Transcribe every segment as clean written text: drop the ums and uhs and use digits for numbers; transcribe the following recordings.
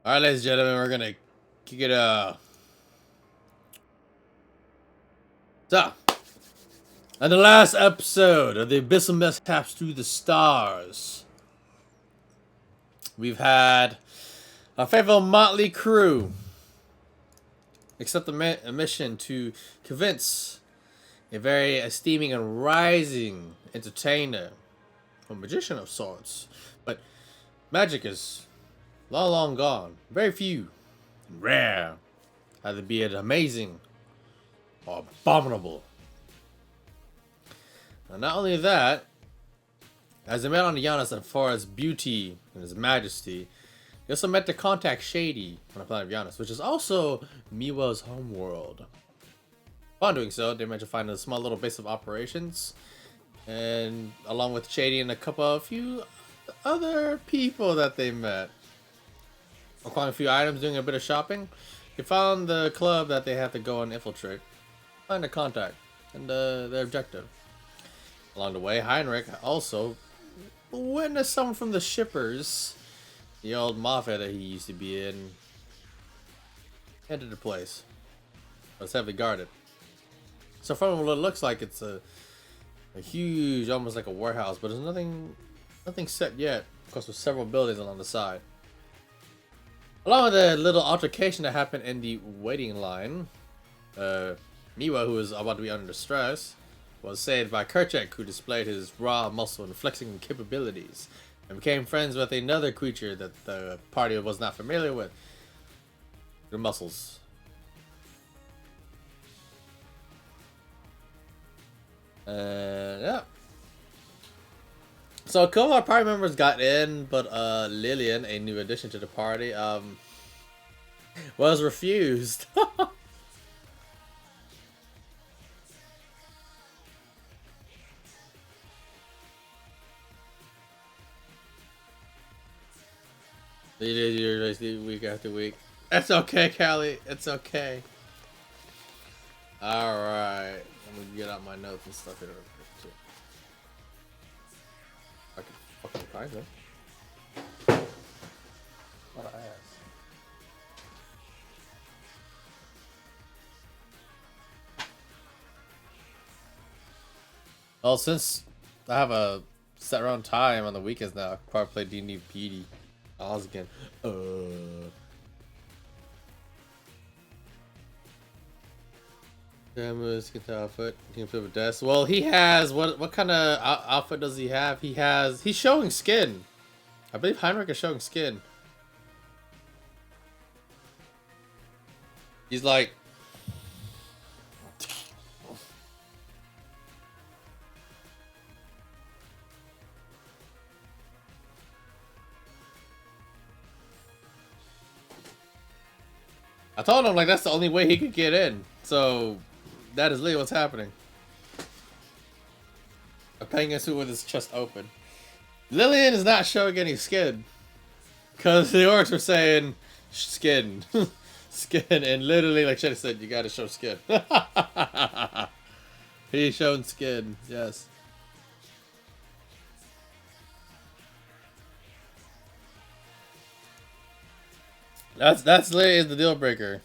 Alright, ladies and gentlemen, we're gonna kick it So, on the last episode of the Abyssal Mishaps through the stars, we've had a faithful motley crew accept a mission to convince a very esteeming and rising entertainer, a magician of sorts, but magic is long gone. Very few, rare, either be it amazing or abominable. And not only that, as they met on Giannis and for his beauty and his majesty, they also met to contact Shady on the planet of Giannis, which is also Miwa's homeworld. Upon doing so, they managed to find a small little base of operations, and along with Shady and a few other people that they met, acquiring a few items, doing a bit of shopping, they found the club that they have to go and infiltrate, find a contact, and their objective. Along the way, Heinrich also witnessed someone from the shippers, the old mafia that he used to be in, entered the place. It was heavily guarded. So from what it looks like, it's a huge, almost like a warehouse, but there's nothing set yet. Of course, with several buildings along the side. Along with the little altercation that happened in the waiting line, Miwa, who was about to be under stress, was saved by Kerchak, who displayed his raw muscle and flexing capabilities, and became friends with another creature that the party was not familiar with. Their muscles. Yeah. So a couple of our party members got in, but Lillian, a new addition to the party, was refused. You're week after week. It's okay, Callie. It's okay. Alright. I'm gonna get out my notes and stuff here. I can fucking find them. What an ass. Well, since I have a set around time on the weekends now, I can probably play D&D PD. Oz again. Damage, get the outfit. You can flip a desk. Well, he has what kind of outfit does he have? He's showing skin. I believe Heinrich is showing skin. He's like I told him like that's the only way he could get in. So that is literally what's happening. I'm playing a suit with his chest open. Lillian is not showing any skin. Because the orcs were saying skin. Skin. And literally, like Shetty said, you gotta show skin. He's showing skin. Yes. That's literally the deal breaker.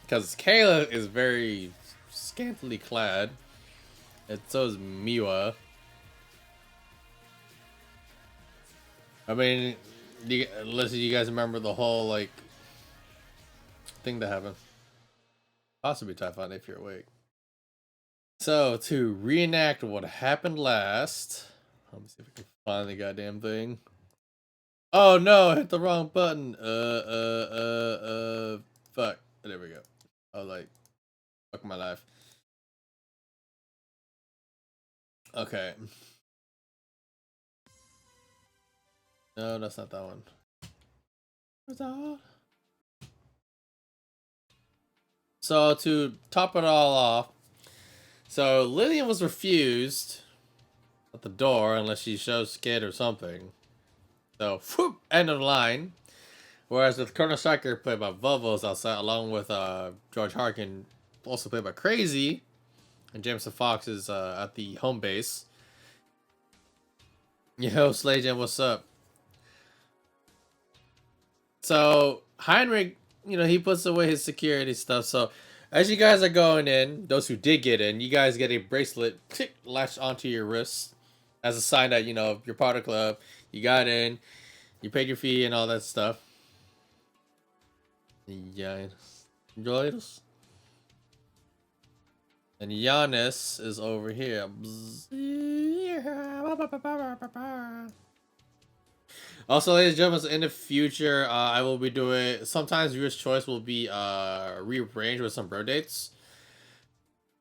Because Kayla is very scantily clad. And so is Miwa. I mean, unless you guys remember the whole, like, thing that happened. Possibly Typhon if you're awake. So, to reenact what happened last. Let me see if I can find the goddamn thing. Oh no, I hit the wrong button. Fuck. There we go. I was like, fuck my life. Okay. No, that's not that one. Where's that? So to top it all off, so Lillian was refused at the door unless she shows skin or something. So, whoop, end of the line. Whereas with Colonel Striker, played by Vovos outside, along with George Harkin, also played by Crazy, and Jameson Fox is at the home base. Yo, Slajan, what's up? So Heinrich, he puts away his security stuff. So as you guys are going in, those who did get in, you guys get a bracelet latched onto your wrist as a sign that you're part of the club. You got in, you paid your fee and all that stuff. Yeah, Giannis. And Giannis is over here. Also, ladies and gentlemen, in the future, I will be doing. Sometimes viewer's choice will be rearranged with some bro dates.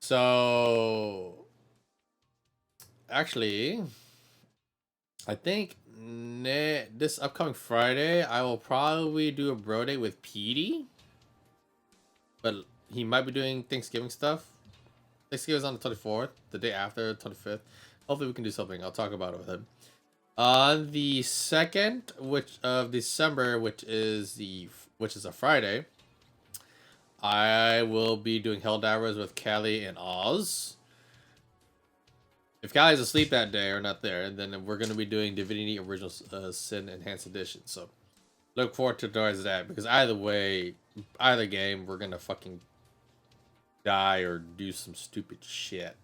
So, actually, I think this upcoming Friday, I will probably do a bro date with Petey. But he might be doing Thanksgiving stuff. Thanksgiving is on the 24th, the day after, 25th. Hopefully we can do something. I'll talk about it with him. On the 2nd of December, which is a Friday, I will be doing Helldivers with Callie and Oz. If Callie's asleep that day or not there, then we're going to be doing Divinity Original Sin Enhanced Edition. So look forward to that, because either way, either game, we're going to fucking die or do some stupid shit.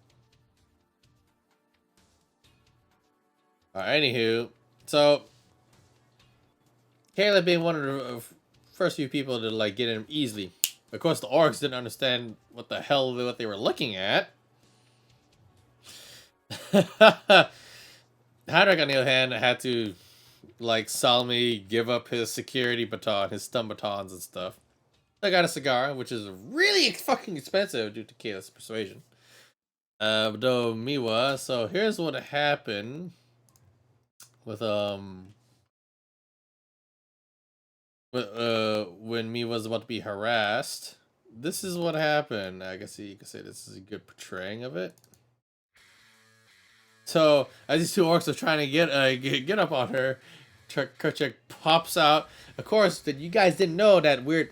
Alright, anywho, so Caleb being one of the first few people to like get in easily. Of course, the orcs didn't understand what the hell what they were looking at. Heinrich, on the other hand, had to like solemnly give up his security baton, his stun batons and stuff. I got a cigar, which is really fucking expensive due to Caleb's persuasion. Though Miwa, so here's what happened with when me was about to be harassed. This is what happened. I guess you could say this is a good portraying of it. So as these two orcs are trying to get up on her, Kerchak pops out. Of course, that you guys didn't know that weird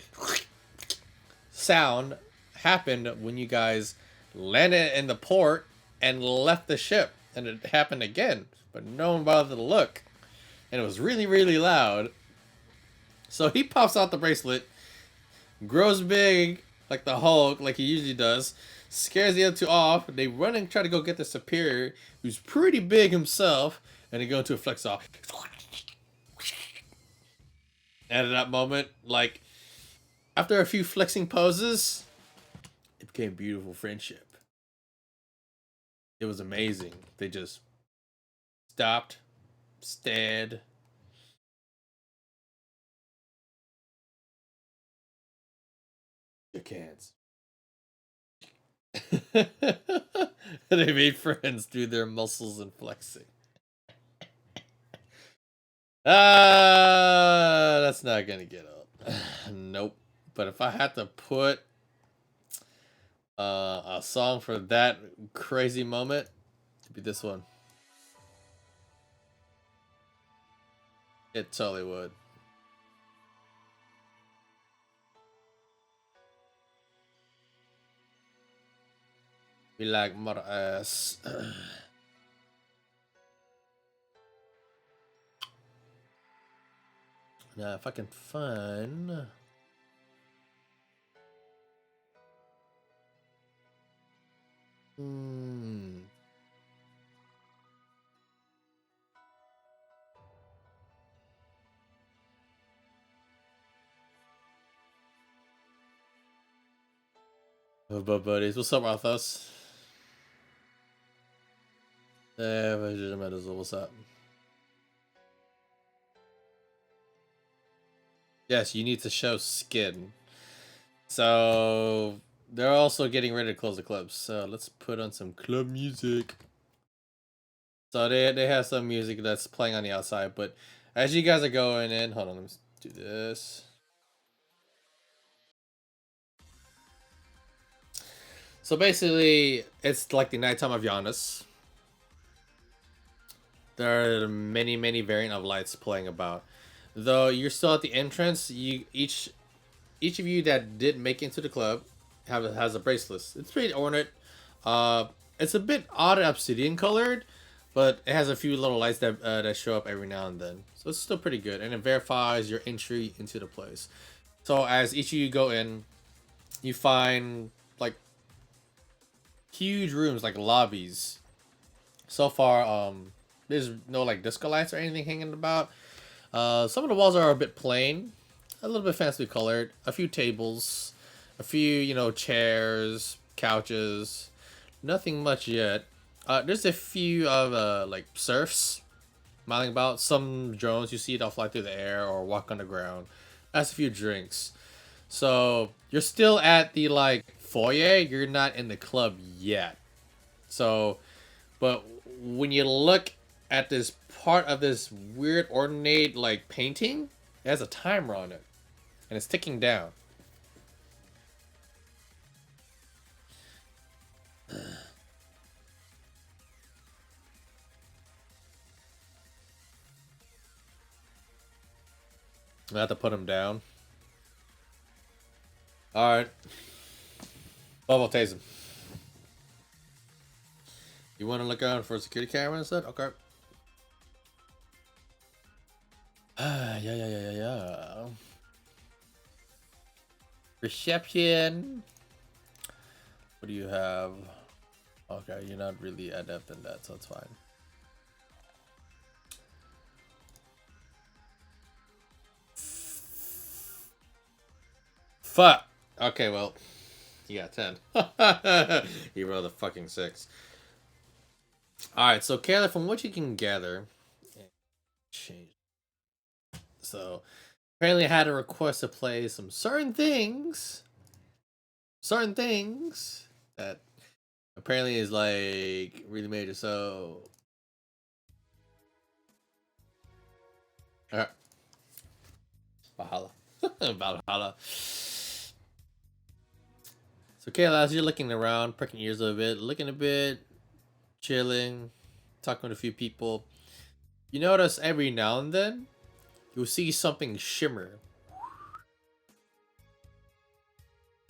sound happened when you guys landed in the port and left the ship, and it happened again, but no one bothered to look, and it was really, really loud. So he pops out the bracelet, grows big like the Hulk, like he usually does, scares the other two off. They run and try to go get the superior, who's pretty big himself, and they go into a flex off. And at that moment, like, after a few flexing poses, it became beautiful friendship. It was amazing. They just stopped, stared. Shook hands. They made friends through their muscles and flexing. That's not gonna get up. Nope. But if I had to put a song for that crazy moment, it'd be this one. It totally would. Be like mother ass. Now if I can find But buddies, what's up, Rothos? What's up? Yes, you need to show skin. So they're also getting ready to close the club. So let's put on some club music. So they have some music that's playing on the outside, but as you guys are going in, hold on, let me do this. So basically, it's like the nighttime of Giannis. There are many, many variant of lights playing about. Though you're still at the entrance, each of you that did make it into the club has a bracelet. It's pretty ornate. It's a bit odd obsidian colored, but it has a few little lights that show up every now and then. So it's still pretty good, and it verifies your entry into the place. So as each of you go in, you find like huge rooms, like lobbies. So far, there's no like disco lights or anything hanging about. Some of the walls are a bit plain, a little bit fancy colored. A few tables, a few chairs, couches. Nothing much yet. There's a few of like serfs milling about. Some drones you see they'll fly through the air or walk on the ground. That's a few drinks. So you're still at the like foyer. You're not in the club yet. So, but when you look at this part of this weird ornate like painting, it has a timer on it, and it's ticking down. I have to put him down. All right, Bubble tase him. You want to look out for a security camera instead? Okay. Yeah. Reception. What do you have? Okay, you're not really adept in that, so it's fine. Fuck. Okay, well, you got 10. You rolled a fucking 6. Alright, so Kayla, from what you can gather, change. So, apparently I had a request to play some certain things that apparently is like really major. So, alright. Valhalla. Valhalla. So Kayla, as you're looking around, pricking ears a bit, looking a bit, chilling, talking with a few people, you notice every now and then you'll see something shimmer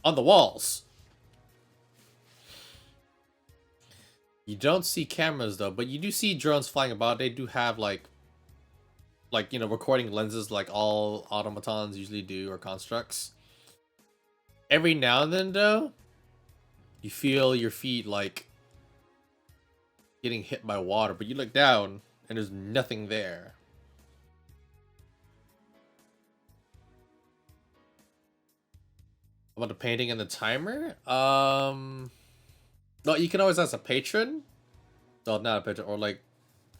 on the walls. You don't see cameras though, but you do see drones flying about. They do have like recording lenses like all automatons usually do, or constructs. Every now and then though, you feel your feet like getting hit by water, but you look down and there's nothing there. About the painting and the timer? No, you can always ask a patron. No, not a patron, or like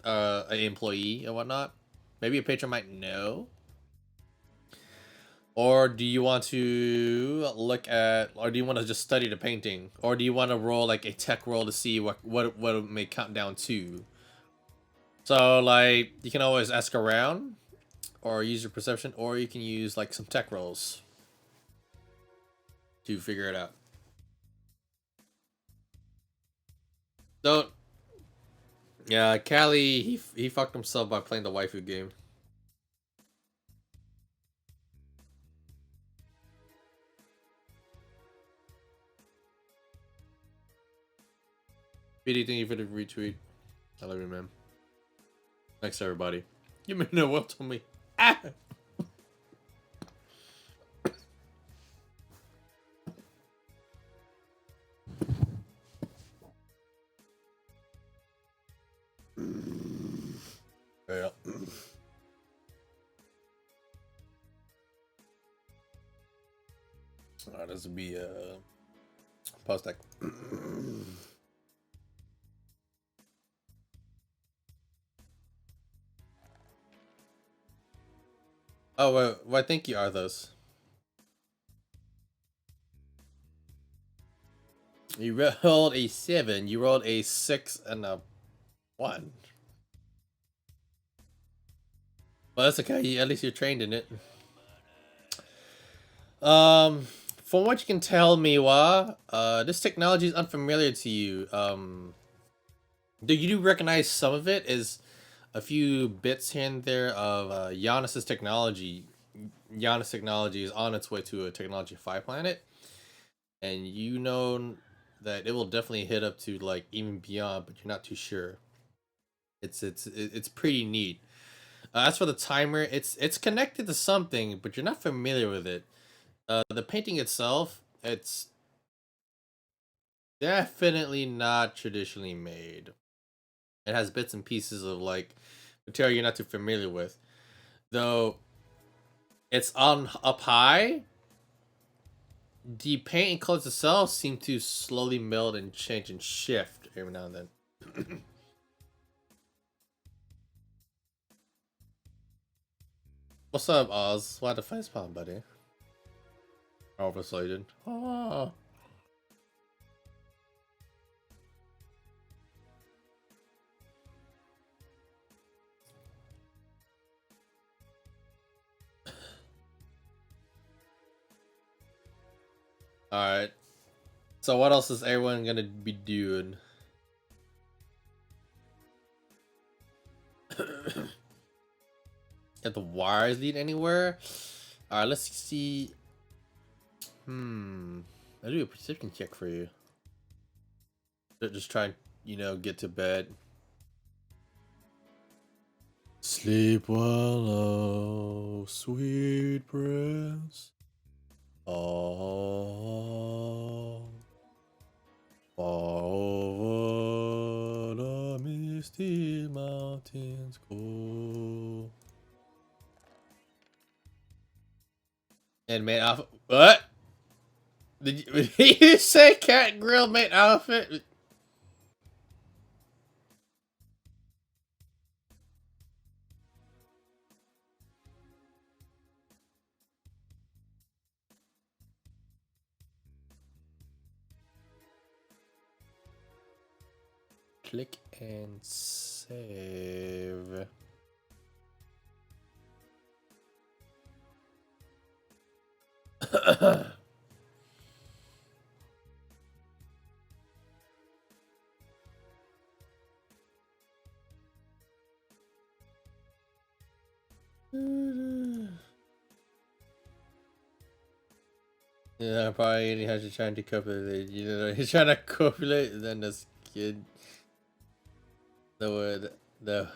an employee and whatnot. Maybe a patron might know. Or do you want to look at, or do you want to just study the painting? Or do you want to roll like a tech roll to see what it may count down to? So like, you can always ask around, or use your perception, or you can use like some tech rolls to figure it out. Don't. Yeah, Callie, he fucked himself by playing the waifu game. BD, thank you for the retweet. I love you, man. Thanks, everybody. You mean no well to me. Ah! Yeah. Alright, this will be post tech. Oh, what think you are those? You rolled a 7. You rolled a 6 and a 1. Well, that's okay. At least you're trained in it. From what you can tell, Miwa, this technology is unfamiliar to you. You do recognize some of it is a few bits here and there of Giannis's technology. Giannis technology is on its way to a technology 5 planet, and you know that it will definitely hit up to like even beyond, but you're not too sure. It's pretty neat. As for the timer, it's connected to something, but you're not familiar with it. The painting itself, it's definitely not traditionally made. It has bits and pieces of like material you're not too familiar with. Though it's on up high, the paint and colors itself seem to slowly meld and change and shift every now and then. What's up, Oz? Why the face palm, buddy? Overslated. Oh. Alright. So what else is everyone gonna be doing? If the wires lead anywhere? Alright, let's see. I'll do a perception check for you. Just try and, you know, get to bed. Sleep well, oh, sweet prince. Oh, far over the misty mountains go. And made outfit. What? Did you say cat and grill made outfit? Click and save. Yeah, probably has to trying to copulate. You know, he's trying to copulate, and then this kid, the word, the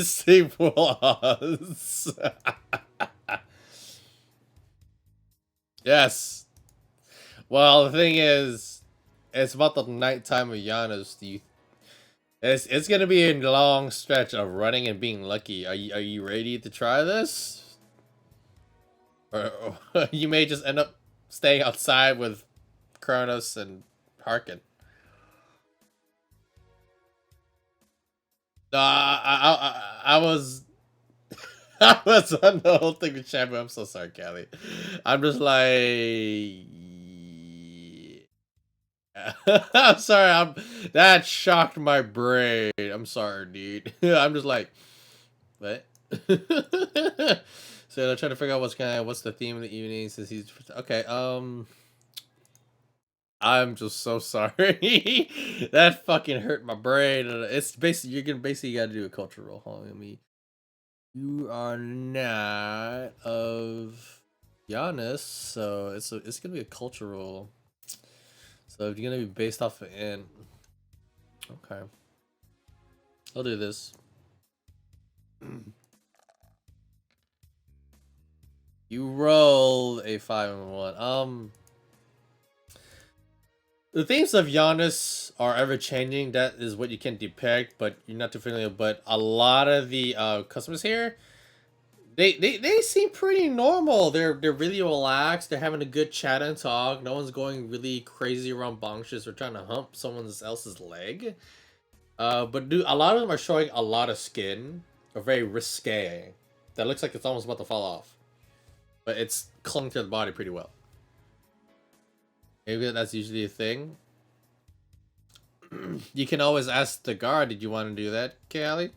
sleep was. Yes. Well, the thing is, it's about the nighttime of Giannis. It's gonna be a long stretch of running and being lucky. Are you ready to try this? Or you may just end up staying outside with Kronos and Harkin. I was I was on the whole thing with Shamu. I'm so sorry, Callie. I'm just like I'm sorry. That shocked my brain. I'm sorry, dude. I'm just like what? So I'm trying to figure out what's the theme of the evening since he's okay. I'm just so sorry. That fucking hurt my brain. It's basically you gotta do a culture roll. Hold on, let me. You are not of Giannis, so it's gonna be a culture roll. So you're gonna be based off of int. Okay, I'll do this. You roll a 5 and 1. The themes of Giannis are ever changing. That is what you can depict, but you're not too familiar. But a lot of the customers here, they seem pretty normal. They're really relaxed. They're having a good chat and talk. No one's going really crazy around bongshes or trying to hump someone else's leg. But a lot of them are showing a lot of skin, or very risque. That looks like it's almost about to fall off, but it's clung to the body pretty well. Maybe that's usually a thing. You can always ask the guard, did you want to do that, Callie?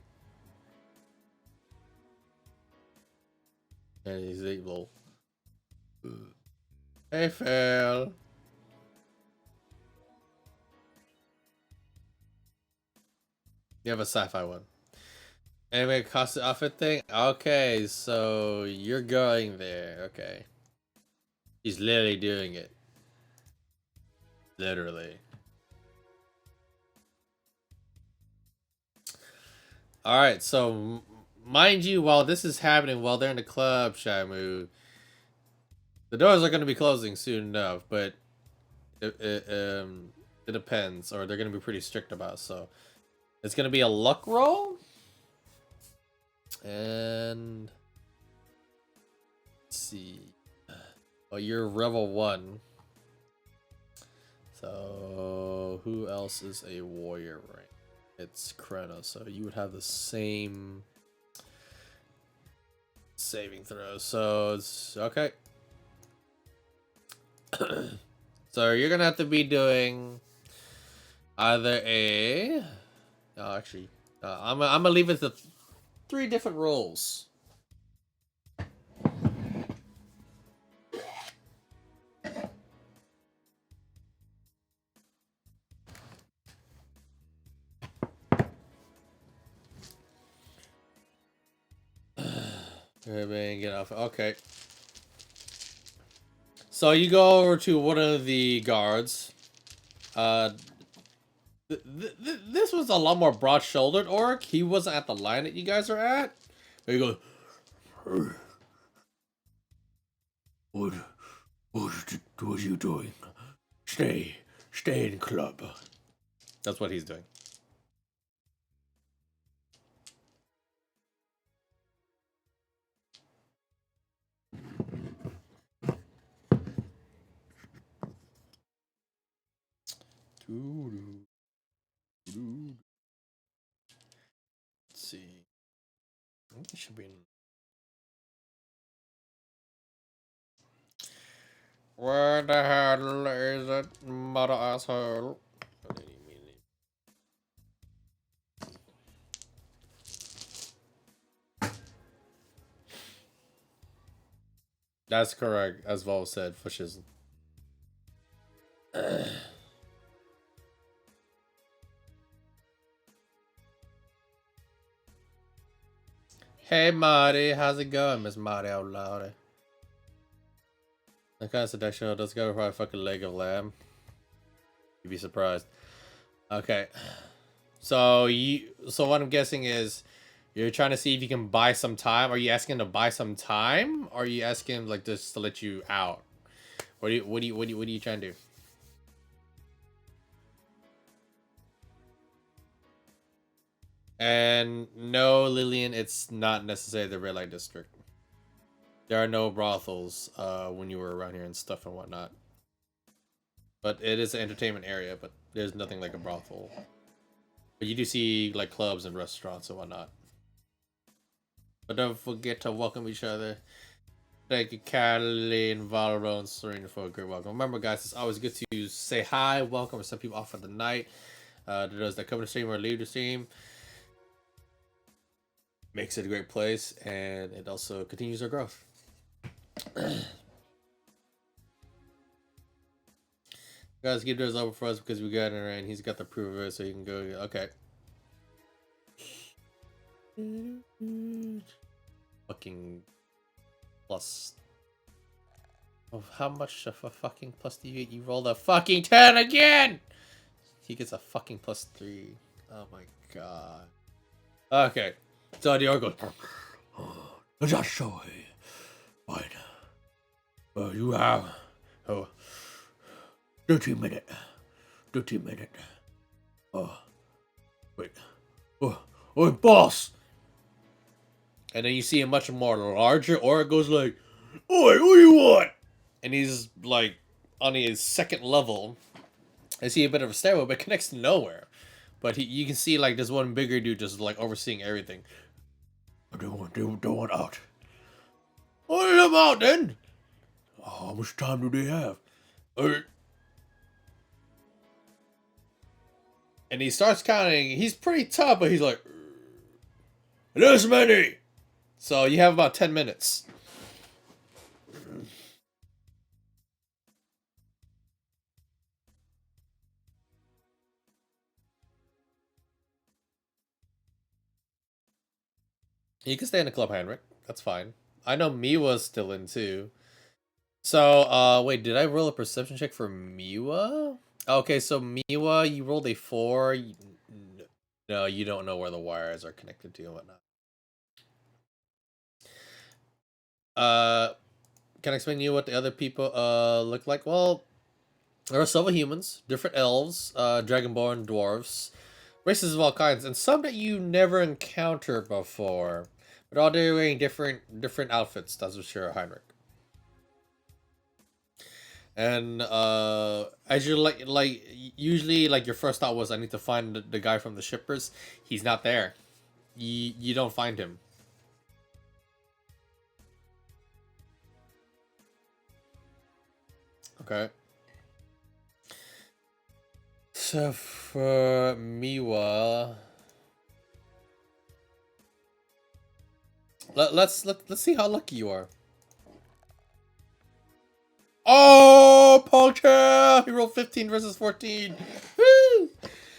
And he's able. Hey, Phil. You have a sci-fi one. Anyway, cost outfit thing? Okay, so you're going there. Okay. He's literally doing it. Literally. Alright, so mind you, while this is happening, while they're in the club, Shamu, the doors are going to be closing soon enough, but it depends, or they're going to be pretty strict about it, so it's going to be a luck roll. And let's see. Oh, you're level 1. So who else is a warrior rank? It's Krena, so you would have the same saving throw. So it's okay. So you're gonna have to be doing either a. Oh, actually, I'm gonna leave it to 3 different rolls. Get off. Okay. So you go over to one of the guards. This was a lot more broad-shouldered orc. He wasn't at the line that you guys are at. There you go. What are you doing? Stay in club. That's what he's doing. Let's see. I think it should be in. Where the hell is it, mother asshole? That's correct, as Vol said, for shizzle. Hey Marty, how's it going, Miss Marty out loud? That kind of seduction does go for a fucking leg of lamb. You'd be surprised. Okay. So what I'm guessing is you're trying to see if you can buy some time. Are you asking him to buy some time? Or are you asking him like just to let you out? What are you trying to do? And no, Lillian, it's not necessarily the red light district. There are no brothels when you were around here and stuff and whatnot. But it is an entertainment area, but there's nothing like a brothel. But you do see like clubs and restaurants and whatnot. But don't forget to welcome each other. Thank you, Kathleen, Valero, and Serena for a great welcome. Remember, guys, it's always good to say hi, welcome, or some people off for the night. To those that come to the stream or leave the stream. Makes it a great place, and it also continues our growth. Guys, keep doors open for us because we got it, and he's got the proof of it, so you can go. Okay. Fucking plus. Oh, how much of a fucking plus do you get? You rolled a fucking 10 again! He gets a fucking plus 3. Oh my god. Okay. So the orc goes. Just show you. Fine. You have. Oh. 30 minutes. 30 minutes. Oh. Wait. Oh, boss! And then you see a much more larger orc goes like, oi, what do you want? And he's like on his 2nd level. I see a bit of a stairwell, but it connects to nowhere. But you can see like there's one bigger dude just like overseeing everything. I don't want out. What is about then? Oh, how much time do they have? And he starts counting. He's pretty tough, but he's like, this many. So you have about 10 minutes. You can stay in the club, Heinrich. That's fine. I know Miwa's still in too. So, wait, did I roll a perception check for Miwa? Okay, so Miwa, you rolled a 4. No, you don't know where the wires are connected to and whatnot. Uh, can I explain to you what the other people look like? Well, there are several humans, different elves, dragonborn, dwarves, races of all kinds, and some that you never encountered before. But all they're wearing different outfits. That's for sure, Heinrich. And as you're usually like your first thought was I need to find the guy from the shippers. He's not there. You don't find him. Okay. So for Miwa, let's see how lucky you are. Oh, puncture! He rolled 15 versus 14. Woo!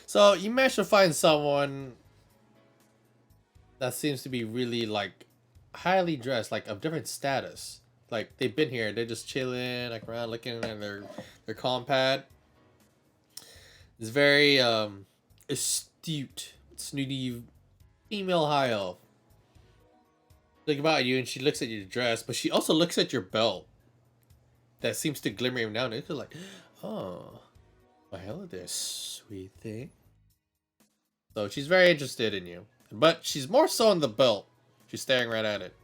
So you managed to find someone that seems to be really like highly dressed, like of different status. Like they've been here, they're just chilling, like around looking at their compad. It's very astute, snooty female high elf. Think about you, and she looks at your dress, but she also looks at your belt. That seems to glimmer him down. It's like, oh, well, hello there, sweet thing. So she's very interested in you, but she's more so in the belt. She's staring right at it.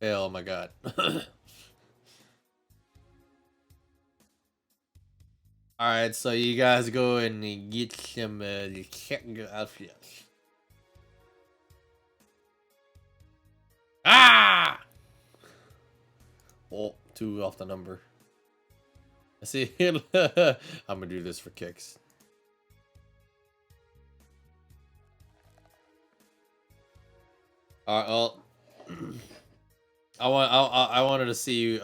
Oh my god. Alright, so you guys go and get some technical outfits. Ah! Oh, 2 off the number. I see. I'm gonna do this for kicks. Alright, well, I wanted to see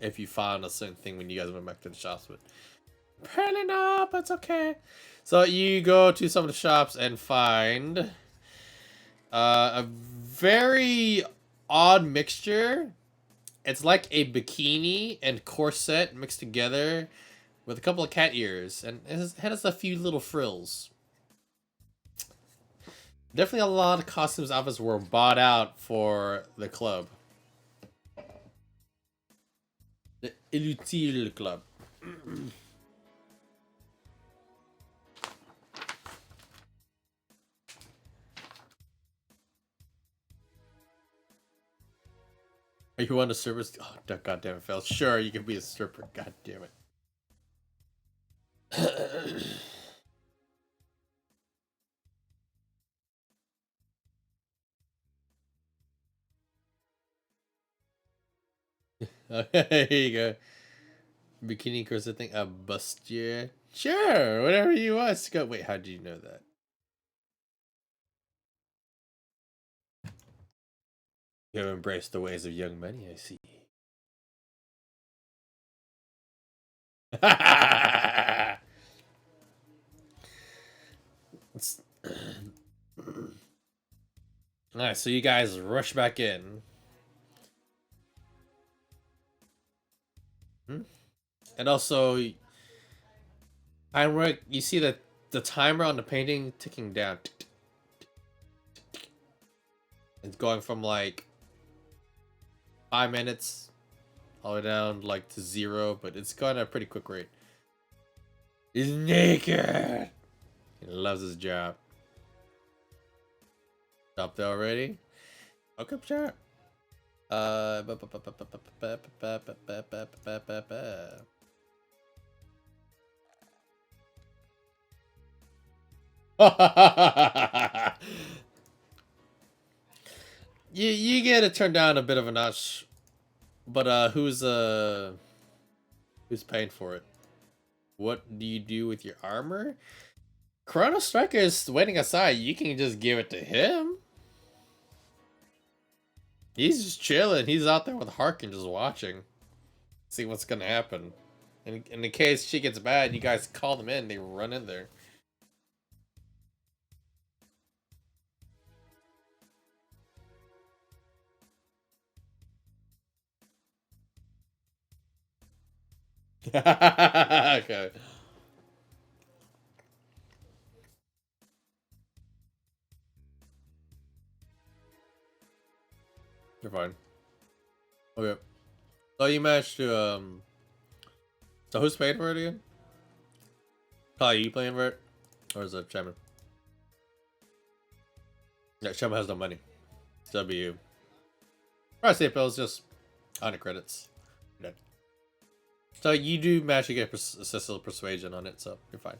if you found a certain thing when you guys went back to the shops, but apparently not. But it's okay. So you go to some of the shops and find a very odd mixture. It's like a bikini and corset mixed together with a couple of cat ears, and it has a few little frills. Definitely a lot of costumes outfits were bought out for the club. The Inutile Club. Are you on the service? Oh, god damn it, Phil. Sure, you can be a stripper. God damn it. Okay, here you go. Bikini corset thing. A bustier. Sure, whatever you want. Go. Wait, how do you know that? You have embraced the ways of young money, I see. Alright, so you guys rush back in. And also, Heinrich, you see that the timer on the painting ticking down. It's going from like 5 minutes all the way down like to 0, but it's going at a pretty quick rate. He's naked. He loves his job. Stopped already? Okay, sure. You get it turned down a bit of a notch, but who's paying for it? What do you do with your armor? Chrono Striker is waiting aside. You can just give it to him. He's just chilling. He's out there with Harkin just watching. See what's gonna happen. In the case she gets bad, you guys call them in. They run in there. Okay. You're fine. Okay. So you managed to So who's paying for it again? Probably you paying for it? Or is it Shaman? Yeah, Shaman has no money. So that'd be you. Probably say it's just 100 credits. You're dead. So you do manage to get assisted persuasion on it, so you're fine.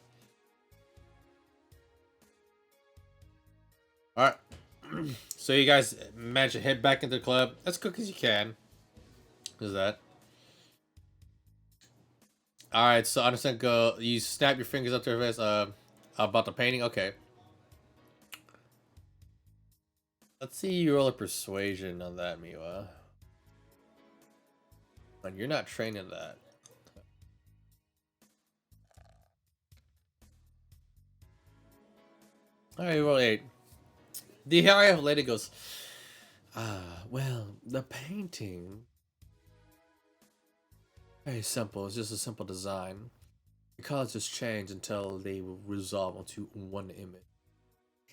Alright. So you guys manage to head back into the club as quick as you can. Is that? Alright, so understand go you snap your fingers up to your face about the painting? Okay. Let's see you roll a persuasion on that, Miwa. And you're not trained in that. Alright, roll 8. The high lady goes, well, the painting. Very simple, it's just a simple design. The colors just change until they will resolve onto one image.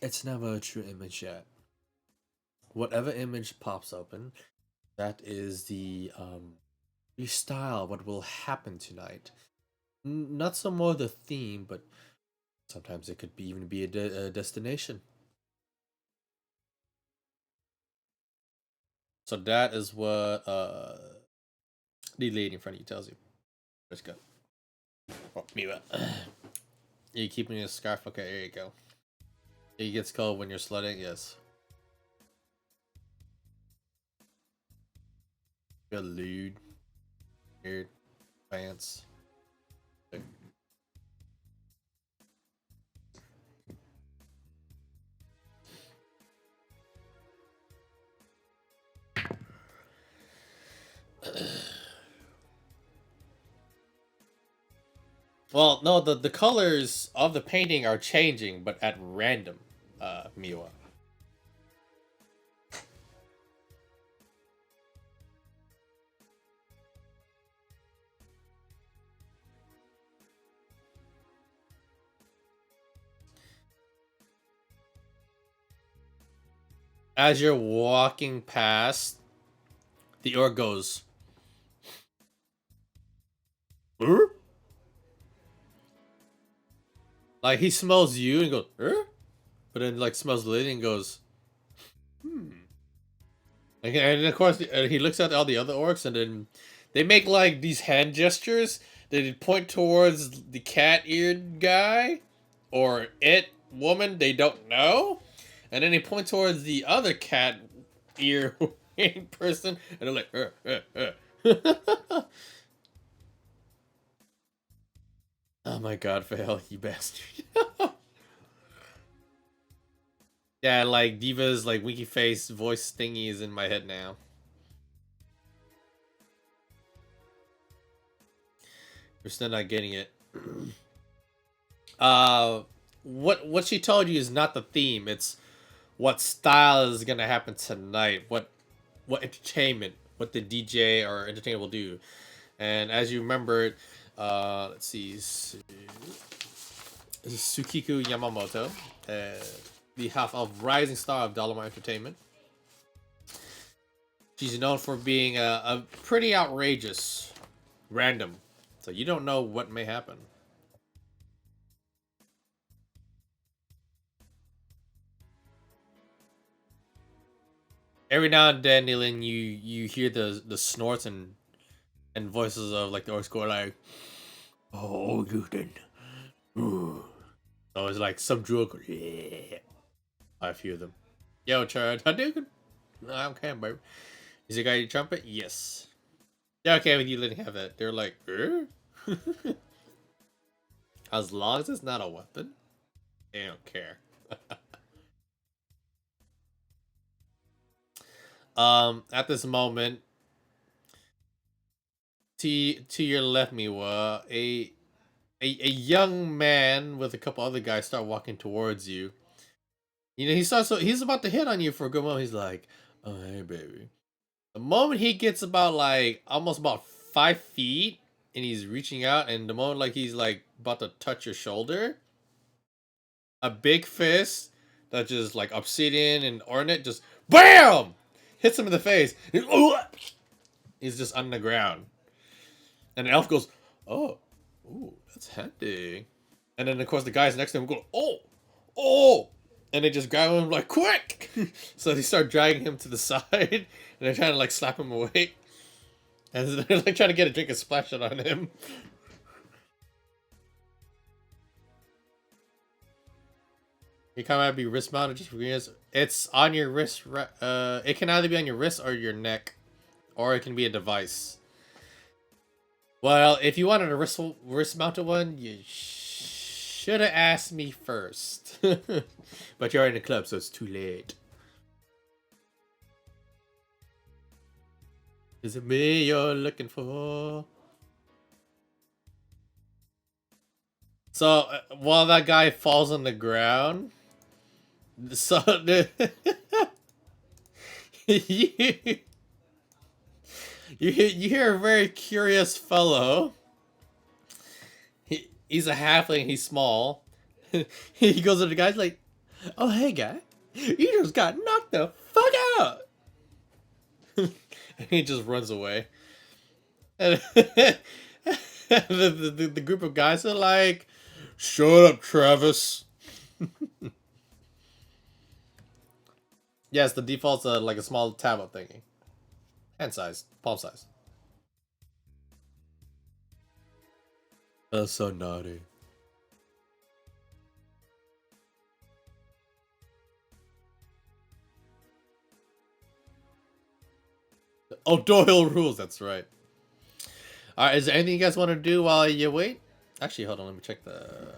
It's never a true image yet. Whatever image pops open, that is the style, what will happen tonight. Not so more the theme, but sometimes it could be even be a destination. So that is what the lady in front of you tells you. Let's go. Oh, Miwa. You keeping your scarf? Okay, here you go. It gets cold when you're sledding, yes. You're lewd. Weird. Pants. Well, no, the colors of the painting are changing, but at random, Miwa. As you're walking past, the orc goes, "Huh?" Like he smells you and goes, "Huh?" But then like smells the lady and goes, "Hmm." And of course he looks at all the other orcs and then they make like these hand gestures. They point towards the cat-eared guy or it woman they don't know, and then they point towards the other cat ear person and they're like, Oh my god, Fail, you bastard. Yeah, like Diva's like winky face voice thingy is in my head now. We're still not getting it. What she told you is not the theme. It's what style is gonna happen tonight. What entertainment, what the DJ or entertainer will do. And as you remember, let's see, Sukiku Yamamoto, the half of rising star of Dolomite Entertainment. She's known for being a pretty outrageous, random. So you don't know what may happen. Every now and then, Dylan, you hear the snorts and voices of like the orcs go like, "Oh, you then." So it's like some drool. Yeah. I few of them. Yo, Chad, how do you? I'm okay, baby. Is it got your trumpet? Yes. Yeah, okay, with you letting have that. They're like, as long as it's not a weapon, they don't care. At this moment, to your left, Miwa, a young man with a couple other guys start walking towards you. You know, he's about to hit on you for a good moment. He's like, "Oh, hey, baby." The moment he gets about like almost about 5 feet, and he's reaching out, and the moment like he's like about to touch your shoulder, a big fist that just like obsidian and ornate just BAM hits him in the face. He's just on the ground. And the elf goes, oh, ooh, that's handy. And then, of course, the guys next to him go, oh. And they just grab him like, quick! So they start dragging him to the side. And they're trying to like slap him away. And they're like trying to get a drink and splash it on him. You can't be wrist mounted just for years. It's on your wrist. It can either be on your wrist or your neck. Or it can be a device. Well, if you wanted a wrist mounted one, you should have asked me first. But you're in the club, so it's too late. Is it me you're looking for? So, while that guy falls on the ground, so you hear a very curious fellow. He's a halfling, he's small. He goes to the guy's like, oh, hey, guy. You just got knocked the fuck out. And he just runs away. And the group of guys are like, shut up, Travis. Yes, the default's like a small tablet thingy. Hand size. Palm size. That's so naughty. Oh, Doyle rules. That's right. All right. Is there anything you guys want to do while you wait? Actually, hold on. Let me check the.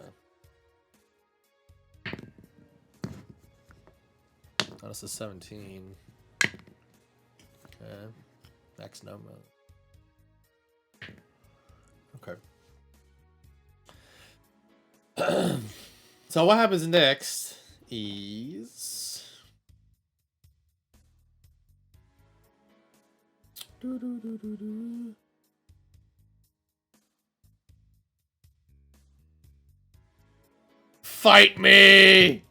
Oh, this is 17. Okay. Max number. Okay. So what happens next is. Fight me!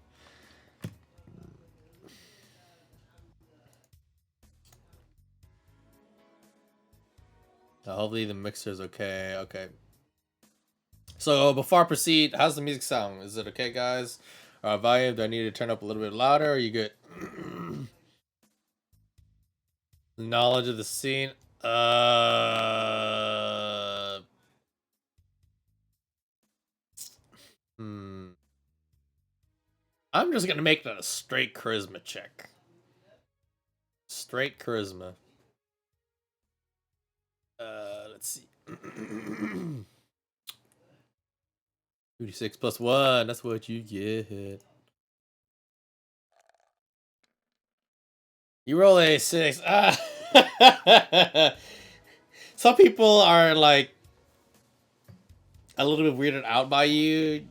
Hopefully the mixer's okay. Okay. So before I proceed, how's the music sound? Is it okay, guys? Volume, do I need to turn up a little bit louder? Or are you good? Knowledge of the scene. I'm just gonna make that a straight charisma check. Straight charisma. Let's see. 2d6 plus 1. That's what you get. You roll a 6. Some people are like a little bit weirded out by you.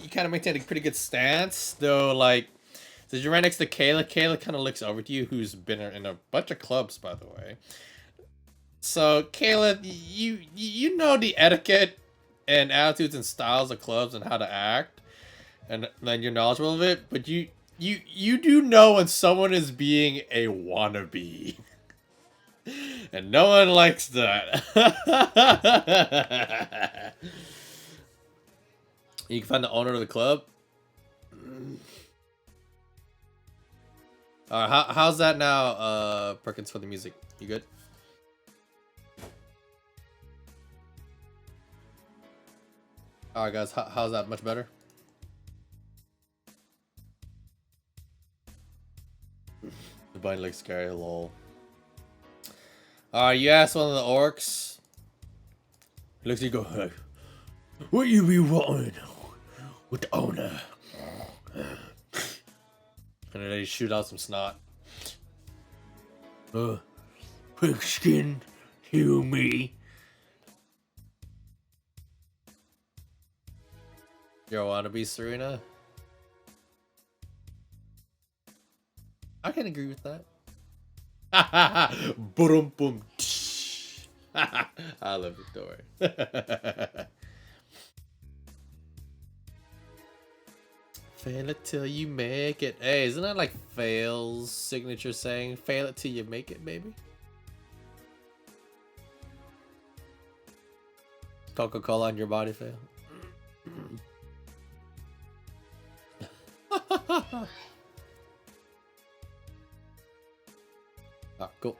You kind of maintain a pretty good stance, though. Like, since you're right next to Kayla, Kayla kind of looks over to you, who's been in a bunch of clubs, by the way. So, Kayla, you know the etiquette and attitudes and styles of clubs and how to act, and then you're knowledgeable of it. But you do know when someone is being a wannabe. And no one likes that. You can find the owner of the club. Alright, how's that now, Perkins, for the music? You good? Alright, guys, how's that? Much better? The body looks scary, lol. You asked one of the orcs. He looks at you, go, hey, what you be wanting with the owner? And then they shoot out some snot. Pigskin, heal me. You wannabe, Serena? I can agree with that. Boom, boom. I love it, don't worry. Fail it till you make it. Hey, isn't that like Fail's signature saying? Fail it till you make it, baby. Coca-Cola on your body, Fail. Ah, cool.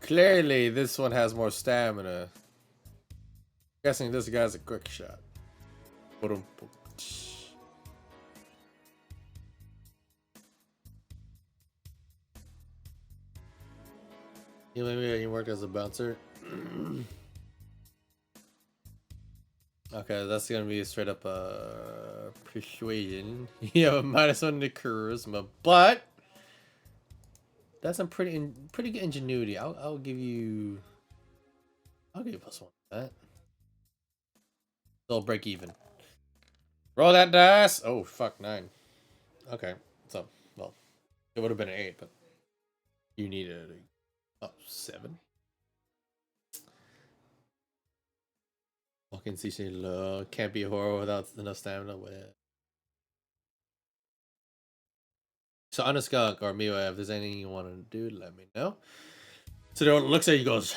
Clearly, this one has more stamina. I'm guessing this guy's a quick shot. You maybe you work as a bouncer. Okay, that's gonna be straight up persuasion. You have a -1 to charisma, but that's some pretty good ingenuity. I'll give you +1 to that. So break even. Roll that dice. Oh fuck, 9. Okay, so well, it would have been an 8, but you needed a 7. Walking CC low. Can't be a horror without enough stamina. So on a skunk or Miwa, if there's anything you want to do, let me know. So there looks at you, goes.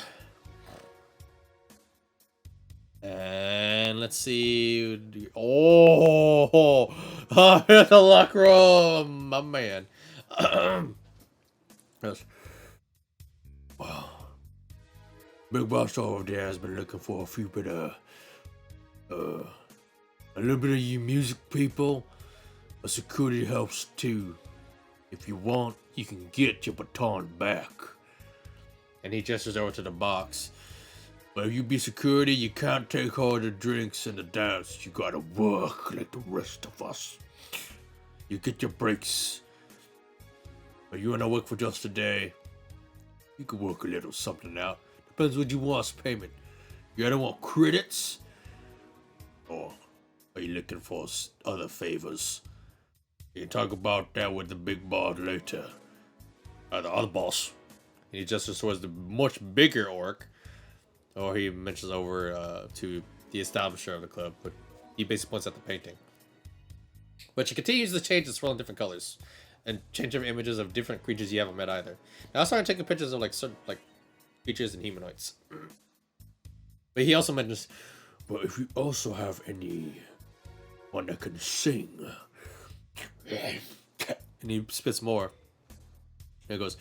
And let's see. Oh, the luck roll, my man. Yes. Wow. Big boss over there has been looking for a few bit of a little bit of you music people. But security helps too. If you want, you can get your baton back. And he gestures over to the box. But if you be security, you can't take all the drinks and the dance. You gotta work like the rest of us. You get your breaks. But you wanna work for just a day, you can work a little something out. Depends what you want as payment. You either want credits, or are you looking for other favors? You can talk about that with the big boss later. The other boss. And he gestures towards the much bigger orc. Or he mentions over to the establisher of the club, but he basically points at the painting. But she continues to change its in different colors, and change of images of different creatures you haven't met either. Now I started taking pictures of like certain creatures and humanoids. But he also mentions, but if you also have anyone that can sing, and he spits more. And he goes,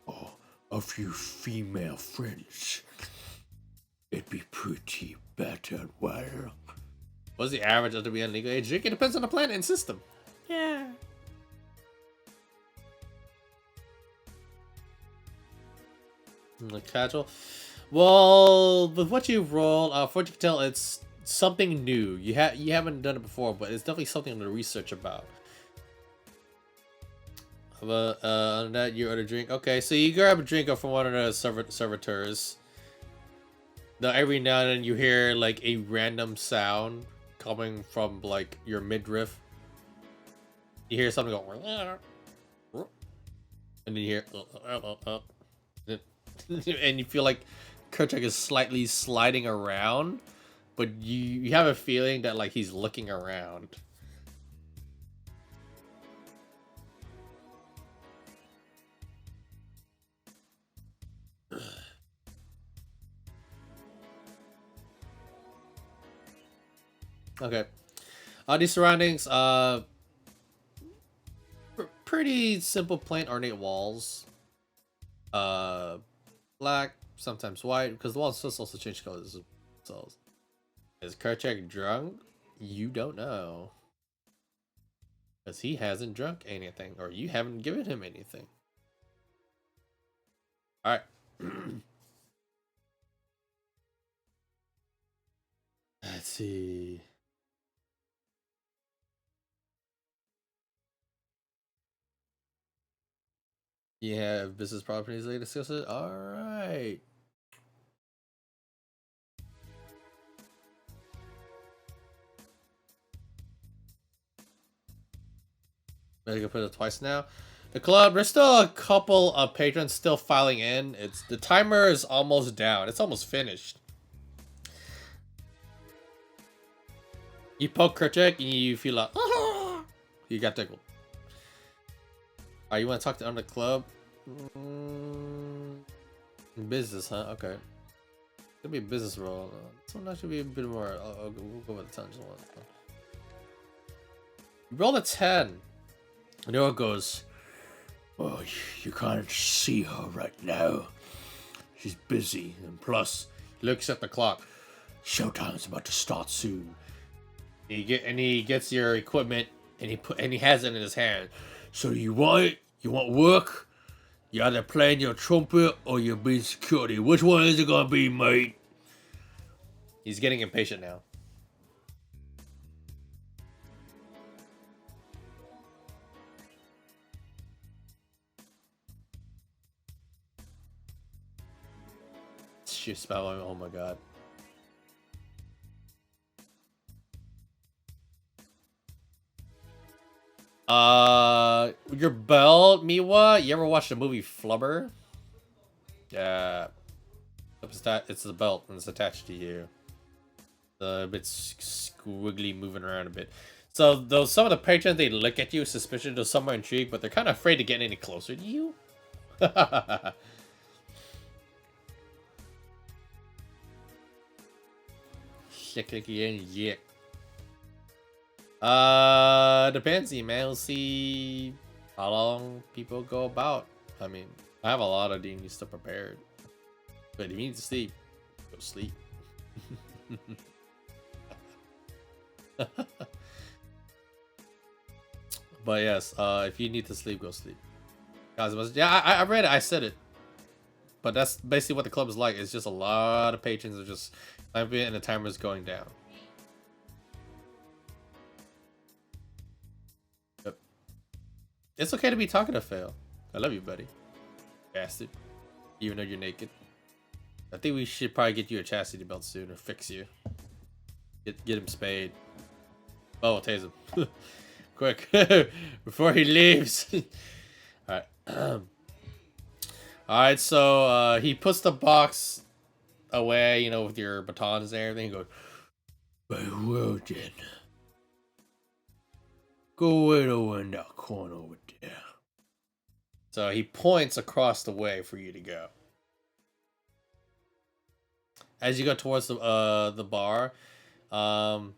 oh, a few female friends. It'd be pretty better, well. What's the average of the legal age drink? It depends on the planet and system. Yeah. Casual. Well, with what you've rolled, from what you can tell, it's something new. You haven't done it before, but it's definitely something to research about. On that, you order a drink. Okay, so you grab a drink from one of the servitors. Now every now and then you hear like a random sound coming from like your midriff. You hear something go, and then you hear, and you feel like Kerchak is slightly sliding around, but you have a feeling that like he's looking around. Okay. These surroundings, pretty simple, plain, ornate walls. Black, sometimes white, because the walls just also change colors themselves. Is Kerchak drunk? You don't know. Because he hasn't drunk anything, or you haven't given him anything. Alright. Let's see. You have business properties they discuss it? Alright. Maybe I can put it twice now. The club, there's still a couple of patrons still filing in. It's the timer is almost down. It's almost finished. You poke Kerchak and you feel like, ah! You got tickled. Alright, you want to talk to the club? Business, huh? Okay. Could be a business role. This one should be a bit more. We'll go with the 10. Roll a 10. And Earl goes, "Oh, you can't see her right now. She's busy, and plus, he looks at the clock. Showtime's about to start soon." He gets your equipment, and he has it in his hand. "So you want it? You want work? You either playing your trumpet or you're being security. Which one is it gonna be, mate?" He's getting impatient now. Shit spell. Oh my god. Your belt, Miwa. You ever watched the movie Flubber? Yeah. It's the belt and it's attached to you. A bit squiggly, moving around a bit. So though some of the patrons, they look at you suspicious or somewhat intrigued, but they're kind of afraid to get any closer to you. Depends, man. We'll see how long people go about. I mean, I have a lot of D&D stuff prepared, but if you need to sleep, go sleep. But yes, if you need to sleep, go sleep. Guys, yeah, I read it. I said it, but that's basically what the club is like. It's just a lot of patrons are just clamping and the timer is going down. Yep. It's okay to be talking to Fail. I love you, buddy. Bastard. Even though you're naked. I think we should probably get you a chastity belt soon or fix you. Get him spayed. Oh, we'll tase him. Quick. Before he leaves. Alright. Alright, so he puts the box away, you know, with your batons and everything. He goes, "Very well then. Go right over in that corner over there." So he points across the way for you to go. As you go towards the bar, well,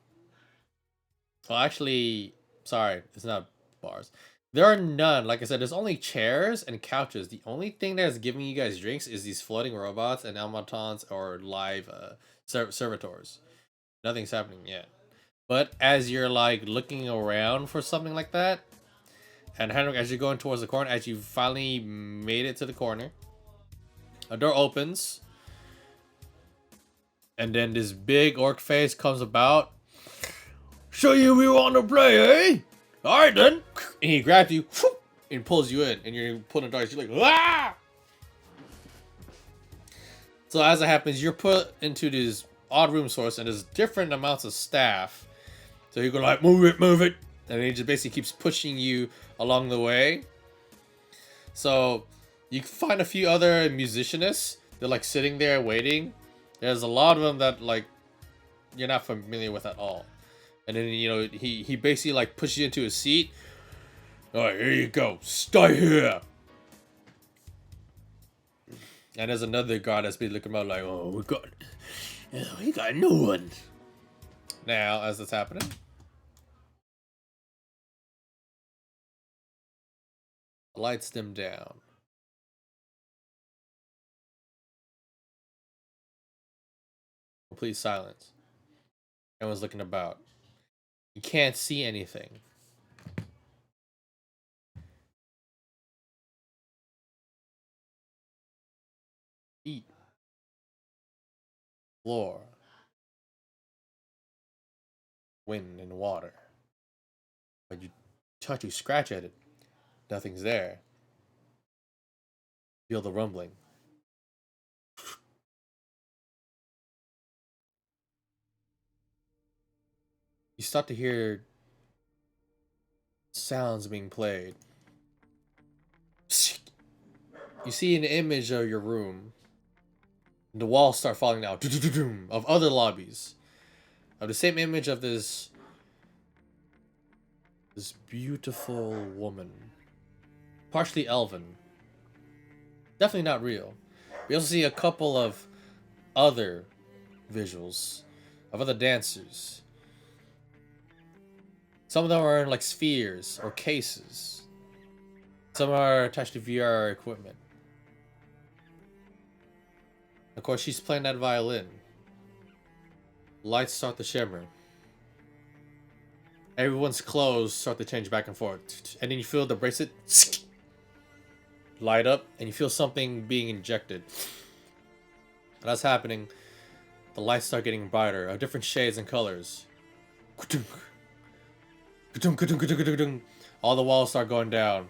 actually, sorry, it's not bars. There are none. Like I said, there's only chairs and couches. The only thing that's giving you guys drinks is these floating robots and automatons or live servitors. Nothing's happening yet. But as you're like looking around for something like that, and Henrik, as you're going towards the corner, as you finally made it to the corner, a door opens, and then this big orc face comes about. "So you want to play, eh? Alright then." And he grabs you and pulls you in, and you're put in the dark. You're like, ah! So as it happens, you're put into this odd room source, and there's different amounts of staff. So you go like, move it. And he just basically keeps pushing you along the way. So you can find a few other musicianists. They're like sitting there waiting. There's a lot of them that like you're not familiar with at all. And then, you know, he basically like pushes you into a seat. "Alright, here you go. Stay here." And there's another guy that's been looking around like, "Oh, we got a new one." Now, as it's happening, the lights dim down. Complete silence. Everyone's looking about. You can't see anything. Feet, floor, wind, and water. But you scratch at it. Nothing's there. Feel the rumbling. You start to hear sounds being played. You see an image of your room. The walls start falling down. Of other lobbies. Of the same image of this beautiful woman. Partially elven. Definitely not real. We also see a couple of other visuals. Of other dancers. Some of them are in like spheres or cases. Some are attached to VR equipment. Of course, she's playing that violin. Lights start to shimmer. Everyone's clothes start to change back and forth. And then you feel the bracelet light up, and you feel something being injected. And that's happening. The lights start getting brighter, of different shades and colors. All the walls start going down.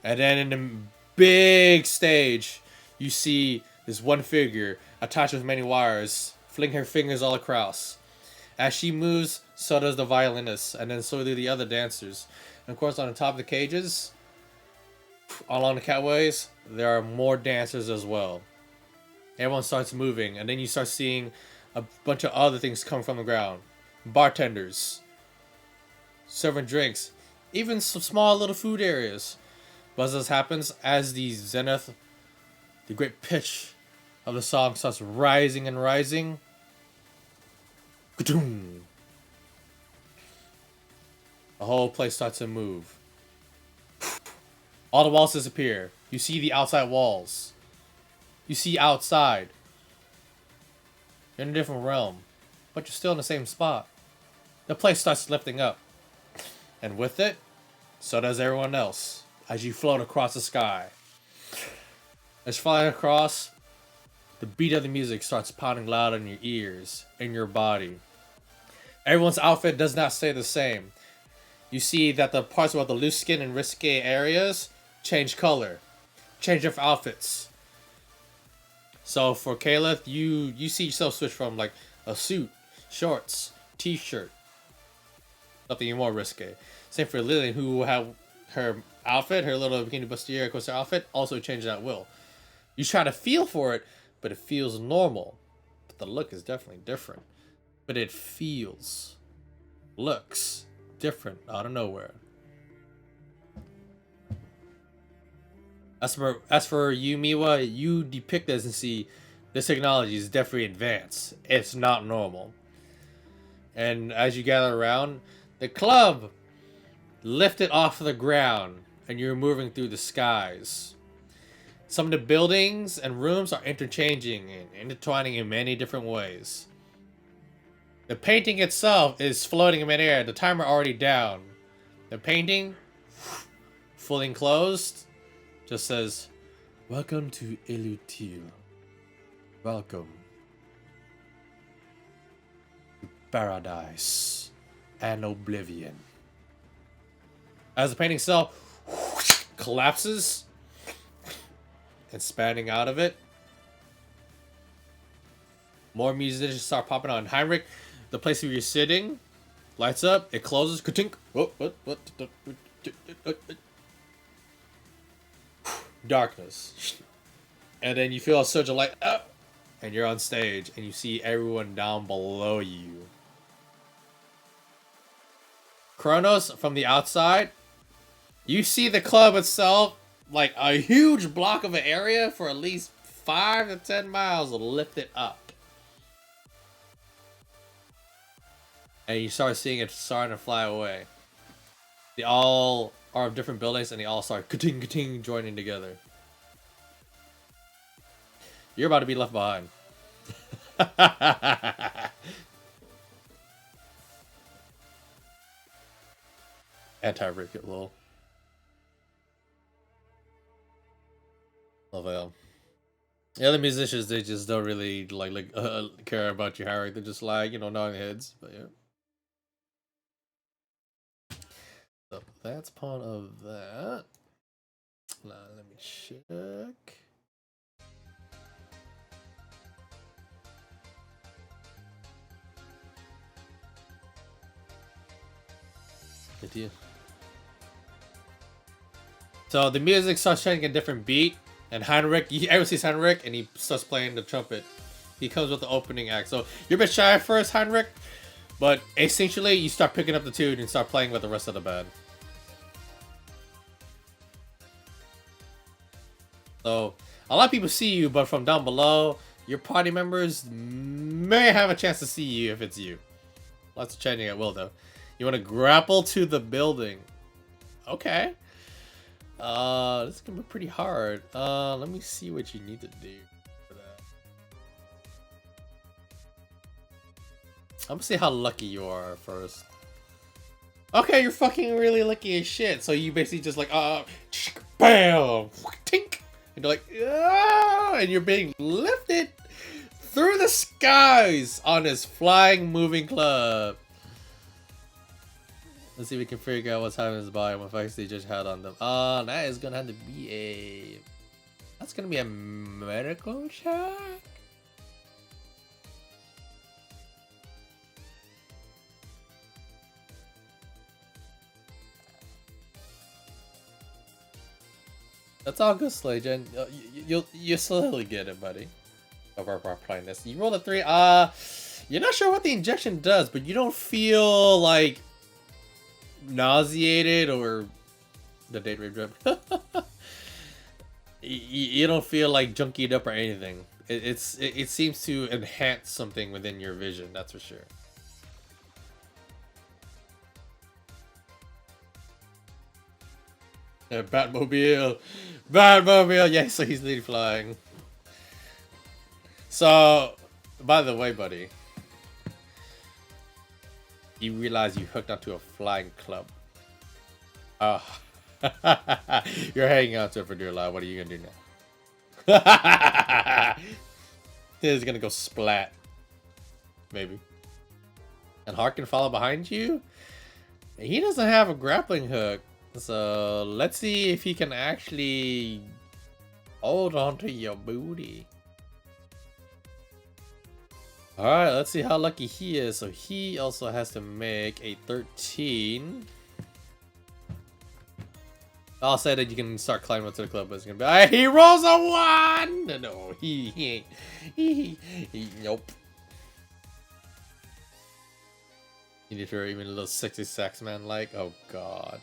And then in the big stage, you see this one figure attached with many wires, fling her fingers all across. As she moves, so does the violinist, and then so do the other dancers. And of course, on the top of the cages, along the catways, there are more dancers as well. Everyone starts moving, and then you start seeing a bunch of other things come from the ground. Bartenders, serving drinks, even some small little food areas. But as this happens, as the zenith, the great pitch of the song starts rising and rising, the whole place starts to move. All the walls disappear. You see the outside walls. You see outside. You're in a different realm, but you're still in the same spot. The place starts lifting up. And with it, so does everyone else, as you float across the sky. As you fly across, the beat of the music starts pounding loud in your ears, in your body. Everyone's outfit does not stay the same. You see that the parts about the loose skin and risque areas change color, change their outfits. So for Caliph, you see yourself switch from like a suit, shorts, t-shirt, something more risque. Same for Lillian, who will have her outfit, her little bikini bustier coaster outfit, also changes at will. You try to feel for it, but it feels normal. But the look is definitely different. But it looks different out of nowhere. As for you, Miwa, you depict this and see this technology is definitely advanced. It's not normal. And as you gather around, the club lifted off the ground and you're moving through the skies. Some of the buildings and rooms are interchanging and intertwining in many different ways. The painting itself is floating in midair, the timer already down. The painting, fully enclosed, just says, "Welcome to Elutil. Welcome to paradise and oblivion." As the painting itself collapses and spanning out of it, more musicians start popping on. Heinrich, the place where you're sitting, lights up, it closes, ka-tink. Darkness. And then you feel a surge of light up, and you're on stage, and you see everyone down below you. Kronos, from the outside, you see the club itself, like a huge block of an area for at least 5 to 10 miles lifted up. And you start seeing it starting to fly away. They all are of different buildings, and they all start ka-ting, ka-ting, joining together. You're about to be left behind. Anti-Rick, lol. Love. The other musicians, they just don't really care about you, Harry. They're just like, nodding heads. But yeah. So that's part of that. Now, let me check. Good deal. So the music starts changing a different beat, and Heinrich, everyone sees Heinrich, and he starts playing the trumpet. He comes with the opening act. So you're a bit shy at first, Heinrich, but essentially you start picking up the tune and start playing with the rest of the band. So a lot of people see you, but from down below, your party members may have a chance to see you if it's you. Lots of chanting at will, though. You want to grapple to the building. Okay. This is gonna be pretty hard. Let me see what you need to do for that. I'm gonna see how lucky you are first. Okay, you're fucking really lucky as shit. So you basically just like, bam, tink, and you're like, ah, and you're being lifted through the skies on this flying moving club. Let's see if we can figure out what's happening in his body. What effects they just had on them. That is gonna have to be a... That's gonna be a medical check? That's all good, Slajan. You'll slowly get it, buddy. Over our playing this. You rolled a 3. You're not sure what the injection does, but you don't feel like nauseated or the date rape drip. You don't feel like junkied up or anything. It seems to enhance something within your vision, that's for sure. Yeah, Batmobile, yeah. So he's literally flying. So, by the way, buddy, you realize you hooked onto a flying club. Oh. You're hanging out to it for dear life. What are you gonna do now? This is gonna go splat. Maybe. And Hart can follow behind you? He doesn't have a grappling hook. So, let's see if he can actually hold on to your booty. Alright, let's see how lucky he is. So he also has to make a 13. I'll say that you can start climbing up to the club, but it's gonna be he rolls a 1! No, he ain't. Nope. You need her even a little sexy sex man like. Oh god.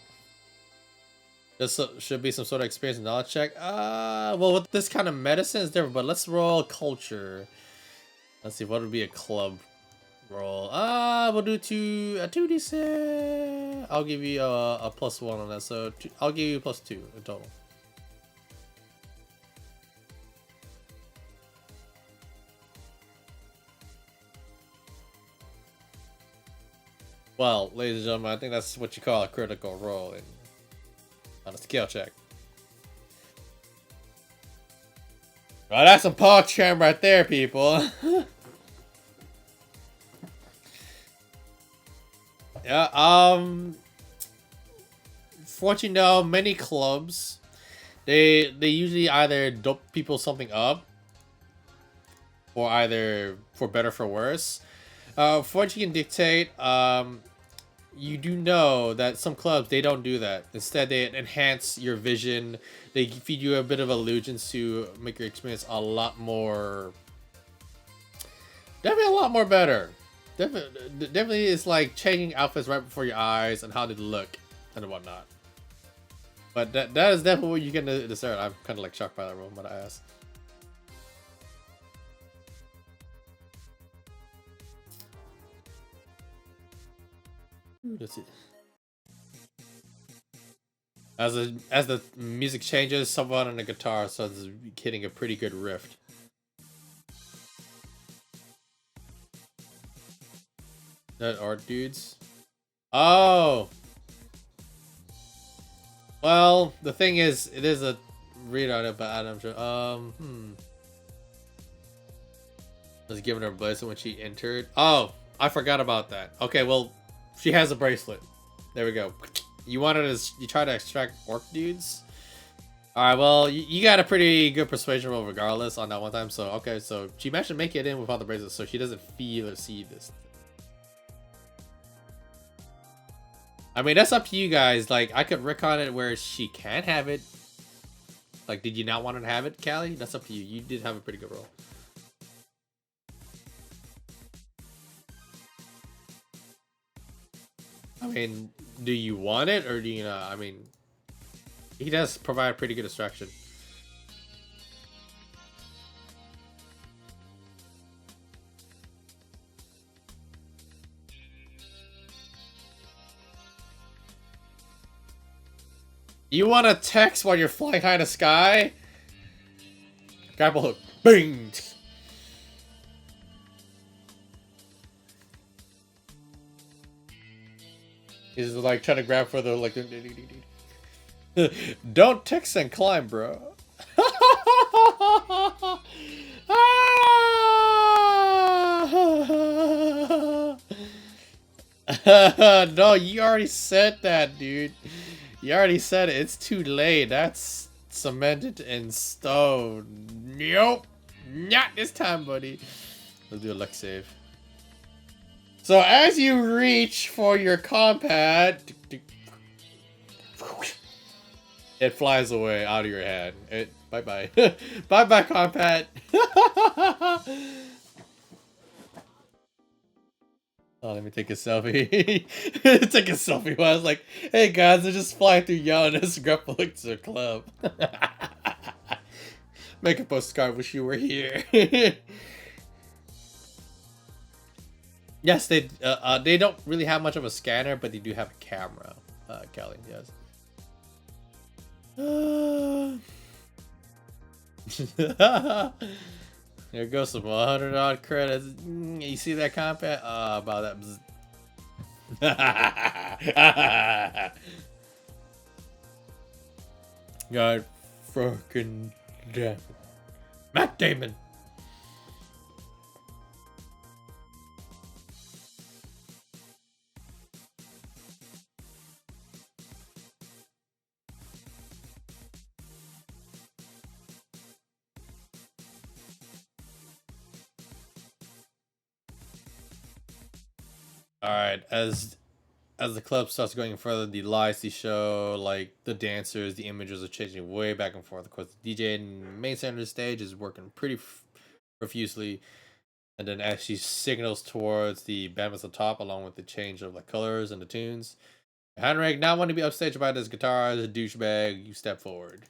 This should be some sort of experience and knowledge check. Well, with this kind of medicine is different, but let's roll culture. Let's see, what would be a club roll? We'll do a 2d6. I'll give you a +1 on that, so I'll give you +2 in total. Well, ladies and gentlemen, I think that's what you call a critical roll on a skill check. Well, that's some PogChamp right there, people. Yeah, for what you know, many clubs, they usually either dope people something up, or either for better or for worse. For what you can dictate, you do know that some clubs, they don't do that. Instead, they enhance your vision. They feed you a bit of illusions to make your experience a lot more... Definitely a lot more better. Definitely it's like changing outfits right before your eyes and how they look and whatnot. But that is definitely what you can discern. I'm kind of like shocked by that roll, but I asked. Let's see. As the music changes, someone on the guitar starts hitting a pretty good riff. That art dudes. Oh. Well, the thing is, it is a read on it, but I'm sure. Was giving her a bracelet when she entered. Oh, I forgot about that. Okay, well. She has a bracelet. There we go. You try to extract orc dudes? Alright, well, you got a pretty good persuasion roll regardless on that one time. So, okay, so she managed to make it in without the bracelet, so she doesn't feel or see this. I mean, that's up to you guys. Like, I could recon it where she can have it, Like, did you not want to have it, Callie? That's up to you. You did have a pretty good roll. I mean, do you want it or do you not? I mean, he does provide a pretty good distraction. You want to text while you're flying high in the sky? Grapple hook. Bing! He's like trying to grab for the like. Don't text and climb, bro. No, you already said that, dude. You already said it. It's too late. That's cemented in stone. Nope. Not this time, buddy. Let's do a luck save. So as you reach for your compad, it flies away out of your hand. Bye-bye. Bye-bye, compad. Oh, let me take a selfie. Take a selfie while I was like, hey guys, I just flying through Giannis grapple hook to the club. Make a postcard, wish you were here. Yes, they don't really have much of a scanner, but they do have a camera. Kelly, yes. There goes some 100 odd credits. You see that combat? About that. God fucking damn it. Matt Damon. Alright, as the club starts going further, the lights, the show, like the dancers, the images are changing way back and forth. Of course, the DJ in the main center of the stage is working pretty profusely. And then as she signals towards the band at the top, along with the change of like colors and the tunes. Henrik, not want to be upstaged by this guitar as a douchebag, you step forward.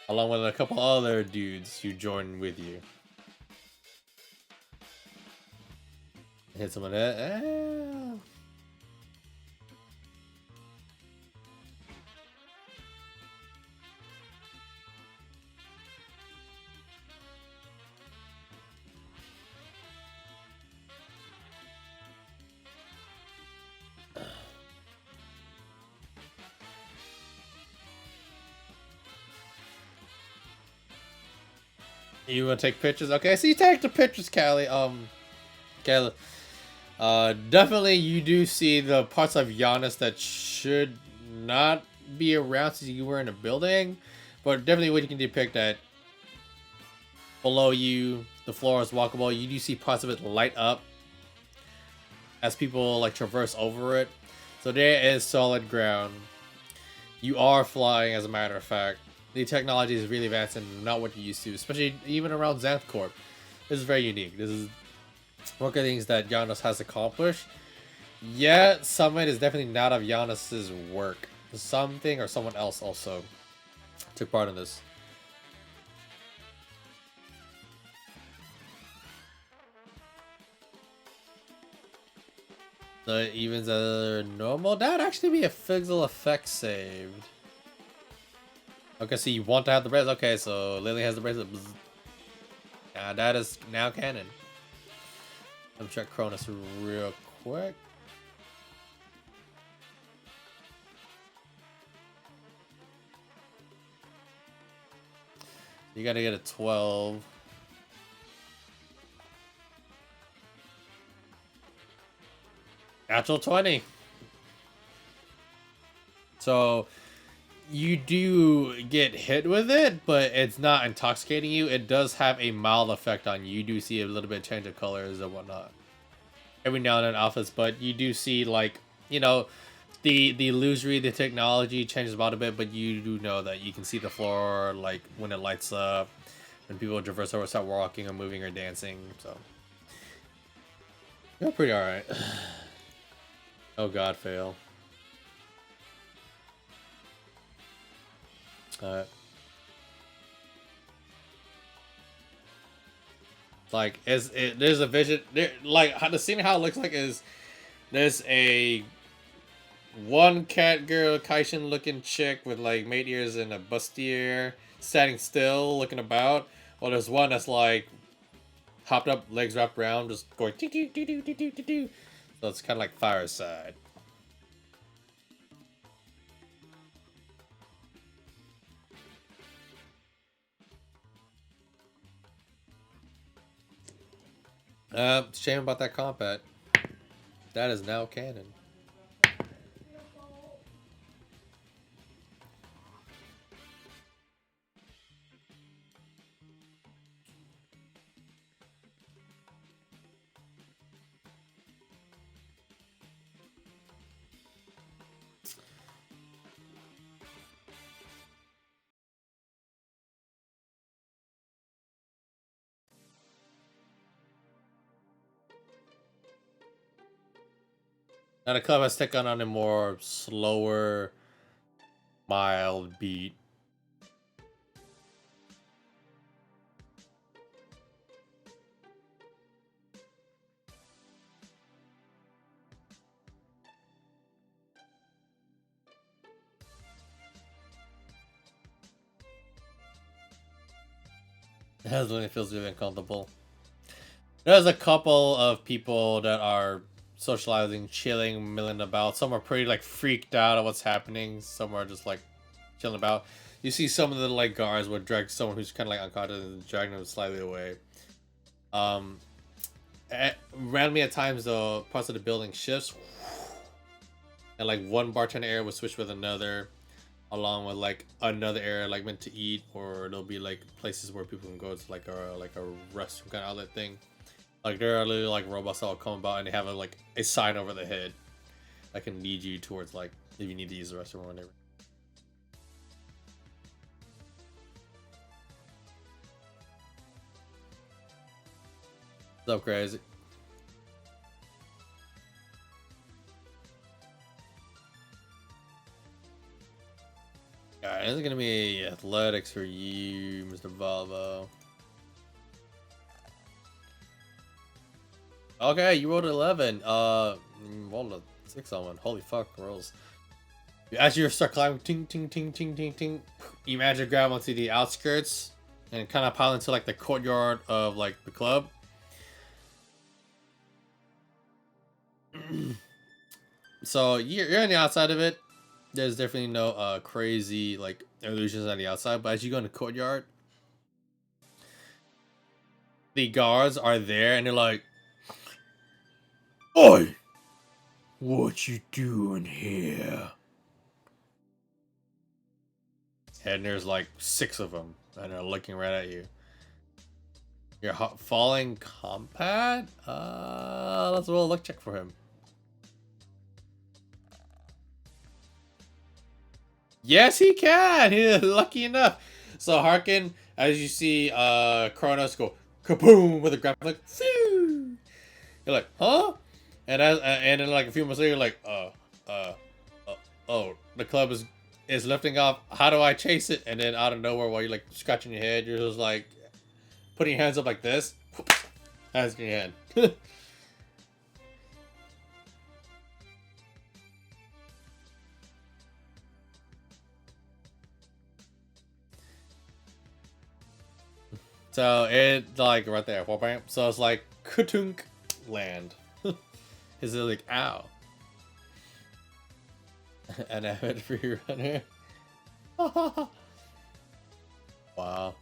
Along with a couple other dudes who join with you. Hit some of that. You want to take pictures? Okay, so you take the pictures, Callie. Callie. Definitely you do see the parts of Giannis that should not be around since you were in a building, but definitely what you can depict that below you, the floor is walkable. You do see parts of it light up as people like traverse over it. So there is solid ground. You are flying, as a matter of fact. The technology is really advanced and not what you used to, especially even around Xanthcorp. This is very unique. This is one of the things that Giannis has accomplished. Yet, some of it is definitely not of Giannis's work. Something or someone else also took part in this. The evens are normal. That would actually be a physical effect saved. Okay, so you want to have the bracelet. Okay, so Lily has the bracelet. That is now canon. Let me check Cronus real quick. You gotta get a 12. Natural 20. So you do get hit with it, but it's not intoxicating you. It does have a mild effect on you. You do see a little bit of change of colors and whatnot every now and then, alphas, but you do see, like, you know, the illusory, the technology changes about a bit, but you do know that you can see the floor like when it lights up, when people traverse over, start walking or moving or dancing. So you're pretty alright. Oh god, fail. Like there's a vision there, like how the scene how it looks like is there's a one cat girl Kaishin looking chick with like maid ears and a bustier standing still looking about. Well, there's one that's like hopped up, legs wrapped around, just going doo doo doo doo doo doo doo. So it's kind of like Fireside. Shame about that combat. That is now canon. Now the club has taken on a more slower, mild beat. It has when it feels really uncomfortable. There's a couple of people that are socializing, chilling, milling about. Some are pretty like freaked out at what's happening. Some are just like chilling about. You see some of the like guards would drag someone who's kind of like unconscious and dragging them slightly away. Randomly at times the parts of the building shifts, and like one bartender area will switch with another, along with like another area like meant to eat, or there'll be like places where people can go to like a restroom kind of outlet thing. Like there are literally like robots that will come about and they have like a sign over the head that can lead you towards like if you need to use the restroom or whatever. What's up, crazy? Alright, this is gonna be athletics for you, Mr. Volvo. Okay, you rolled 11. Rolled a 6 on one. Holy fuck, rolls. As you start climbing, ting, ting, ting, ting, ting, ting, you manage to grab onto the outskirts and kind of pile into like the courtyard of like the club. So you're on the outside of it. There's definitely no crazy like illusions on the outside, but as you go in the courtyard, the guards are there and they're like, "Oi, what you doing here?" And there's like 6 of them, and they're looking right at you. You're falling combat? Let's roll a luck check for him. Yes, he can! He's lucky enough. So Harkin, as you see Kronos go kaboom with a grab, like, phew! You're like, huh? And then like a few months later, you're like, oh, the club is lifting off. How do I chase it? And then out of nowhere, while you're like scratching your head, you're just like putting your hands up like this. Hands in your hand. So it like right there, bam. So it's like kutunk land. Is it like ow? An avid free runner. Wow.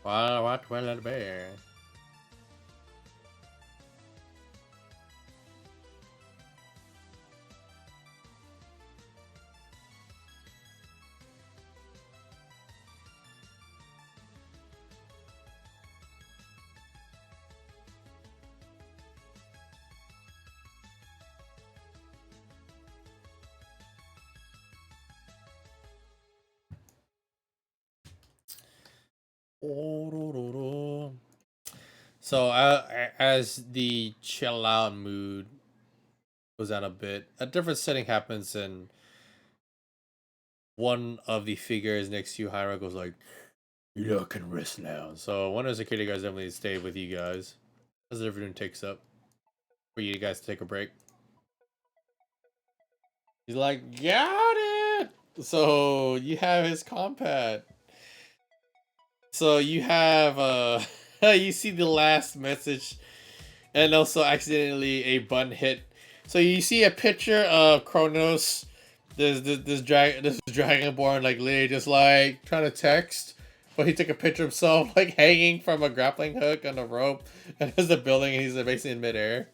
What will it be? So as the chill out mood goes down a bit, a different setting happens, and one of the figures next to you, Hyra, goes like, "You can rest now." So one of the security guards definitely stay with you guys as everyone takes up for you guys to take a break. He's like, "Got it." So you have his compat. So you have you see the last message, and also accidentally a button hit. So you see a picture of Kronos, this dragonborn, like literally just like trying to text, but he took a picture of himself like hanging from a grappling hook on a rope, and there's the building, and he's basically in midair.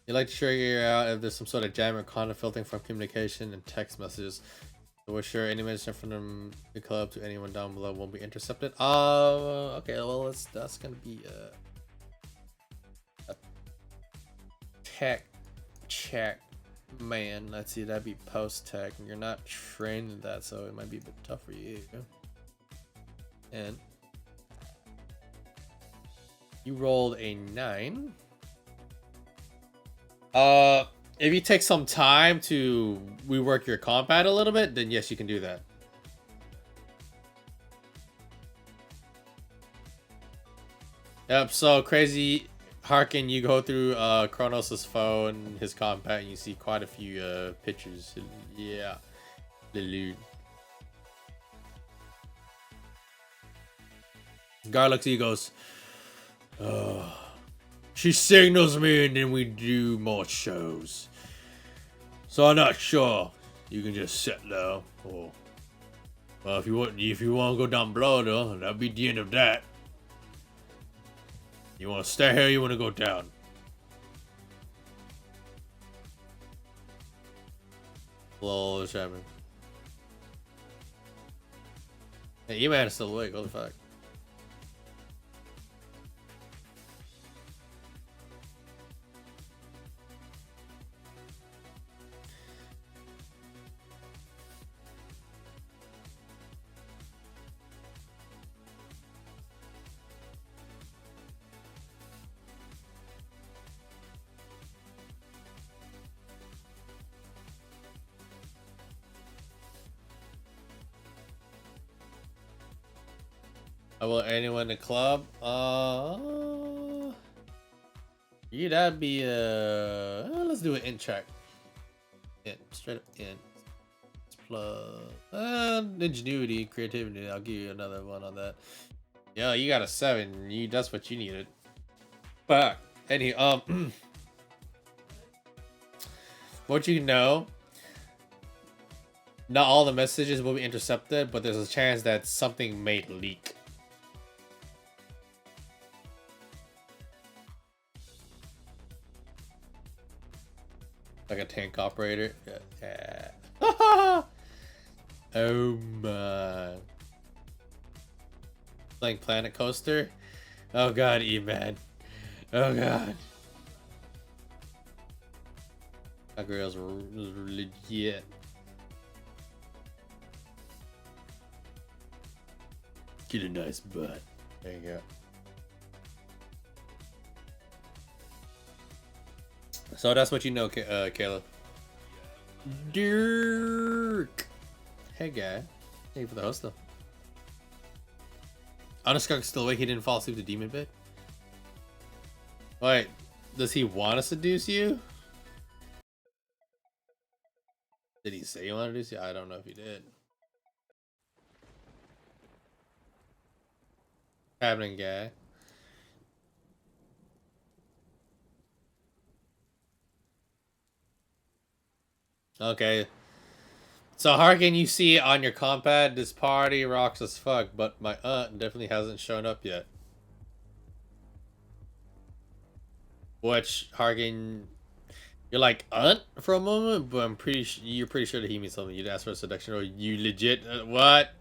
You like to figure out if there's some sort of jam or content filtering from communication and text messages. So we're sure any message from the club to anyone down below won't be intercepted. Okay, well that's gonna be a tech check, man. Let's see, that'd be post tech. You're not trained in that, so it might be a bit tough for you. And you rolled a 9. If you take some time to rework your combat a little bit, then yes, you can do that. Yep, so crazy Harkin, you go through Kronos' phone, his combat, and you see quite a few pictures. Yeah. Lelude. Guy looks at you, goes, she signals me and then we do more shows. So I'm not sure you can just sit there, or well, if you want to go down below though, that'll be the end of that. You want to stay here, you want to go down? Hello, Shaman. Hey, E-Man is still awake, what the fuck? Will anyone in the club? Yeah, that'd be let's do an int check. Int, straight up int. Plus ingenuity, creativity. I'll give you another one on that. Yeah, you got a 7. That's what you needed. But what you know, not all the messages will be intercepted, but there's a chance that something may leak. Like a tank operator. Yeah. Oh my. Playing Planet Coaster? Oh god, E-Man. Oh god. That girl's legit. Get a nice butt. There you go. So that's what you know, Caleb. Dirk. Hey, guy. Thank you for the host, though. Honest's still awake. He didn't fall asleep to demon bit. Wait, does he want to seduce you? Did he say he wanted to seduce you? I don't know if he did. Happening, guy. Okay. So Harkin, you see on your compad, this party rocks as fuck, but my aunt definitely hasn't shown up yet. Which Harkin, you're like aunt for a moment, but you're pretty sure that he means something. You'd ask for a seduction, or you legit what?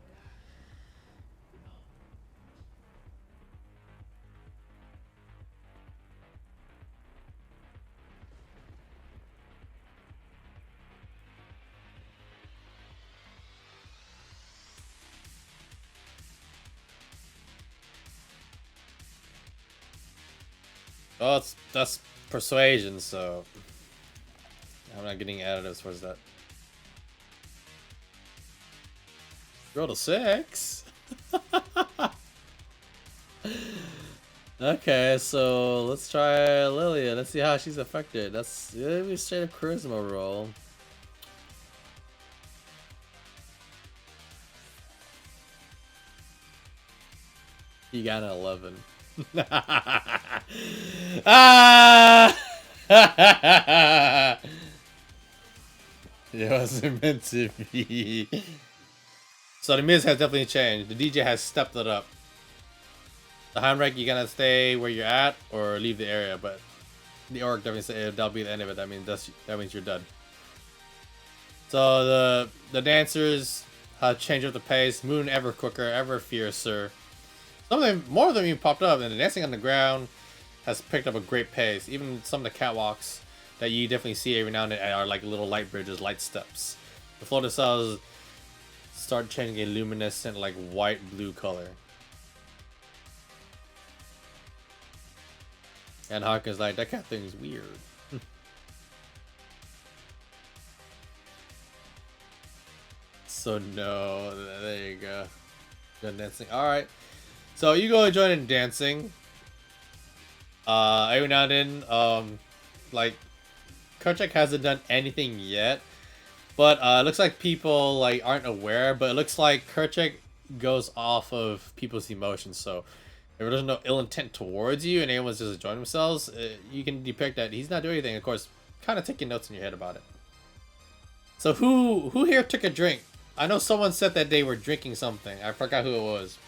Well, that's persuasion, so I'm not getting additives towards that. Roll a 6. Okay, so let's try Lilia. Let's see how she's affected. That's maybe straight up charisma roll. You got an 11. Ah! It wasn't meant to be. So the music has definitely changed. The DJ has stepped it up. The handbrake, you gonna stay where you're at or leave the area, but the orc definitely said that'll be the end of it. That means you're done. So the dancers have changed up the pace, moving ever quicker, ever fiercer. More of them even popped up, and the dancing on the ground has picked up a great pace. Even some of the catwalks that you definitely see every now and then are like little light bridges, light steps. The floor themselves start changing a luminescent, like white-blue color. And Hawkins like, that cat thing's weird. So no, there you go. Done dancing. Alright. So you go join in dancing. Every now and then, like, Kerchak hasn't done anything yet. But it looks like people like aren't aware, but it looks like Kerchak goes off of people's emotions, so if there's no ill intent towards you and anyone's just enjoying themselves, you can depict that he's not doing anything. Of course, kind of taking notes in your head about it. So who here took a drink? I know someone said that they were drinking something. I forgot who it was.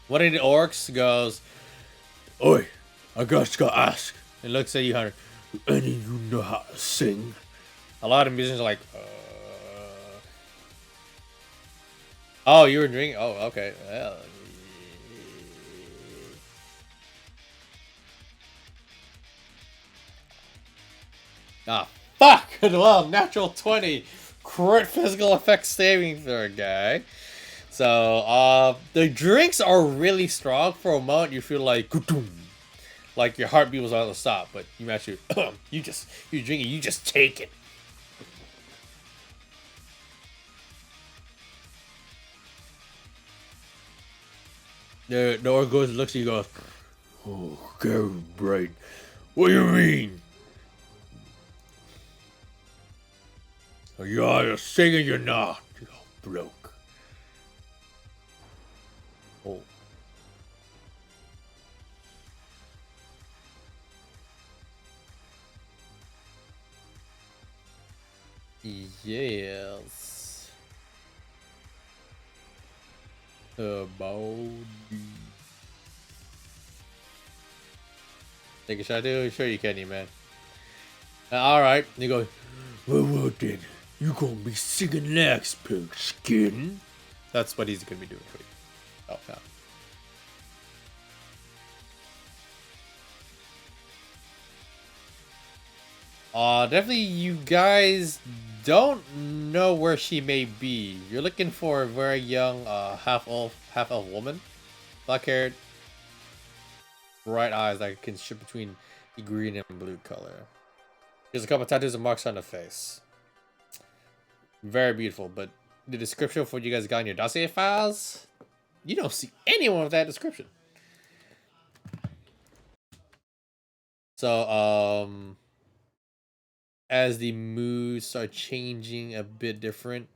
One of the orcs goes, "Oi, I just gotta ask." And looks at you, Hunter. "Do any of you know how to sing?" A lot of musicians are like, "Oh, you were drinking? Oh, okay. Well, ah, fuck!" Well, natural 20. Crit physical effects saving throw, guy. So, the drinks are really strong. For a moment, you feel like, like your heartbeat was about to stop, but you actually, you drink it, you just take it. The orc goes, looks at you, goes, "Oh, Gary Bright, what do you mean? Are you either singing or you're not? You broke." Oh. Yes. About. Take a shot, dude. Sure you can, man. Alright. You go, "Well then, you gonna be singing next, pig skin." That's what he's gonna be doing for you. Oh, no. Definitely you guys don't know where she may be. You're looking for a very young, half-elf woman. Black-haired, bright eyes that can shift between the green and blue color. There's a couple tattoos and marks on the face. Very beautiful, but the description for what you guys got in your dossier files, you don't see anyone with that description. So, as the moods start changing a bit different,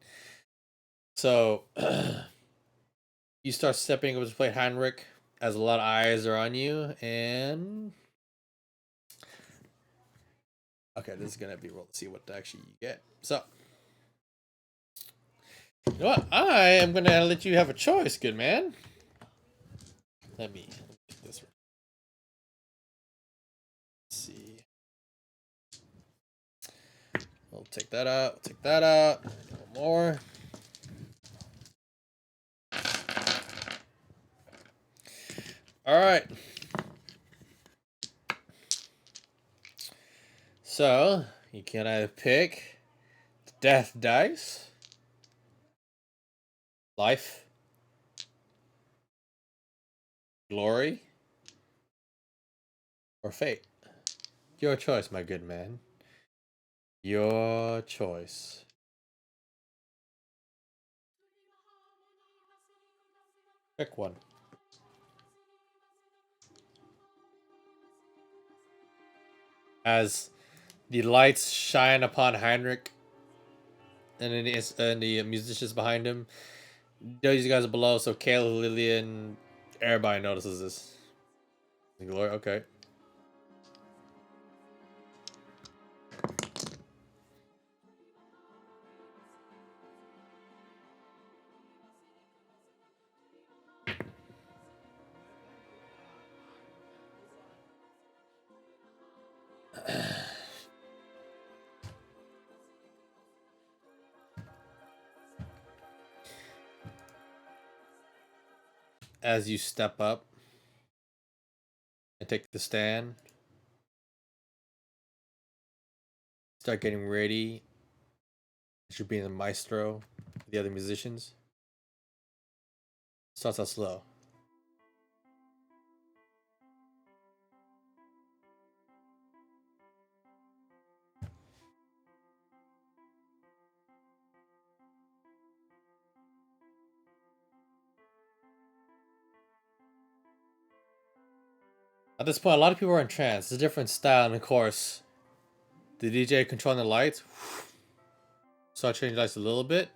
so you start stepping up to play Heinrich as a lot of eyes are on you, and okay, this is gonna be roll to see what actually you get. So, you know what? I am gonna let you have a choice, good man. Let me get this. Let's see. We'll take that out. Take that out. One more. All right. So you can either pick Death dice. Life. Glory. Or fate. Your choice, my good man. Your choice. Pick one. As the lights shine upon Heinrich and the musicians behind him. These guys are below, so Kayla, Lillian, everybody notices this. Glory, okay. As you step up and take the stand, start getting ready. You should be the maestro, the other musicians. Starts out slow. At this point, a lot of people are in trance. It's a different style, and of course, the DJ controlling the lights. Start changing lights a little bit,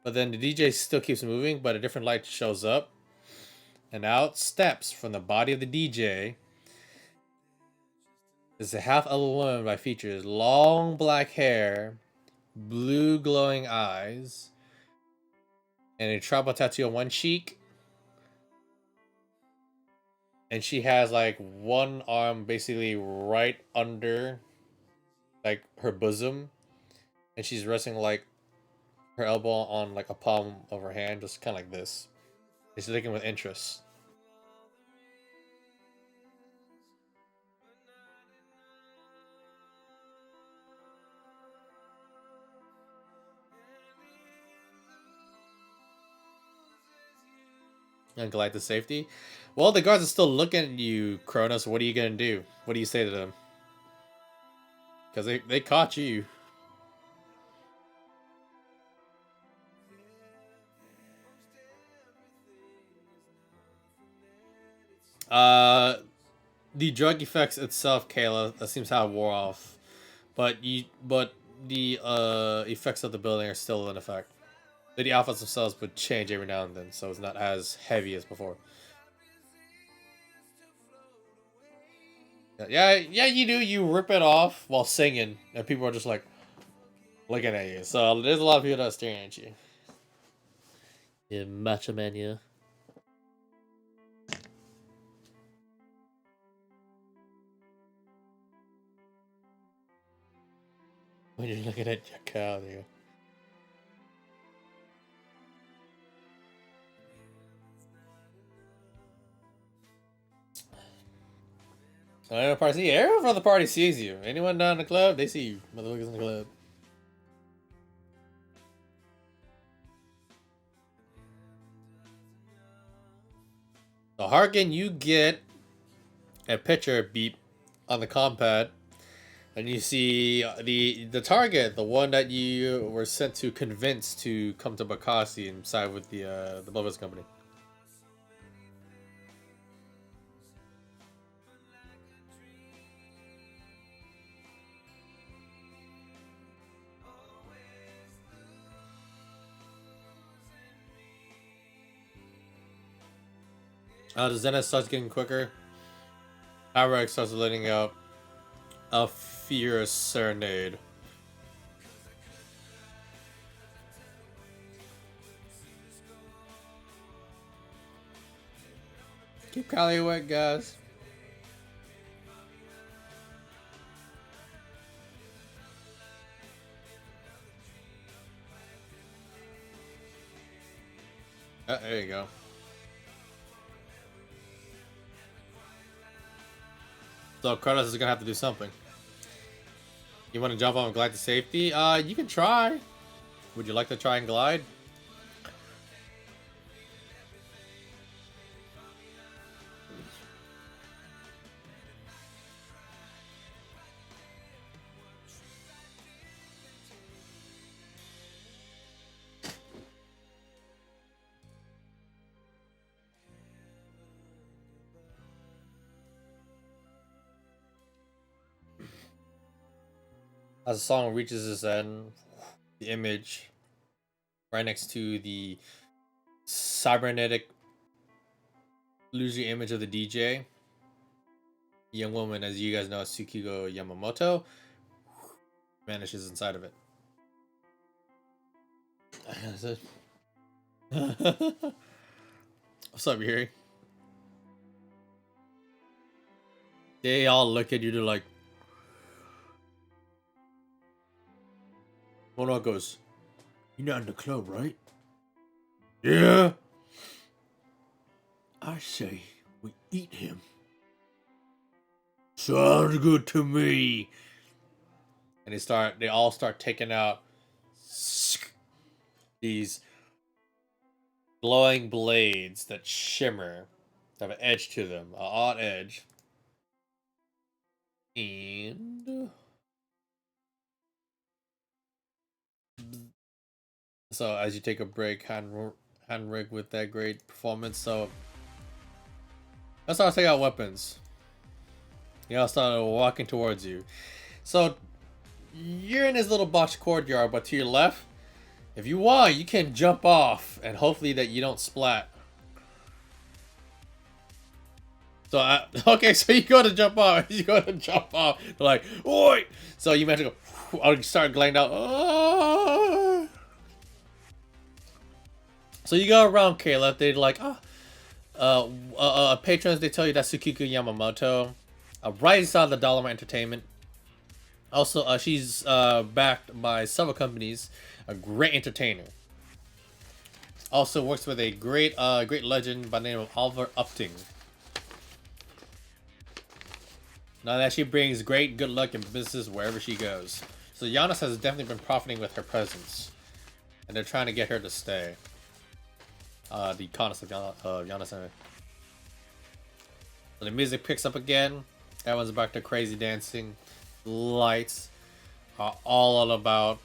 but then the DJ still keeps moving, but a different light shows up, and out steps from the body of the DJ. Is a half elf woman by features, long black hair, blue glowing eyes, and a tribal tattoo on one cheek. And she has like one arm basically right under like her bosom, and she's resting like her elbow on like a palm of her hand, just kind of like this. And she's looking with interest. And glide to safety. Well, the guards are still looking at you, Kronos. What are you gonna do? What do you say to them? Because they caught you. Uh, the drug effects itself, Kayla, that seems to have wore off, but the effects of the building are still in effect. The outfits themselves would change every now and then, so it's not as heavy as before. Yeah, you do. You rip it off while singing, and people are just like looking at you. So there's a lot of people that are staring at you. Yeah, macho man, yeah. When you're looking at your cow, there. I know party. Everyone from the party sees you. Anyone down in the club, they see you. Motherfuckers in the club. So Harkin, you get a picture beep on the compad, and you see the target, the one that you were sent to convince to come to Bakassi and side with the Bubba's company. The Zenith starts getting quicker. Hyrek starts letting out a fierce serenade. Keep Kali awake, guys. There you go. So Kratos is gonna have to do something. You want to jump on and glide to safety? You can try. Would you like to try and glide? As the song reaches its end, the image right next to the cybernetic illusory image of the DJ, the young woman, as you guys know, Tsukiko Yamamoto, vanishes inside of it. What's up, Yuri? They all look at you, they're like, Mono goes, "You're not in the club, right?" "Yeah." "I say we eat him." "Sounds good to me." And they all start taking out these glowing blades that shimmer, have an edge to them, an odd edge. And so as you take a break, hand rig with that great performance. So let's start taking out weapons. You all start walking towards you. So you're in this little box courtyard, but to your left, if you want, you can jump off and hopefully that you don't splat. So okay, so you go to jump off. You go to jump off. They're like, "Oi!" So you meant to go. I'll start gliding out. Oh. So you go around Caleb. They're like, patrons. They tell you that's Tsukiko Yamamoto, rising star of the Dollar Entertainment. Also, she's backed by several companies. A great entertainer. Also works with a great legend by the name of Oliver Upting. Now that she brings good luck in business wherever she goes. So Giannis has definitely been profiting with her presence, and they're trying to get her to stay. The Conus of Giannis. So the music picks up again. That one's back to crazy dancing. Lights are all about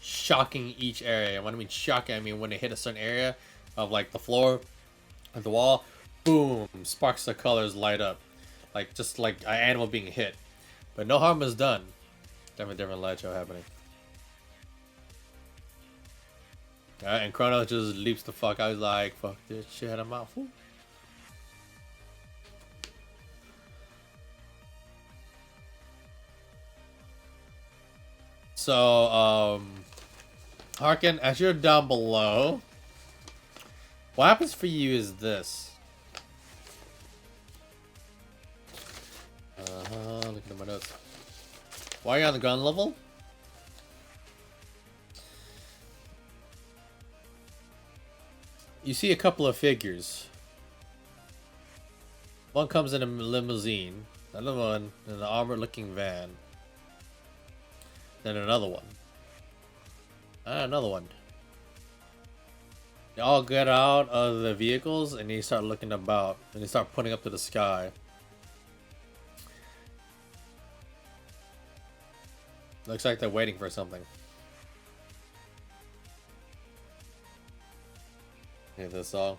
shocking each area. When I mean shocking, I mean when they hit a certain area of like the floor, or the wall, boom, sparks of colors light up. Like just like an animal being hit, but no harm is done. Definitely different light show happening. Alright, and Chrono just leaps the fuck out. He's like, "Fuck this shit, I'm out." Fool. So, Harkin, as you're down below, what happens for you is this. Looking at my notes. Why are you on the gun level? You see a couple of figures. One comes in a limousine, another one in an armored-looking van, then another one, and another one. They all get out of the vehicles and they start looking about, and they start pointing up to the sky. Looks like they're waiting for something. Hear this song?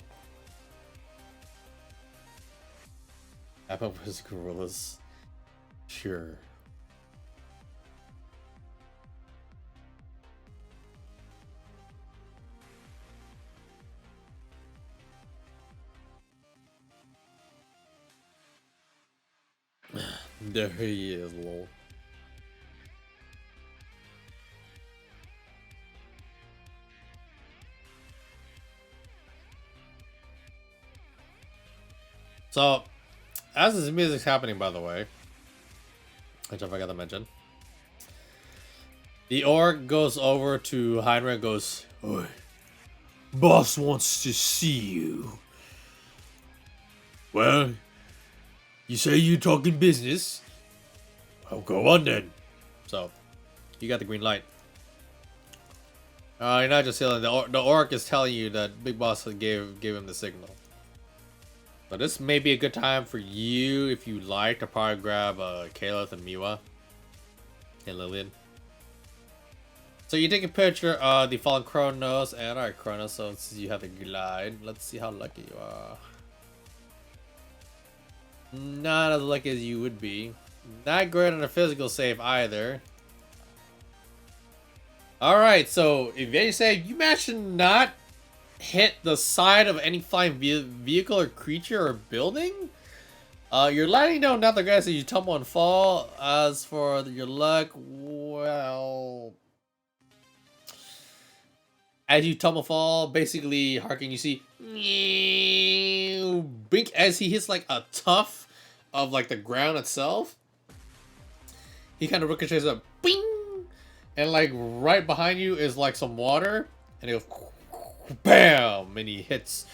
Apple was gorillas. Sure. There he is, lol. So, as this music's happening, by the way, which I forgot to mention, the orc goes over to Heinrich, goes, "Oi, boss wants to see you." "Well, you say you talking business? Well, go on then. So, you got the green light. You're not just healing. The orc is telling you that Big Boss gave him the signal. So this may be a good time for you, if you like, to probably grab Kaleth and Miwa and Lillian. So you take a picture of the fallen Kronos, and alright Kronos, so since you have the glide, let's see how lucky you are. Not as lucky as you would be. Not great on a physical save either. Alright, so if you say you managed to not hit the side of any flying vehicle or creature or building, you're letting down not the guys that you tumble and fall. As for your luck, well, as you tumble fall, basically harking, you see Bink as he hits like a tuff of like the ground itself. He kind of ricochets up, bing. And like right behind you is like some water, and he goes bam, and he hits,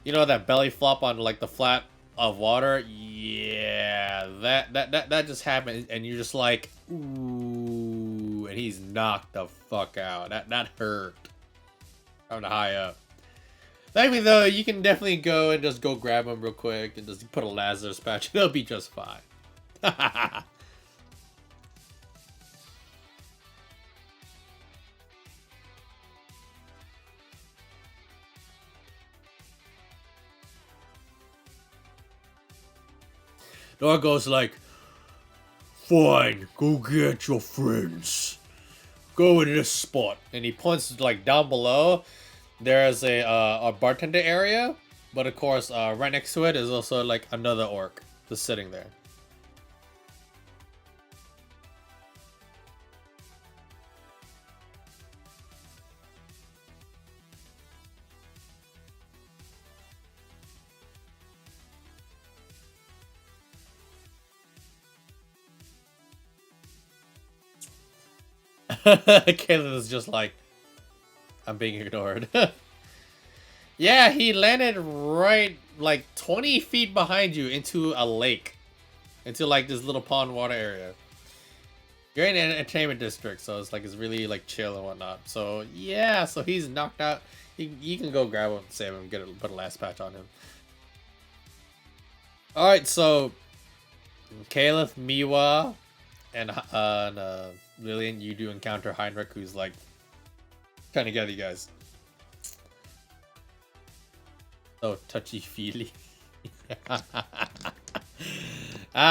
you know, that belly flop on like the flat of water. Yeah, that just happened, and you're just like, ooh, and he's knocked the fuck out. That hurt. Kind of high up. Thankfully though, you can definitely go and just go grab him real quick and just put a Lazarus patch. It'll be just fine. Dog goes like, fine, go get your friends. Go in this spot. And he points like down below. There's a bartender area. But of course, right next to it is also like another orc just sitting there. Caleb is just like, I'm being ignored. Yeah, he landed right like 20 feet behind you into a lake. Into like this little pond water area. You're in an entertainment district, so it's like it's really like chill and whatnot. So yeah, so he's knocked out. You can go grab him, save him, put a last patch on him. Alright, so Caleb, Miwa, and Lillian, you do encounter Heinrich, who's like trying to get you guys. So touchy-feely. Not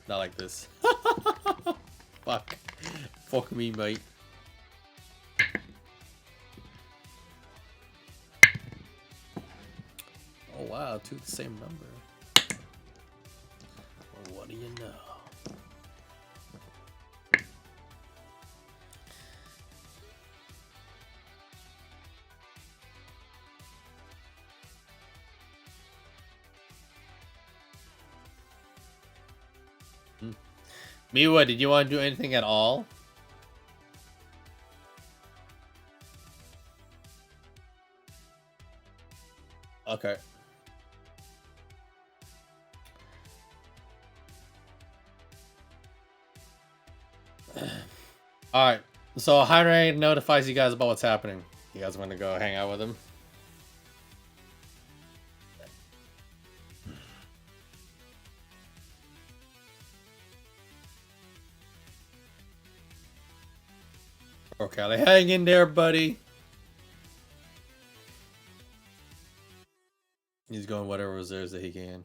like this. Fuck. Fuck me, mate. Oh wow, two the same number. Well, what do you know? Miwa, did you want to do anything at all? Okay. Alright. So Heinrich notifies you guys about what's happening. You guys want to go hang out with him? Okay, hang in there, buddy. He's going whatever reserves that he can.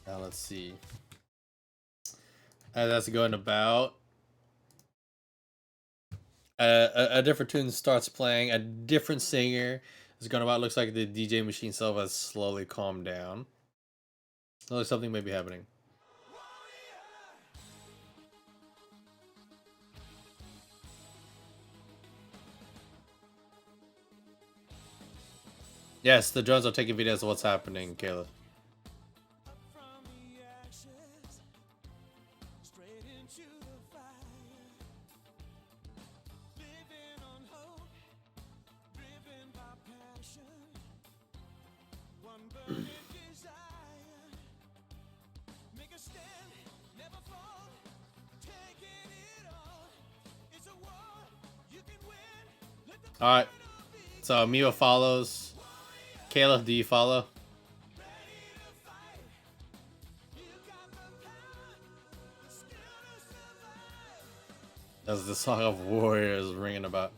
Now let's see. That's going about. A different tune starts playing. A different singer is going about. Looks like the DJ machine itself has slowly calmed down. Looks like something may be happening. Yes, the drones are taking videos of what's happening, Caleb. Alright. So Mio follows. Caleb, do you follow? As the Song of Warriors ringing about.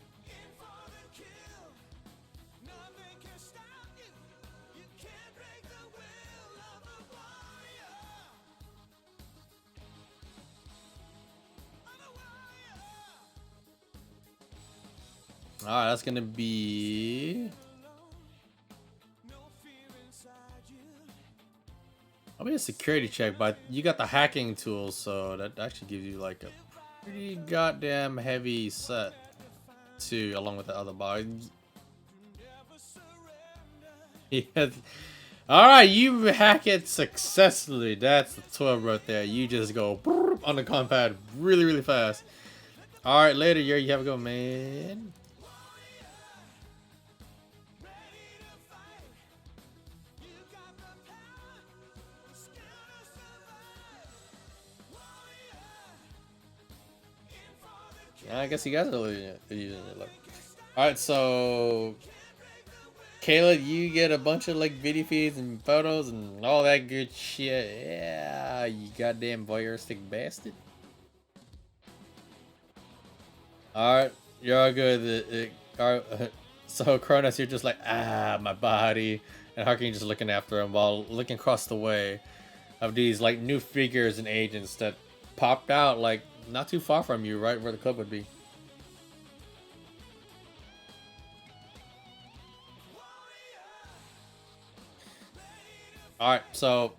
Alright, that's gonna be... I'll be a security check, but you got the hacking tool, so that actually gives you like a pretty goddamn heavy set too, along with the other bar. Yeah. Alright, you hack it successfully. That's the 12 right there. You just go on the compad really, really fast. Alright, later, you have a go, man. Yeah, I guess you guys are using it. Like. Alright, so Caleb, you get a bunch of like video feeds and photos and all that good shit. Yeah, you goddamn voyeuristic bastard. Alright, you're all good. Alright, so Cronus, you're just like, my body. And Harkin just looking after him while looking across the way of these like new figures and agents that popped out like not too far from you, right where the club would be. Alright, so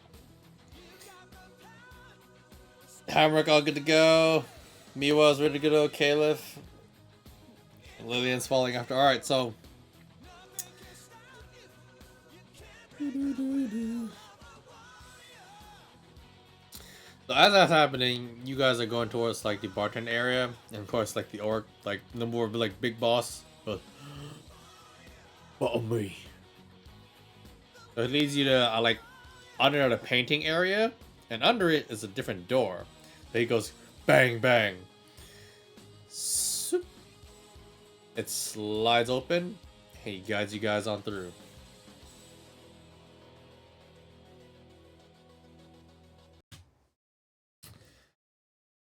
Hamrick all good to go. Miwa's ready to go. Caliph. Lillian's falling after. Alright, so so as that's happening, you guys are going towards like the bartender area, and of course like the orc, like the more like big boss, but me. So it leads you to like under the painting area, and under it is a different door. So he goes bang bang. Swoop. It slides open. He guides you guys on through.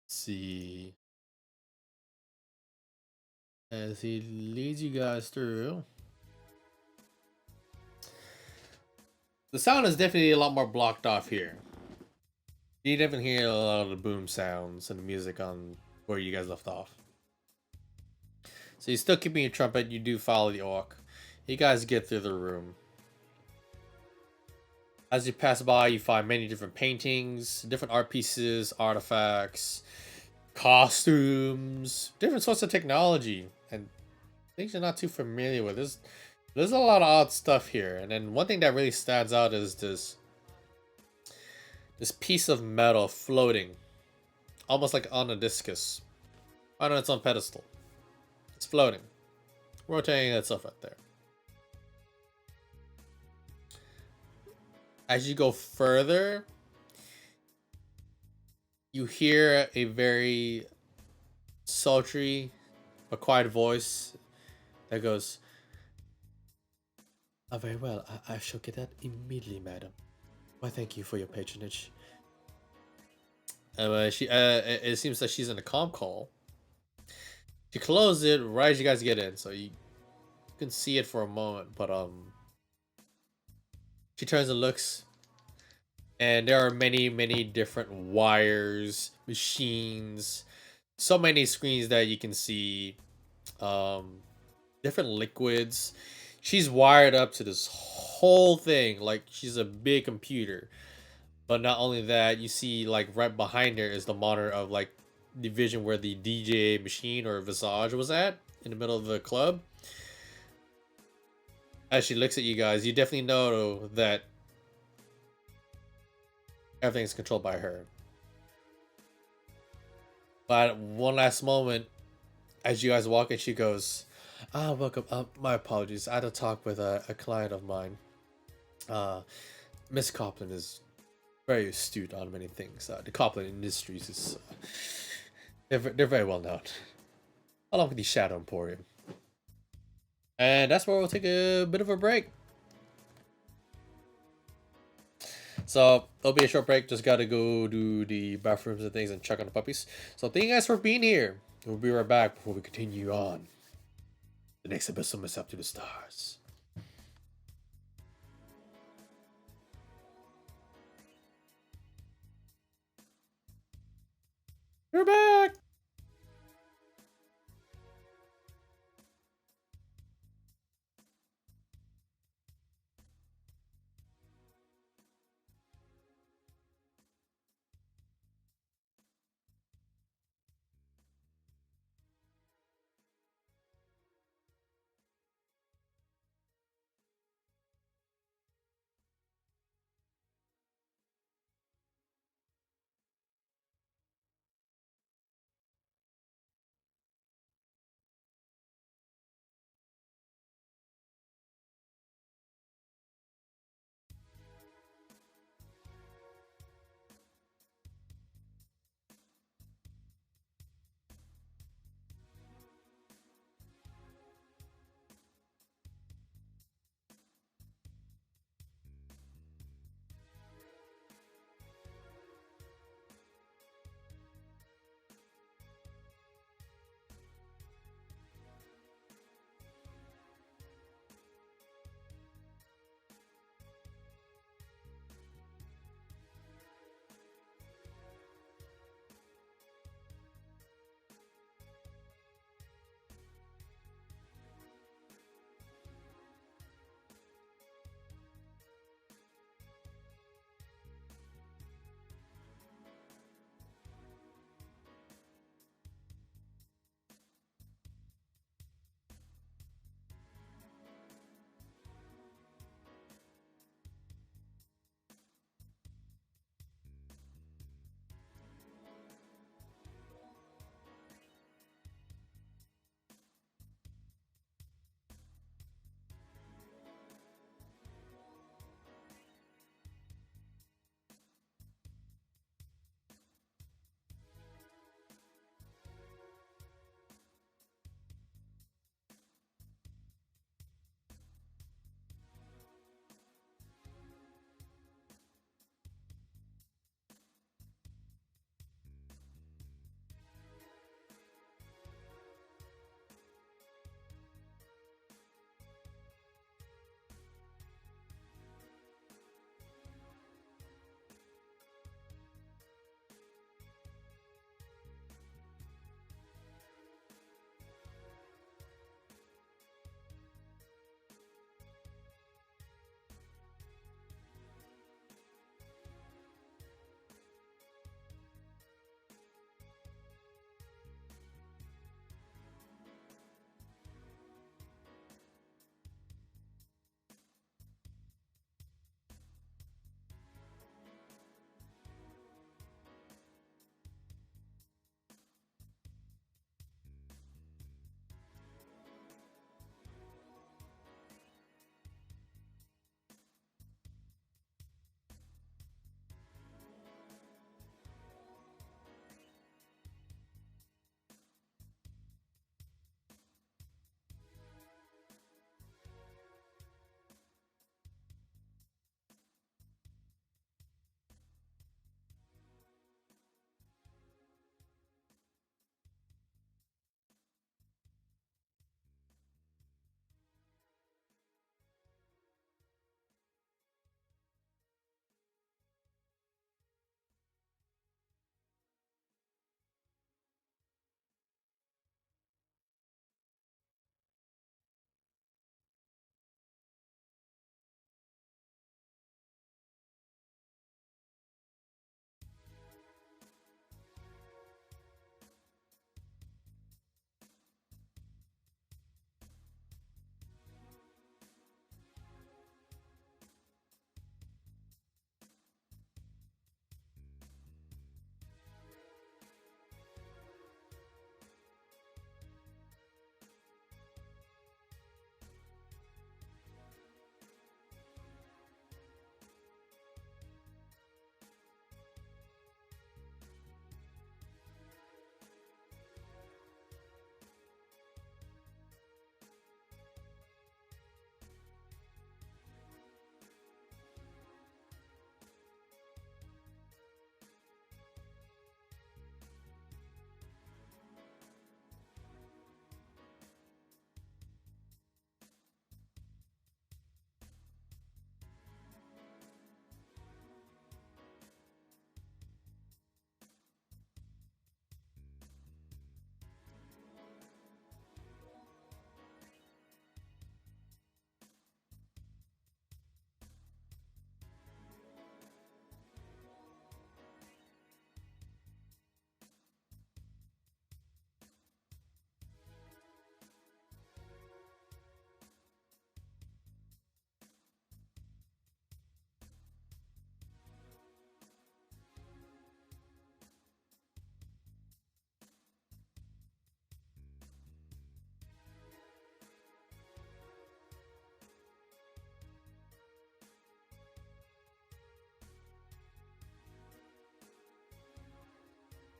See, as he leads you guys through, the sound is definitely a lot more blocked off here. You definitely hear a lot of the boom sounds and the music on where you guys left off. So you're still keeping your trumpet. You do follow the orc. You guys get through the room. As you pass by, you find many different paintings, different art pieces, artifacts, costumes, different sorts of technology, and things you're not too familiar with. There's a lot of odd stuff here, and then one thing that really stands out is this piece of metal floating, almost like on a discus, on its own pedestal. It's floating, rotating itself right there. As you go further, you hear a very sultry but quiet voice that goes, very well, I shall get that immediately, madam. Why, thank you for your patronage. It seems that she's in a comm call. She closed it right as you guys get in, so you can see it for a moment, but she turns and looks, and there are many, many different wires, machines, so many screens that you can see, different liquids. She's wired up to this whole thing like she's a big computer. But not only that, you see like right behind her is the monitor of like the vision where the DJ machine or Visage was at in the middle of the club. As she looks at you guys, you definitely know that everything's controlled by her. But one last moment, as you guys walk in, she goes, welcome. My apologies. I had a talk with a client of mine. Miss Copland is very astute on many things. The Copland Industries is they're very well known, along with the Shadow Emporium. And that's where we'll take a bit of a break. So it'll be a short break. Just gotta go do the bathrooms and things and check on the puppies. So thank you guys for being here. We'll be right back before we continue on the next Abyssal Mishaps to the stars. We're back.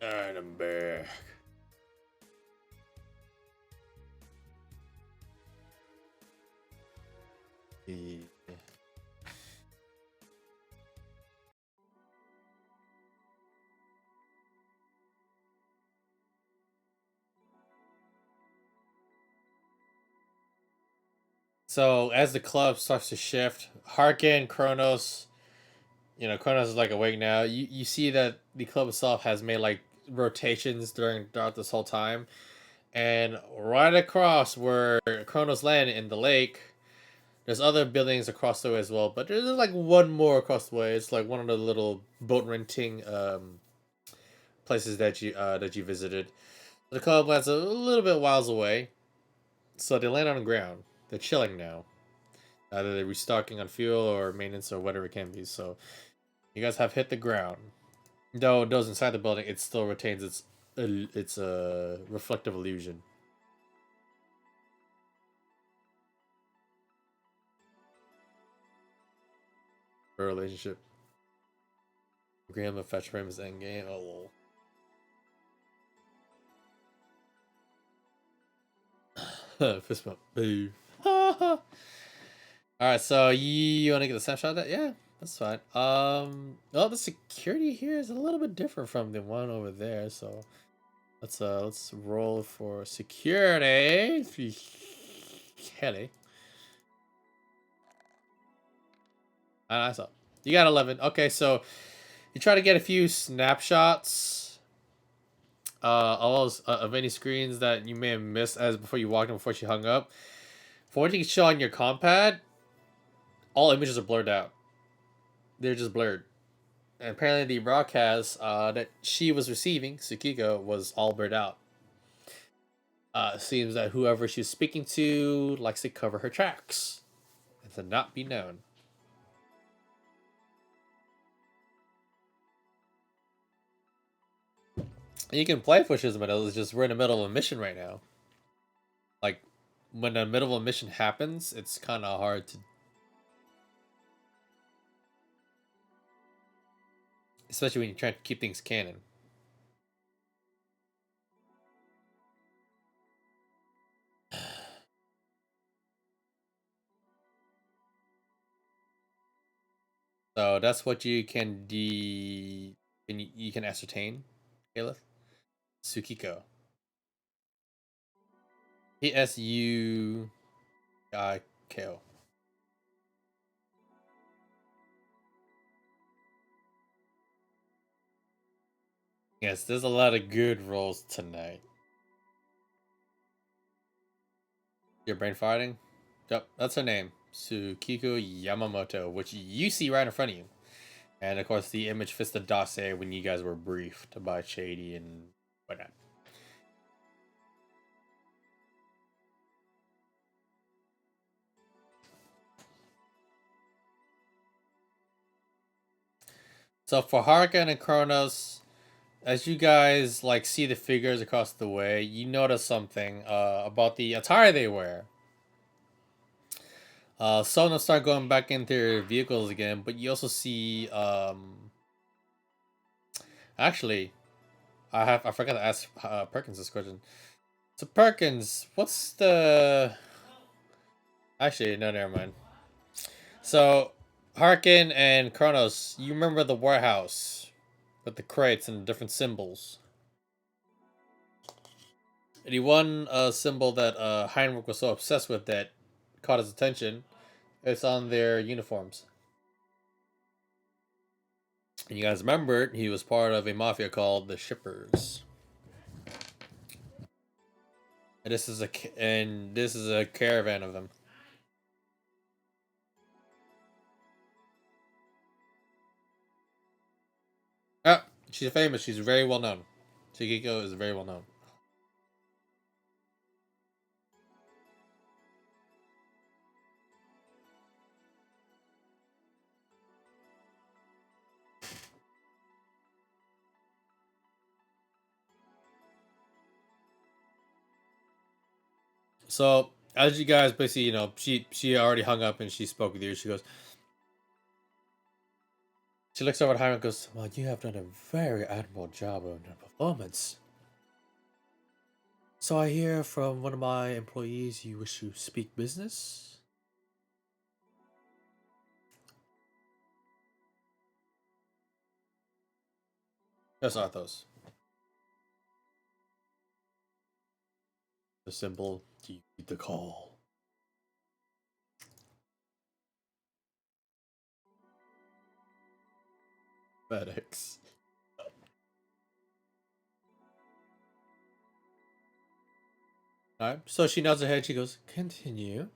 Alright, I'm back. Yeah. So as the club starts to shift, Harkin, Kronos, Kronos is like awake now. You see that the club itself has made like rotations throughout this whole time, and right across where Kronos landed in the lake, there's other buildings across the way as well. But there's like one more across the way. It's like one of the little boat renting places that you visited. The club lands a little bit miles away, so they land on the ground. They're chilling now. Either they're restocking on fuel or maintenance or whatever it can be. So you guys have hit the ground. Though those inside the building, it still retains its reflective illusion. For a relationship. Graham of fetch frame is endgame. Oh lol. Fist bump. Boo. Alright, so you want to get the snapshot of that? Yeah, that's fine. Well, the security here is a little bit different from the one over there, so let's roll for security. Kelly. I saw. You got 11. Okay, so you try to get a few snapshots of any screens that you may have missed as before you walked in before she hung up. For what you can show on your compad, all images are blurred out. They're just blurred. And apparently the broadcast that she was receiving, Tsukiko, was all blurred out. It seems that whoever she's speaking to likes to cover her tracks and to not be known. You can play pushes in the middle. It's just we're in the middle of a mission right now. Like when the middle of a mission happens, it's kind of hard to, especially when you're trying to keep things canon. So that's what you can you can ascertain, Caliph. Tsukiko. Tsukiko. Yes, there's a lot of good rolls tonight. Your brain farting? Yep, that's her name. Tsukiko Yamamoto, which you see right in front of you. And of course, the image fits the dossier when you guys were briefed by Shady and whatnot. So for Harkin and Kronos, as you guys like see the figures across the way, you notice something about the attire they wear. Some of them start going back into their vehicles again, but you also see actually I forgot to ask Perkins this question. So Perkins, what's the actually no never mind. So Harkin and Kronos, you remember the warehouse with the crates and different symbols? The one symbol that Heinrich was so obsessed with that caught his attention, it's on their uniforms. And you guys remember he was part of a mafia called the Shippers. And this is a caravan of them. Ah, she's famous. She's very well known. Shigeko is very well known. So as you guys basically, she already hung up and she spoke with you. She looks over at Hiram and goes, "Well, you have done a very admirable job on your performance. So I hear from one of my employees you wish to speak business?" Yes, Arthos. The symbol, do you heed the call? FedEx. Alright, so she nods her head, she goes, "Continue."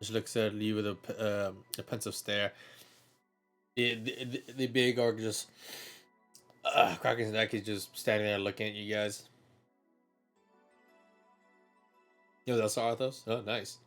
She looks at Lee with a pensive stare. The big orc just cracking his neck. He's just standing there looking at you guys. Yo, that's Arthos? Oh, nice.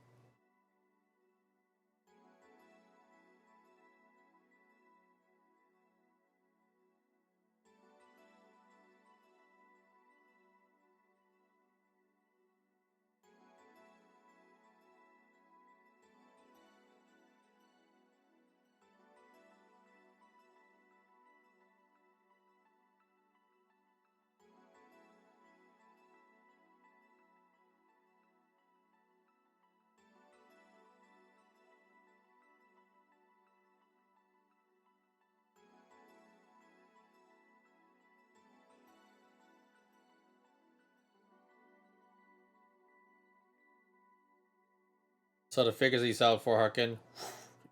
So the figures that you saw before Harkin,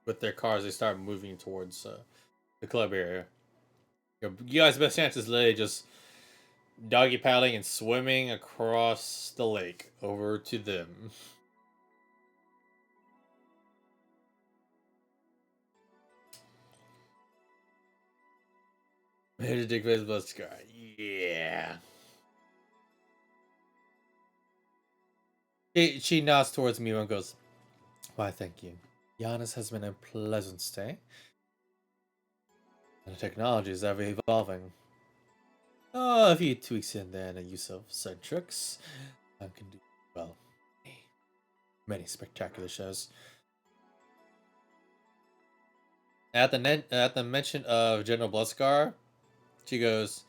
with their cars, they start moving towards the club area. You guys' best chance is literally just doggy paddling and swimming across the lake over to them. Here's a Dick Visible Scar. Yeah. She nods towards me and goes, "Why, thank you. Giannis has been a pleasant stay, and the technology is ever evolving. Oh, a few tweaks in there and the use of certain tricks. I can do, well, many spectacular shows." At the mention of General Bloodscar, she goes,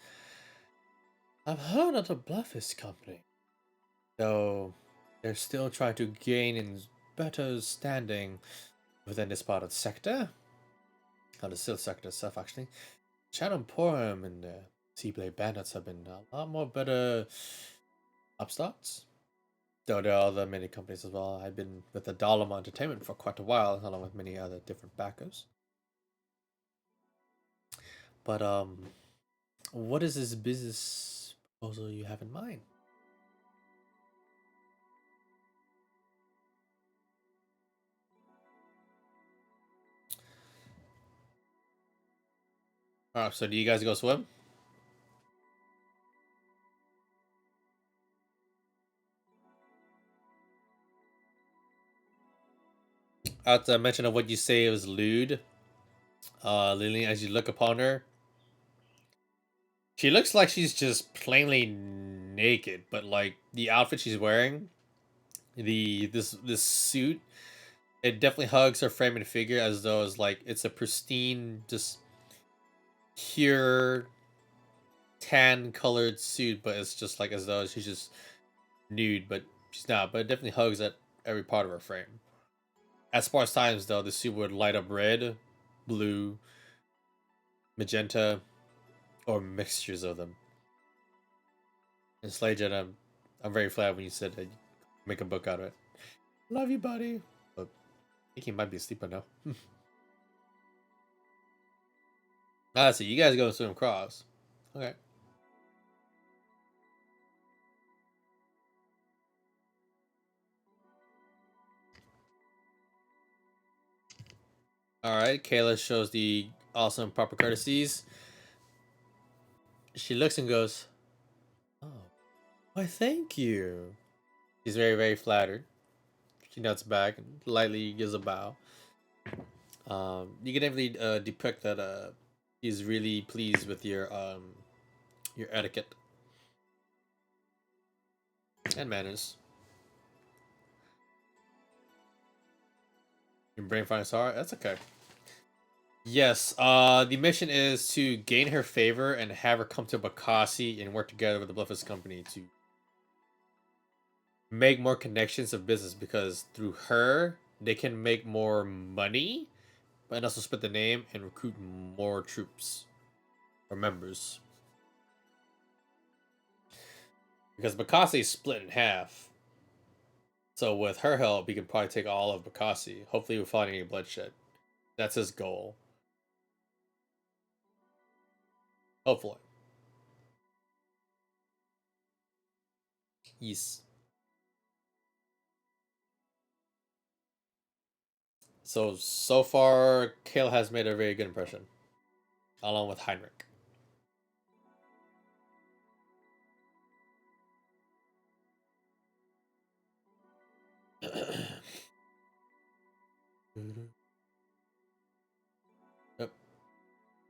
"I've heard of the Bluffist Company, though they're still trying to gain in better standing within this part of the sector. On the Silk sector itself, actually. Chatham Porum and the Seablade Bandits have been a lot more better upstarts. Though there are other many companies as well. I've been with the Dalama Entertainment for quite a while, along with many other different backers. But what is this business proposal you have in mind?" Alright, so do you guys go swim? At the mention of what you say was lewd, Lillian, as you look upon her, she looks like she's just plainly naked, but like the outfit she's wearing, this suit, it definitely hugs her frame and figure as though it's like it's a pristine, just pure tan colored suit, but it's just like as though she's just nude, but she's not. But it definitely hugs at every part of her frame. At sparse times, though, the suit would light up red, blue, magenta, or mixtures of them. And Slajan, I'm very flattered when you said that you make a book out of it. Love you, buddy. But I think he might be asleep by now. Ah, so you guys go swim across. Okay. Alright, Kayla shows the awesome proper courtesies. She looks and goes, "Oh, why, thank you." She's very, very flattered. She nods back and lightly gives a bow. You can definitely depict that she's really pleased with your etiquette and manners. Your brain finds hard. That's okay. Yes, the mission is to gain her favor and have her come to Bakassi and work together with the Bluffus Company to make more connections of business because through her, they can make more money, but also split the name and recruit more troops or members. Because Bakassi is split in half. So with her help, he can probably take all of Bakassi, hopefully without any bloodshed. That's his goal. Hopefully. Yes. So far, Kale has made a very good impression, along with Heinrich. Yep.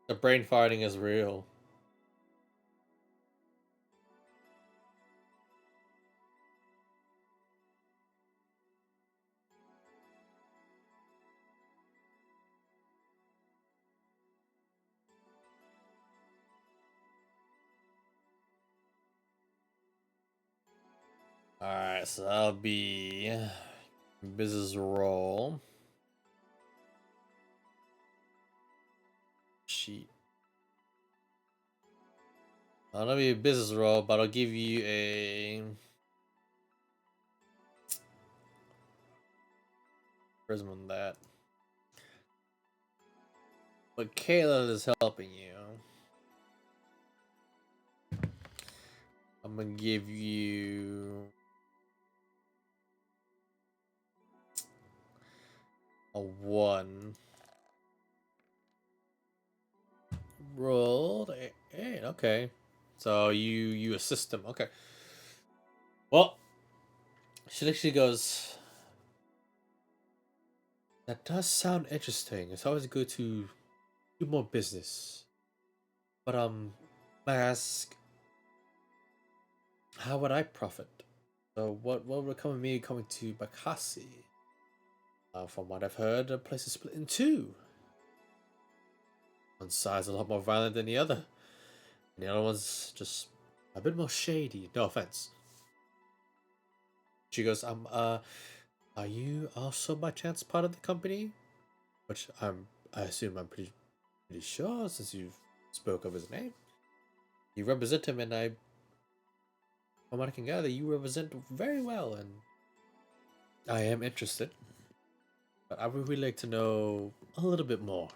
The brain farting is real. Alright, so that'll be business roll. Sheet. That'll be a business roll, but I'll give you a. Prism on that. But Kayla is helping you. I'm gonna give you a 1. Rolled a 8. Okay. So you assist him. Okay. Well, she actually goes. That does sound interesting. It's always good to do more business. But may I ask, how would I profit? So what would come of me coming to Bakassi? From what I've heard, the place is split in two. One side's a lot more violent than the other. And the other one's just a bit more shady. No offense. She goes, are you also by chance part of the company? Which I assume I'm pretty sure since you spoke of his name. You represent him, and from what I can gather, you represent very well, and I am interested. But I would really like to know a little bit more.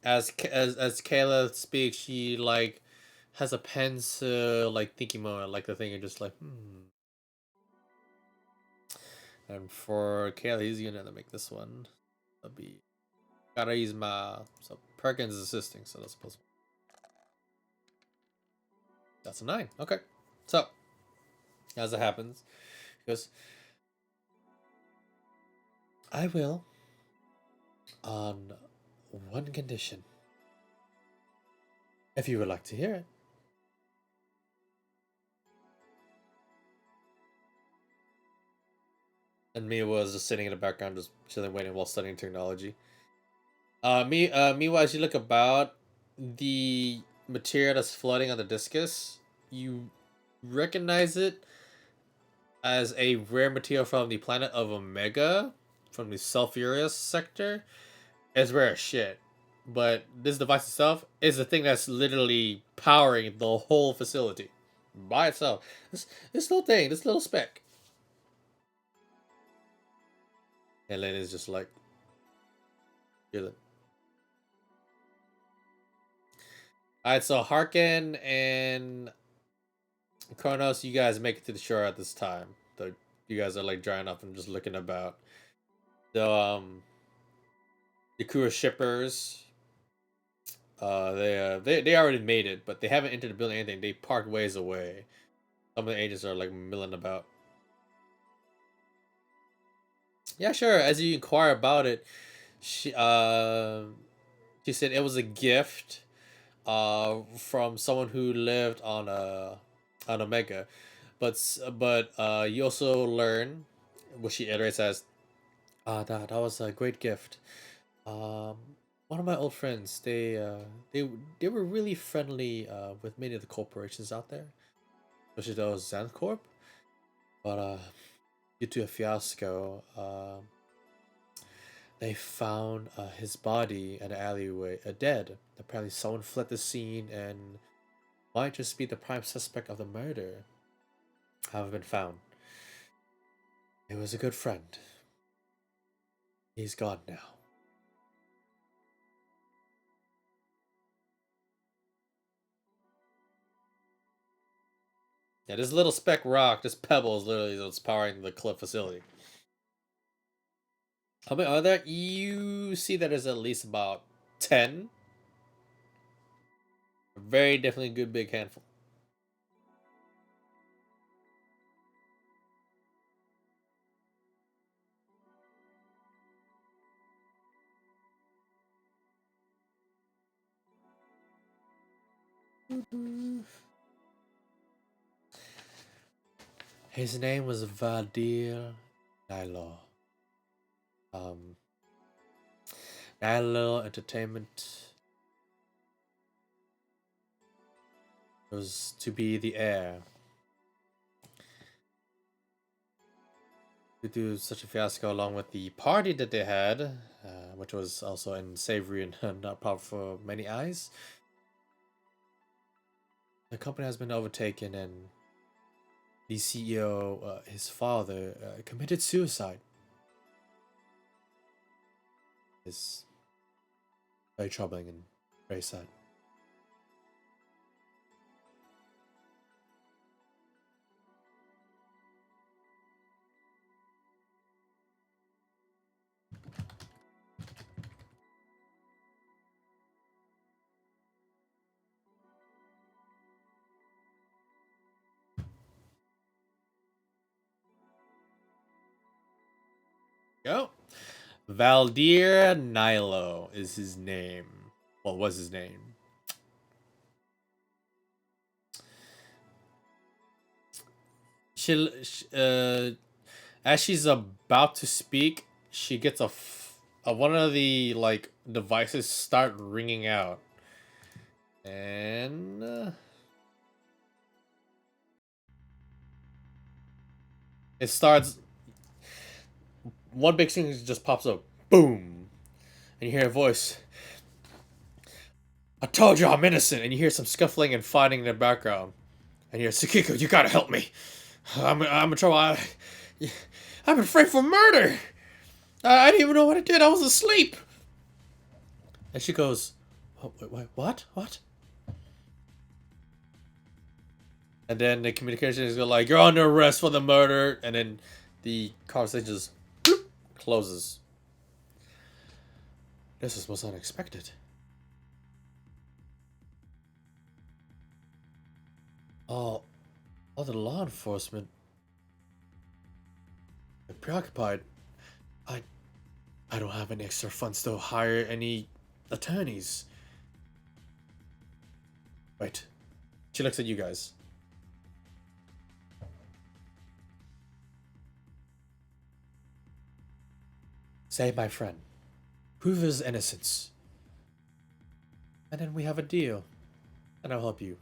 As Kayla speaks, she like has a pensive like thinking moment, like the thing, and just like And for Kayla, he's gonna make this one. That'll be Charisma. So Perkins is assisting, so that's plus 1. That's a 9. Okay. So as it happens, he goes, I will on one condition. If you would like to hear it. And Mia was just sitting in the background, just chilling, waiting while studying technology. Meanwhile, as you look about the material that's floating on the discus, you recognize it as a rare material from the planet of Omega, from the Sulfurous sector. It's rare as shit. But this device itself is the thing that's literally powering the whole facility by itself. This little thing, this little speck. And then it's just like, feel it. Alright, so Harkin and Kronos, you guys make it to the shore at this time. So you guys are like drying up and just looking about. So the crew of shippers, they already made it, but they haven't entered the building or anything. They parked ways away. Some of the agents are like milling about. Yeah, sure. As you inquire about it, she she said it was a gift from someone who lived on Omega, but you also learn, which she iterates as, that was a great gift. Um, one of my old friends, they were really friendly with many of the corporations out there, especially those Xancorp. But due to a fiasco, they found his body in an alleyway, dead. Apparently, someone fled the scene and might just be the prime suspect of the murder. Haven't been found. He was a good friend. He's gone now. Yeah, this little speck rock, this pebble is literally what's powering the cliff facility. How many are there? You see that there's at least about 10. Very definitely a good big handful. His name was Vadir Nilo. Um, Nilo Entertainment was to be the heir. Due to such a fiasco, along with the party that they had, which was also unsavory and not proper for many eyes, the company has been overtaken, and the CEO, his father, committed suicide. It's very troubling and very sad. Go. Valdir Nilo is his name. Well, was his name. As she's about to speak, she gets one of the like devices start ringing out, and it starts. One big thing just pops up, boom, and you hear a voice. I told you I'm innocent, and you hear some scuffling and fighting in the background, and you hear Sakiko, you gotta help me. I'm in trouble. I'm afraid for murder. I didn't even know what I did. I was asleep. And she goes, wait, what? What? And then the communication is like, you're under arrest for the murder. And then the conversation just closes. This is most unexpected. All the law enforcement are preoccupied. I don't have any extra funds to hire any attorneys. Wait. She looks at you guys. Say, my friend, prove his innocence. And then we have a deal. And I'll help you.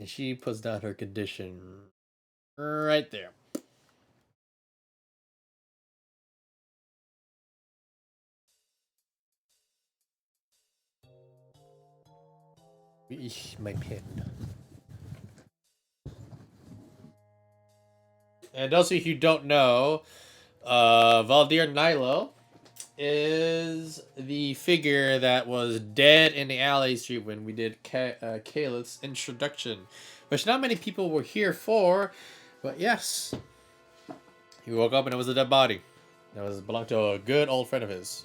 And she puts down her condition right there. My pen. And those of you who don't know, Valdir Nilo is the figure that was dead in the alley street when we did Calith's introduction, which not many people were here for, but yes, he woke up and it was a dead body. It belonged to a good old friend of his.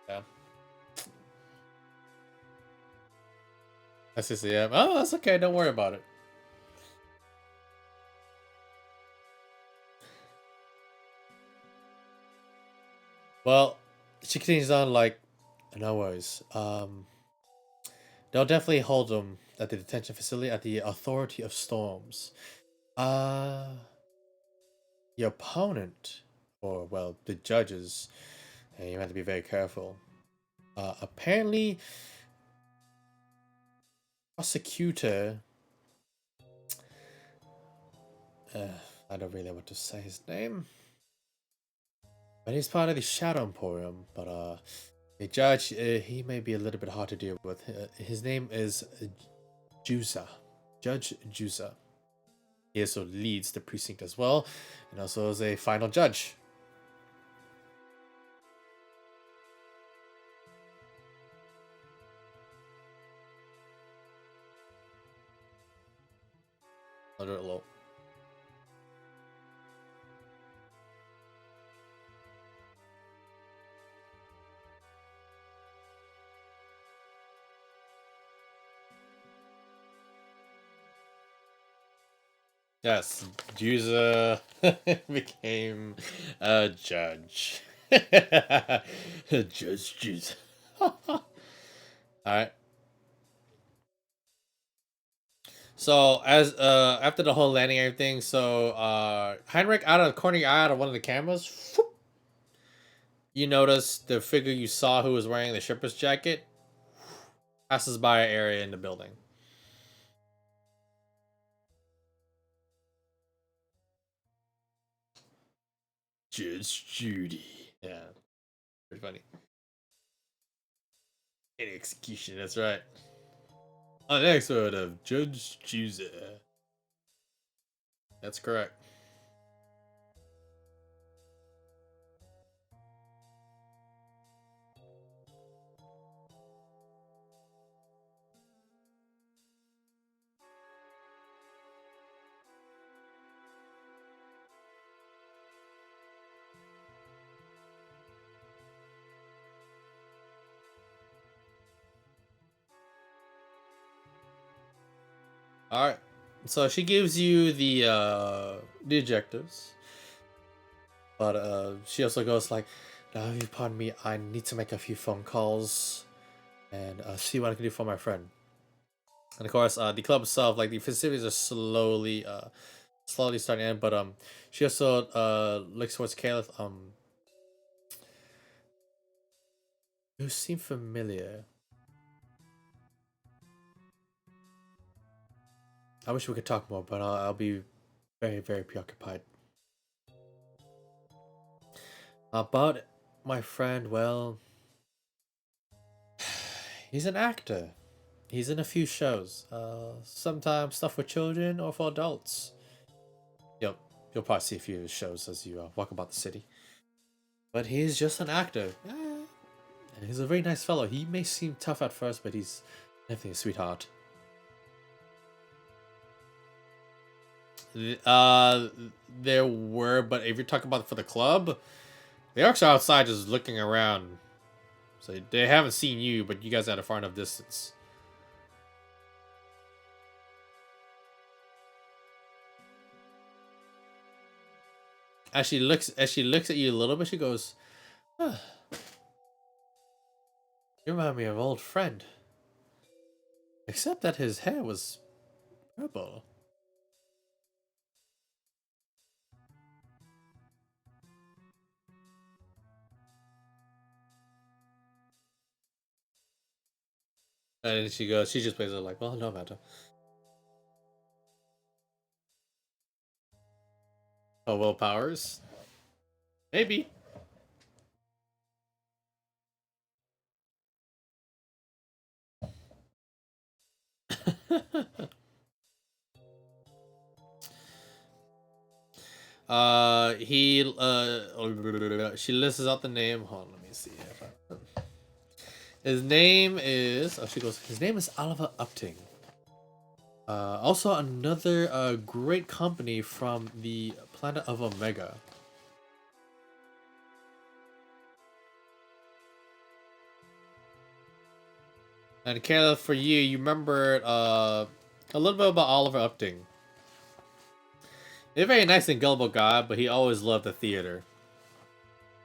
Yeah. That's just yeah. Oh, that's okay. Don't worry about it. Well, she continues on like, no worries. They'll definitely hold them at the detention facility at the Authority of Storms. Uh, your opponent, or well, the judges, and you have to be very careful. Apparently, prosecutor. Uh, I don't really know what to say his name. But he's part of the Shadow Emporium. But the judge, he may be a little bit hard to deal with. His name is Jusa, Judge Jusa. He also leads the precinct as well, and also is a final judge. Under low. Yes, Jusa became a judge. Judge Jusa. Alright. So as after the whole landing and everything, so Heinrich out of the corner of your eye out of one of the cameras, whoop, you notice the figure you saw who was wearing the shipper's jacket passes by an area in the building. Judge Judy. Yeah. Pretty funny. In execution, that's right. On the next word of Judge Jusa. That's correct. Alright. So she gives you the objectives. But she also goes like, now if you pardon me, I need to make a few phone calls and see what I can do for my friend. And of course, the club itself, like the festivities are slowly starting to end, but she also looks towards Caliph, who seem familiar. I wish we could talk more, but I'll be very, very preoccupied. About my friend, well, he's an actor. He's in a few shows. Sometimes stuff for children or for adults. You'll probably see a few of his shows as you walk about the city. But he's just an actor. And he's a very nice fellow. He may seem tough at first, but he's definitely a sweetheart. There were, but if you're talking about for the club, the orcs are outside just looking around. So they haven't seen you, but you guys are at a far enough distance. As she looks at you a little bit, she goes, huh. You remind me of an old friend. Except that his hair was purple. And she goes, she just plays it like, well, no matter. Oh, well, powers? Maybe. She lists out the name. Hold on, let me see. His name is, she goes, his name is Oliver Upting. Also another great company from the planet of Omega. And Caleb, for you, you remember a little bit about Oliver Upton. He's a very nice and gullible guy, but he always loved the theater.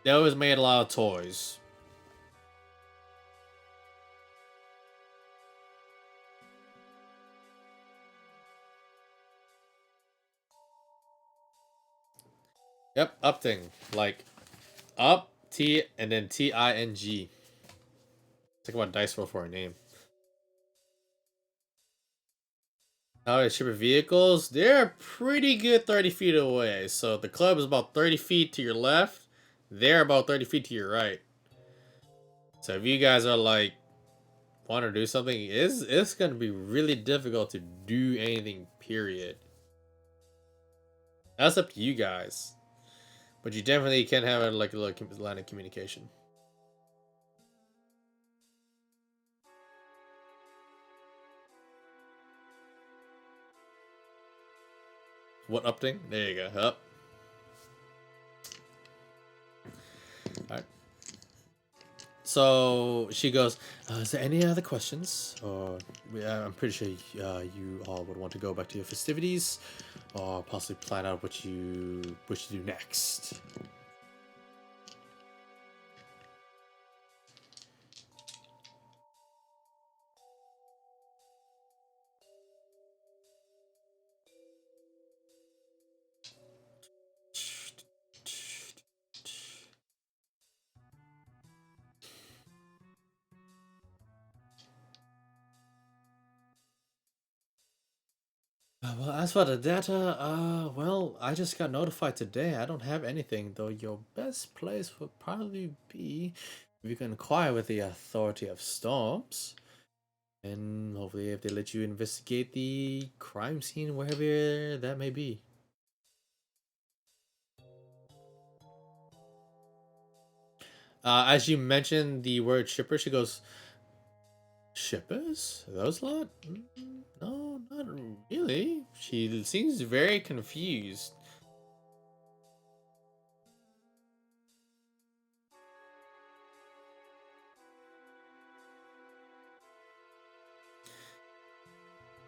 They always made a lot of toys. Yep, Upton. Like, up, T, and then T-I-N-G. Think about dice roll for a name. How they ship vehicles? They're pretty good 30 feet away. So the club is about 30 feet to your left. They're about 30 feet to your right. So if you guys are like, want to do something, it's going to be really difficult to do anything, period. That's up to you guys. But you definitely can have a, like a little line of communication. What update? There you go. Up. Alright. So she goes, is there any other questions? Or I'm pretty sure you all would want to go back to your festivities, or possibly plan out what you wish to do next. Well, as for the data, well, I just got notified today. I don't have anything, though. Your best place would probably be if you can inquire with the Authority of Storms. And hopefully, if they let you investigate the crime scene, wherever that may be. As you mentioned the word shipper, she goes, shippers? Those lot? No, not really. She seems very confused.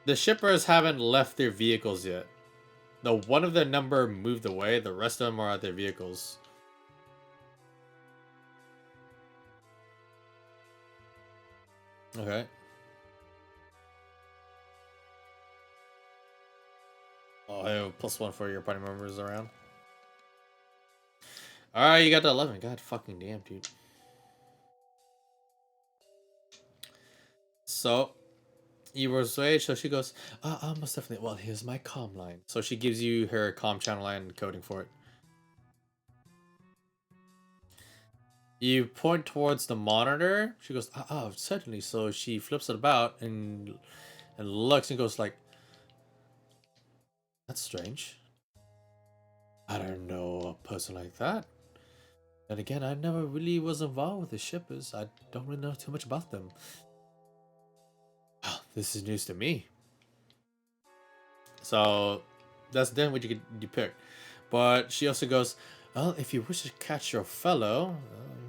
The shippers haven't left their vehicles yet. Though one of their number moved away, the rest of them are at their vehicles. Okay. Oh, I have +1 for your party members around. Alright, you got the 11. God fucking damn, dude. So, you were persuaded, so she goes, most definitely. Well, here's my comm line. So she gives you her comm channel line coding for it. You point towards the monitor. She goes, certainly. So she flips it about and looks and goes like, that's strange. I don't know a person like that. And again, I never really was involved with the shippers. I don't really know too much about them. This is news to me. So that's then what you pick. But she also goes, well, if you wish to catch your fellow,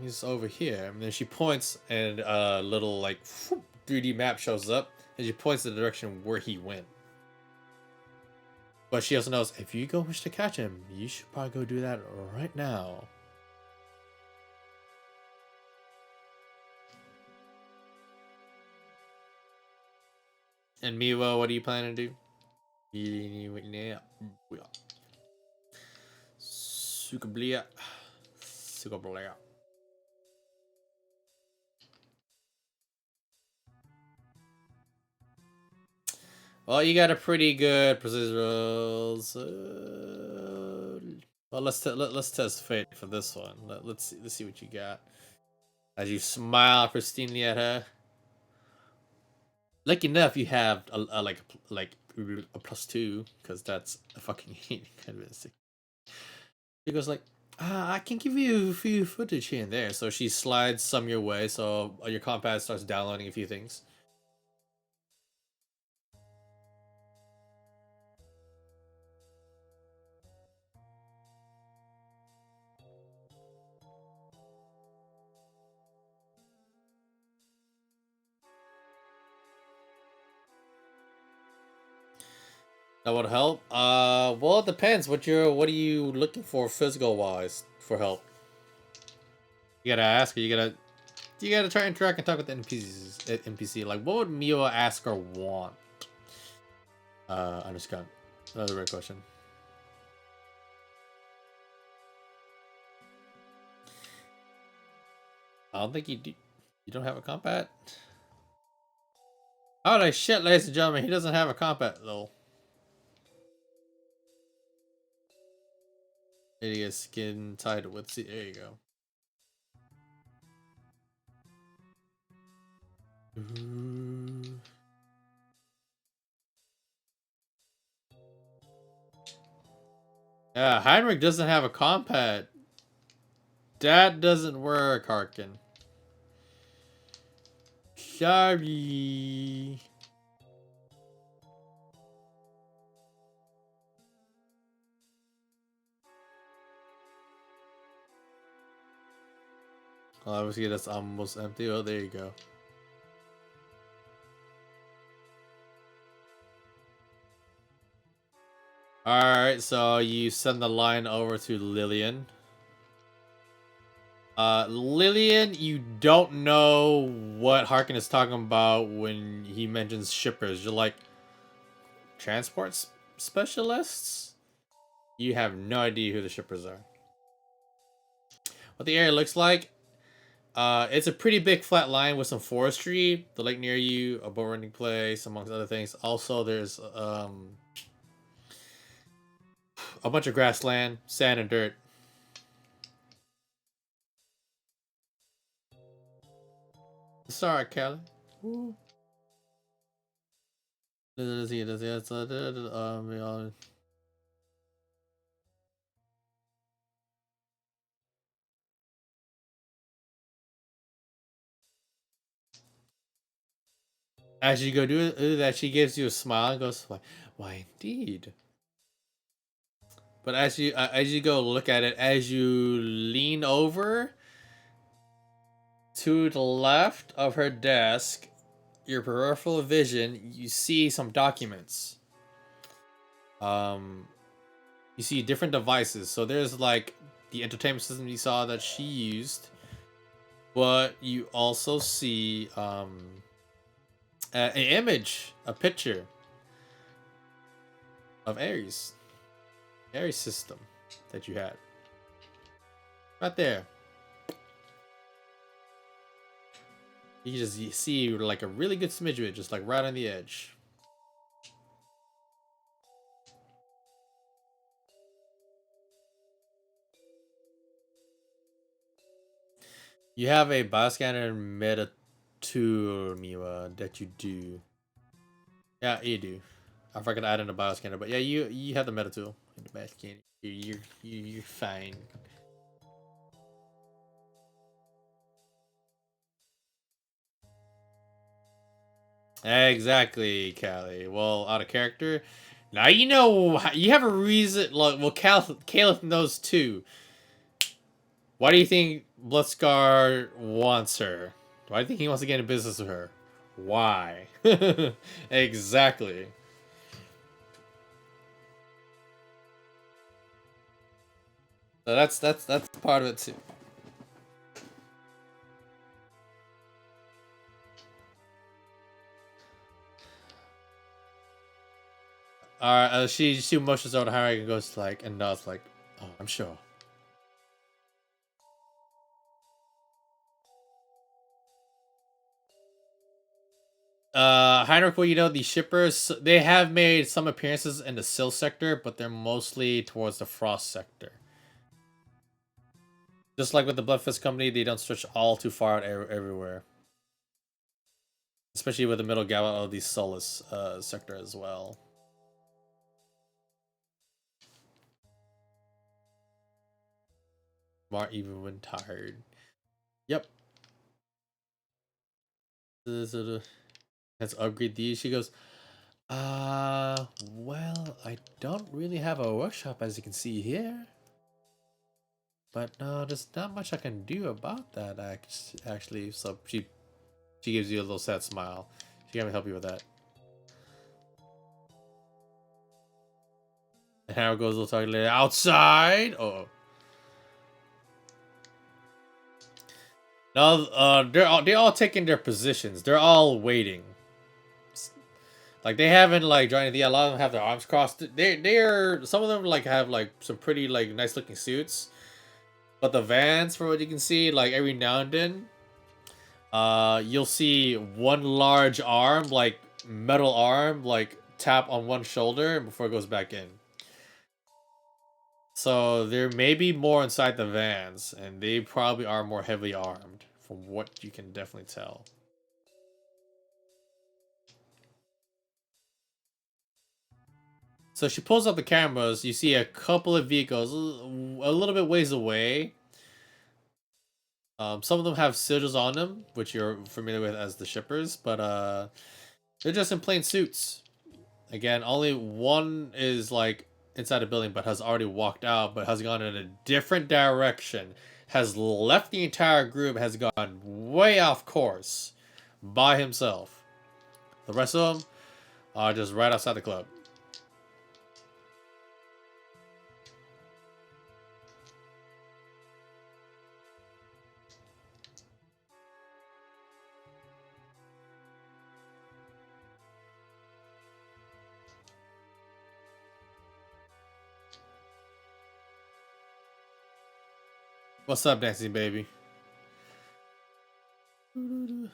he's over here. And then she points, and a little like 3D map shows up, and she points in the direction where he went. But she also knows if you go wish to catch him, you should probably go do that right now. And Miwa, what are you planning to do? Sukablia. Sukablia. Well, you got a pretty good precision rolls. Well, let's test fate for this one. Let's see what you got. As you smile pristinely at her. Lucky enough, you have a like a +2 because that's a fucking convincing. She goes like, I can give you a few footage here and there. So she slides some your way. So your compad starts downloading a few things. That would help. Well, it depends. What are you looking for physical wise for help? You gotta ask her. You gotta try and interact and talk with the NPC. Like, what would Mio ask or want? Understand. Another great question. I don't think you do. You don't have a combat? Holy shit, ladies and gentlemen, he doesn't have a combat, though. Idiot skin tied with... See, there you go. Yeah, Heinrich doesn't have a combat. That doesn't work, Harkin. Sorry. Well, obviously that's almost empty. Oh, there you go. Alright, so you send the line over to Lillian. Lillian, you don't know what Harkin is talking about when he mentions shippers. You're like, transport specialists? You have no idea who the shippers are. What the area looks like? It's a pretty big flat line with some forestry, the lake near you, a boat running place, amongst other things. Also, there's a bunch of grassland, sand, and dirt. Sorry, Kelly. Ooh. As you go do that, she gives you a smile and goes, "Why, indeed." But as you go look at it, as you lean over to the left of her desk, your peripheral vision, you see some documents. You see different devices. So there's like the entertainment system you saw that she used, but you also see an image, a picture of Ares system that you had right there. You just see like a really good smidge of it, just like right on the edge. You have a bioscanner meta tool, Miwa, that you do. Yeah, you do. I forgot to add in a bioscanner, but yeah, you have the meta tool in the bioscanner. You're fine. Exactly, Callie. Well, out of character. Now you know you have a reason. Look, well, Caliph knows too. Why do you think Bloodscar wants her? Why do you think he wants to get into business with her? Why? Exactly. So that's part of it too. Alright, she motions over to Harry and goes like and nods like, "Oh, I'm sure." Heinrich, well, you know, the shippers, they have made some appearances in the Sill sector, but they're mostly towards the Frost sector. Just like with the Bloodfist Company, they don't stretch all too far out everywhere. Especially with the middle gala of the Solus sector as well. Smart even when tired. Yep. Let's upgrade these. She goes, well, I don't really have a workshop as you can see here. But no, there's not much I can do about that actually. So she gives you a little sad smile. She can help you with that. Harold goes a little talking outside. Oh. Now, they're all taking their positions. They're all waiting. Like they haven't like joined anything. A lot of them have their arms crossed. They're some of them like have like some pretty like nice looking suits. But the Vans, for what you can see, like every now and then, you'll see one large arm, like metal arm, like tap on one shoulder before it goes back in. So there may be more inside the Vans, and they probably are more heavily armed, from what you can definitely tell. So she pulls up the cameras. You see a couple of vehicles a little bit ways away. Some of them have sigils on them, which you're familiar with as the shippers, but they're just in plain suits. Again, only one is like inside the building, but has already walked out, but has gone in a different direction. Has left the entire group, has gone way off course by himself. The rest of them are just right outside the club. What's up, dancing baby? Don't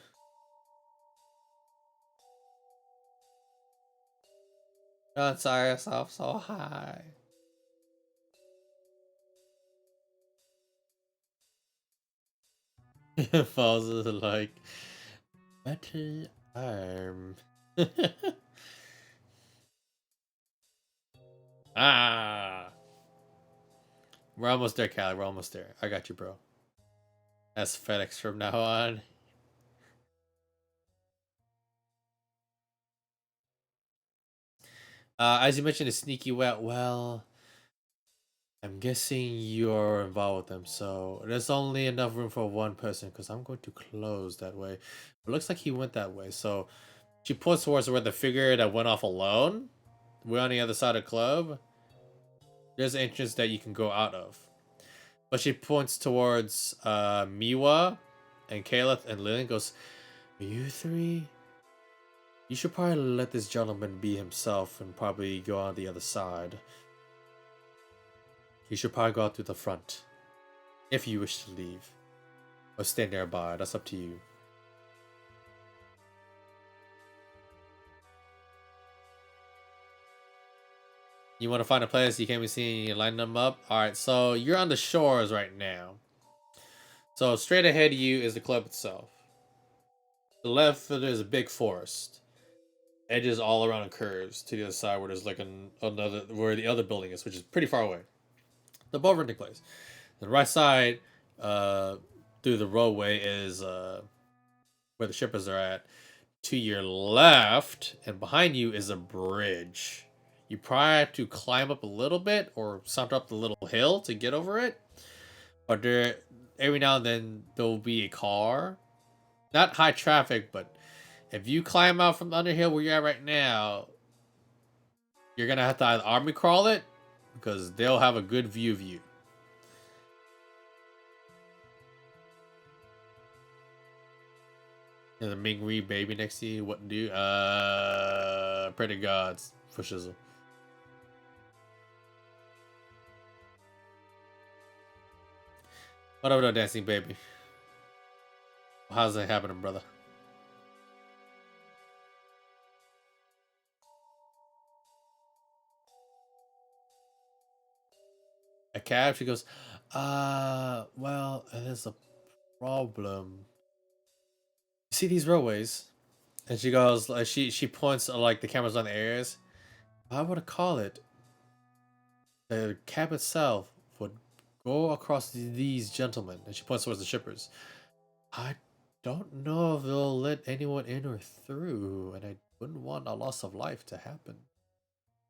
tire yourself so high. Falls like metal arm. Ah, we're almost there, Callie. We're almost there. I got you, bro. That's FedEx from now on. As you mentioned, a sneaky wet. Well, I'm guessing you're involved with them, so there's only enough room for one person because I'm going to close that way. It looks like he went that way, so she points towards where the figure that went off alone. We're on the other side of the club. There's an entrance that you can go out of. But she points towards Miwa and Caleb and Lillian, goes, you three? You should probably let this gentleman be himself and probably go on the other side. You should probably go out through the front. If you wish to leave. Or stay nearby, that's up to you. You want to find a place you can't be seen, you line them up? Alright, so you're on the shores right now. So straight ahead of you is the club itself. To the left, there's a big forest. Edges all around and curves to the other side where there's like another, where the other building is, which is pretty far away. The boat renting place. The right side, through the roadway is where the shippers are at. To your left and behind you is a bridge. You probably have to climb up a little bit or saunter up the little hill to get over it. But there, every now and then, there will be a car. Not high traffic, but if you climb out from the underhill where you're at right now, you're going to have to either army crawl it, because they'll have a good view of you. There's a Ming-Ri baby next to you. What do? Pray to gods for shizzle. What up, dancing baby? How's that happening, brother? A cab? She goes, well, there's a problem. You see these roadways? And she goes, she points like the cameras on the areas. I would call it. The cab itself would go across these gentlemen, and she points towards the shippers. I don't know if they'll let anyone in or through, and I wouldn't want a loss of life to happen,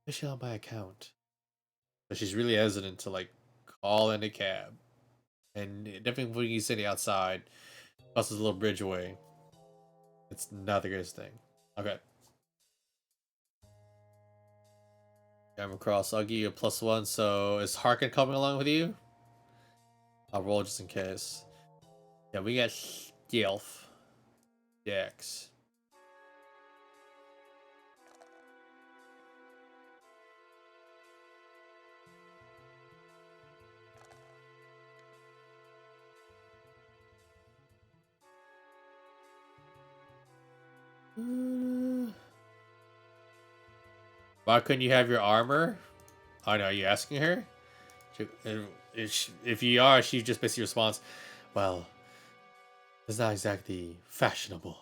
especially on my account. But she's really hesitant to like call in a cab, and definitely when you sitting outside, plus this little bridge away, it's not the greatest thing. Okay. I'm across. I'll give you a +1. So is Harkin coming along with you? I'll roll just in case. Yeah, we got Stealth. Dex. Why couldn't you have your armor? Oh no, are you asking her? If you are, she just basically responds, well, it's not exactly fashionable.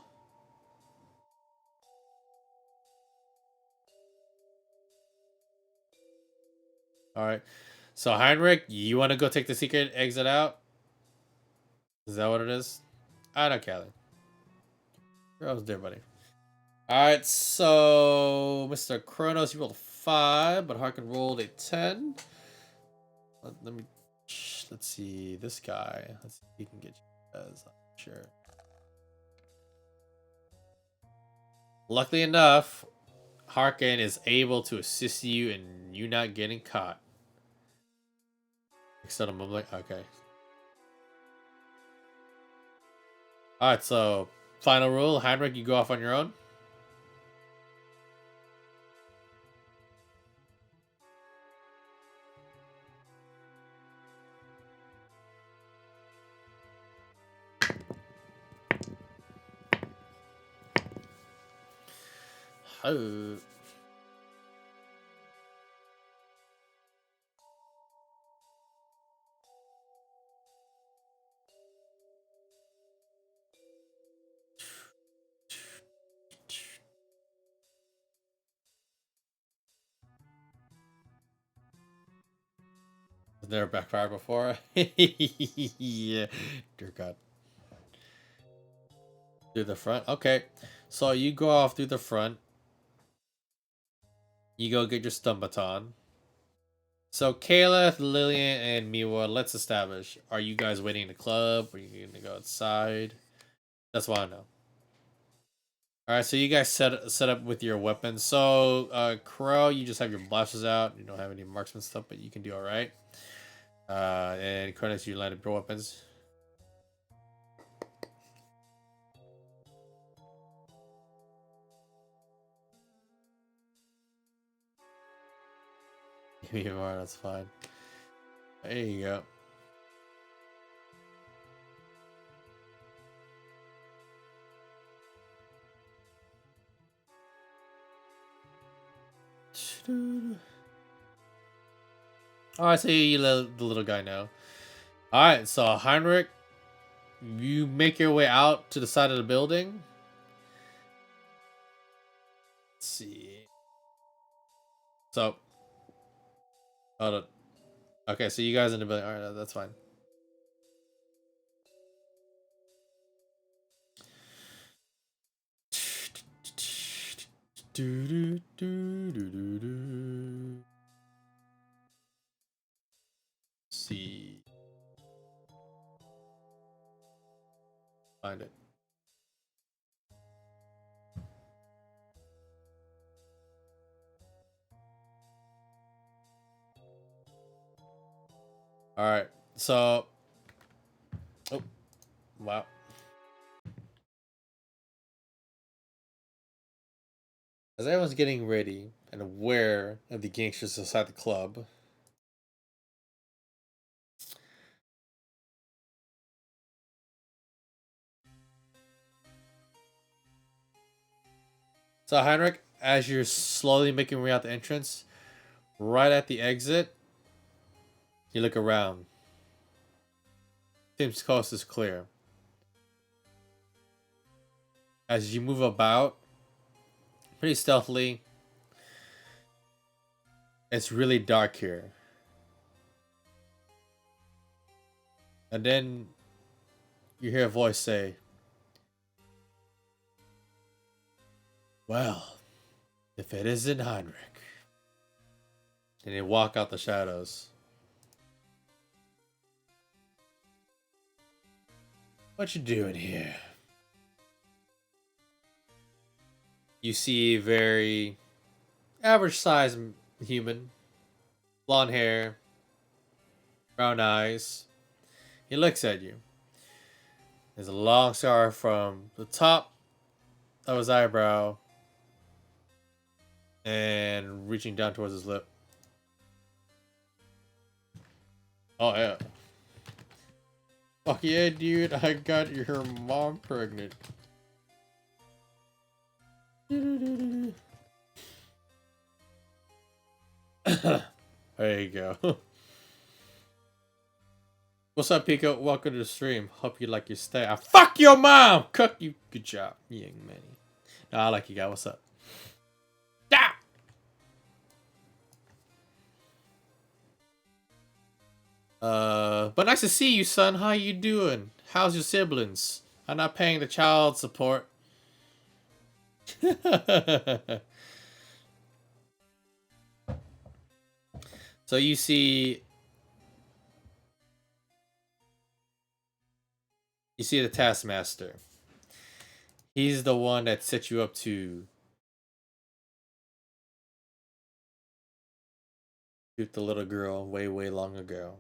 Alright. So Heinrich, you want to go take the secret exit out? Is that what it is? I don't care. Where else there, buddy? Alright, so Mr. Kronos, you rolled a 5, but Harkin rolled a 10. Let's see this guy. Let's see if he can get you guys. Sure. Luckily enough, Harkin is able to assist you in you not getting caught. Except I'm like, okay. Alright, so final rule, Heinrich, you go off on your own. Oh. Was there backfire before? Yeah. Dear God. Through the front? Okay. So you go off through the front. You go get your stun baton. So Caleb, Lillian, and Miwa, let's establish. Are you guys waiting in the club? Are you gonna go outside? That's what I know. Alright, so you guys set up with your weapons. So Crow, you just have your blasters out. You don't have any marksman stuff, but you can do alright. And Cronus, you landed your weapons. You are, that's fine. There you go. Alright, so you let the little guy know. Alright, so Heinrich, you make your way out to the side of the building. Let's see. So, hold on. Okay, so you guys in the building. Alright, that's fine. See. Find it. Alright, so. Oh, wow. As everyone's getting ready and aware of the gangsters inside the club, so Heinrich, as you're slowly making your way out the entrance, right at the exit, you look around. Seems coast is clear. As you move about, pretty stealthily, it's really dark here. And then you hear a voice say, well, if it isn't Heinrich. And they walk out the shadows. What you doing here? You see a very average size human, blonde hair, brown eyes. He looks at you. There's a long scar from the top of his eyebrow and reaching down towards his lip. Oh yeah. Fuck yeah, dude, I got your mom pregnant. There you go. What's up, Pico? Welcome to the stream. Hope you like your stay. I fuck your mom! Cook you. Good job, young man. No, I like you guys. What's up? Ah! But nice to see you, son. How you doing? How's your siblings? I'm not paying the child support. So you see the Taskmaster. He's the one that set you up to shoot the little girl way, way long ago.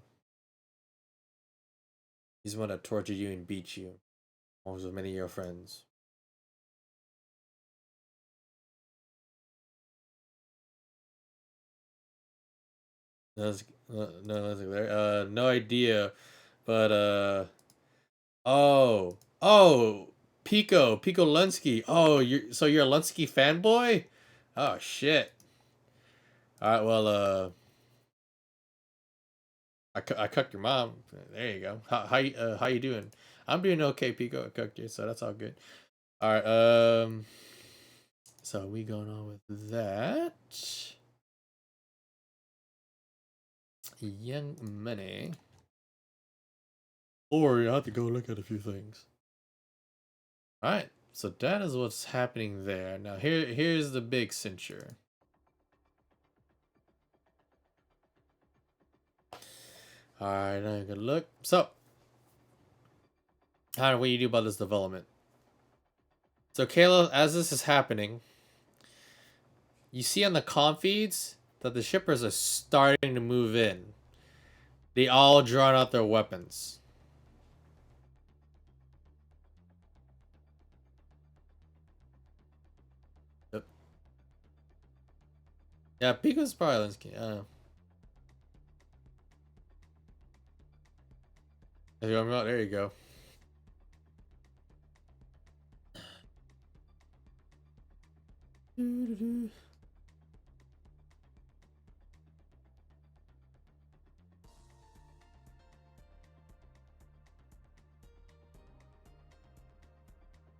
He's the one that tortured you and beat you, along with many of your friends. No idea, but Pico Lunsky. Oh, you're a Lunsky fanboy? Oh shit. All right, well, I cooked your mom. There you go. How you doing? I'm doing okay, Pico. I cooked you, so that's all good. All right, so we going on with that. Young money. Or you have to go look at a few things. All right, so that is what's happening there. Now here's the big cincher. All right, now you can look. So, what do you do about this development? So, Kayla, as this is happening, you see on the comm feeds that the shippers are starting to move in. They all drawn out their weapons. Yep. Yeah, Pico's probably Linsky. I don't know. There you go.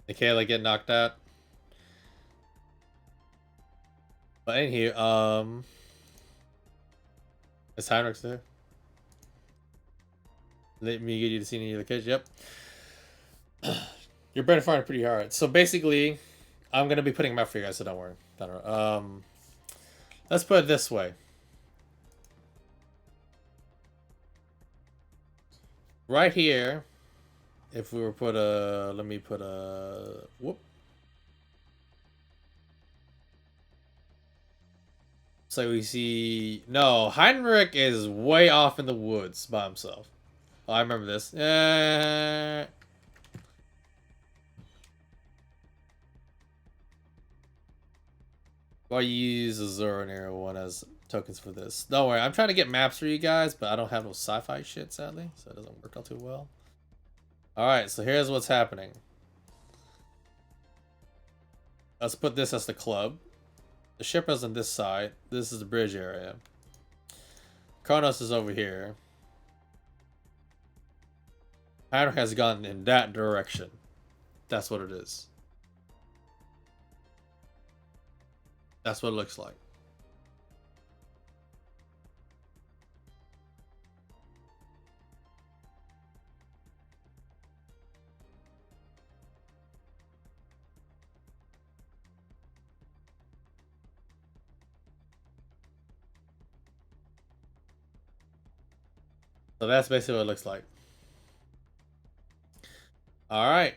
Did Kayla get knocked out? But in here, is Heinrich's there? Let me get you to see any of the kids. Yep. You're better fighting pretty hard. So basically, I'm gonna be putting them out for you guys, so don't worry. Let's put it this way. Right here, if we were put a, let me put a, whoop. So we see, no, Heinrich is way off in the woods by himself. Oh, I remember this. Well, you use the Zoro and Arrow one as tokens for this. Don't worry, I'm trying to get maps for you guys, but I don't have no sci-fi shit, sadly, so it doesn't work out too well. Alright, so here's what's happening. Let's put this as the club. The ship is on this side. This is the bridge area. Kronos is over here. Hydra has gone in that direction. That's what it is. That's what it looks like. So that's basically what it looks like. All right.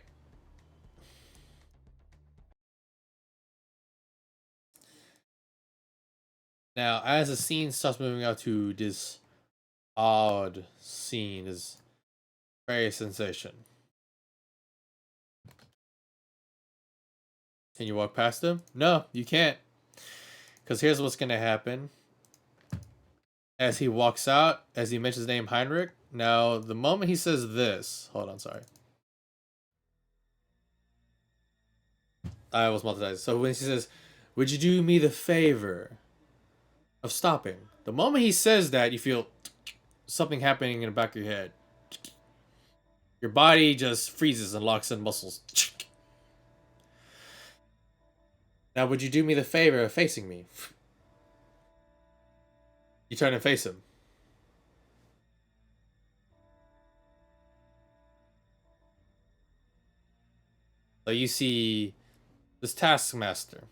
Now, as the scene starts moving up to this odd scene, is very sensation. Can you walk past him? No, you can't. Because here's what's going to happen. As he walks out, as he mentions his name, Heinrich. Now, the moment he says this... Hold on, sorry. I was multitasking. So when he says, would you do me the favor of stopping? The moment he says that, you feel something happening in the back of your head. Your body just freezes and locks in muscles. Now, would you do me the favor of facing me? You turn and face him. So you see this taskmaster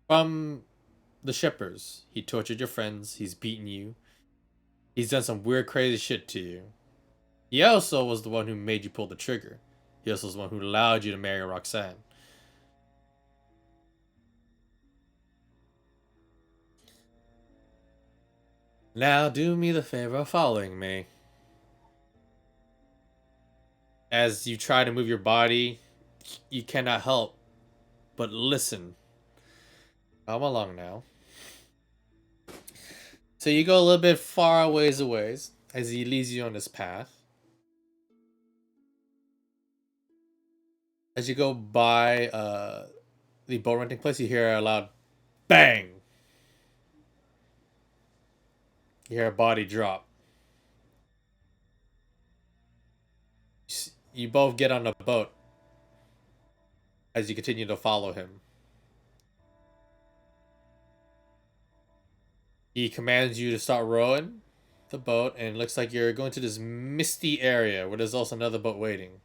from the shippers. He tortured your friends. He's beaten you. He's done some weird, crazy shit to you. He also was the one who made you pull the trigger. He also was the one who allowed you to marry Roxanne. Now do me the favor of following me. As you try to move your body, you cannot help but listen. Come along now. So you go a little bit far ways away as he leads you on this path. As you go by the boat renting place, you hear a loud bang. You hear a body drop. You both get on the boat as you continue to follow him. He commands you to start rowing the boat, and it looks like you're going to this misty area where there's also another boat waiting.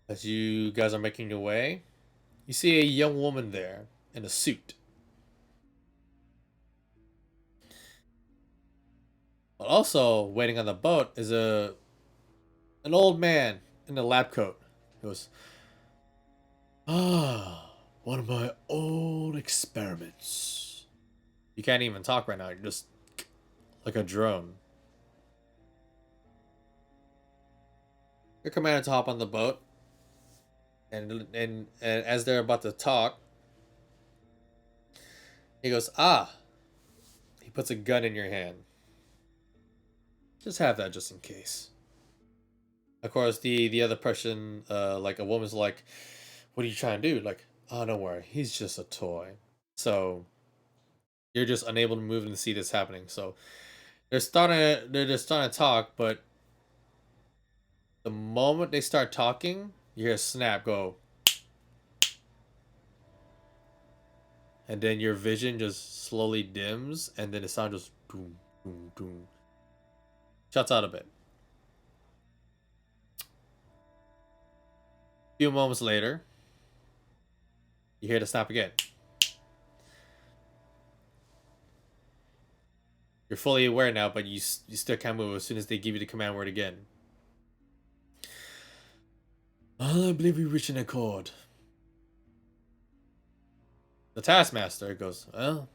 As you guys are making your way, you see a young woman there in a suit. But also waiting on the boat is an old man in a lab coat. He goes, one of my old experiments. You can't even talk right now. You're just like a drone. You're commanded to hop on the boat. And as they're about to talk, he goes, He puts a gun in your hand. Just have that just in case. Of course, the other person, like a woman's like, what are you trying to do? Like, oh, don't worry. He's just a toy. So you're just unable to move and see this happening. So they're just starting to talk, but the moment they start talking, you hear a snap go. And then your vision just slowly dims, and then the sound just boom, boom, boom. Shuts out a bit. A few moments later, you hear the snap again. You're fully aware now, but you still can't move as soon as they give you the command word again. I believe we reached an accord. The taskmaster goes, well,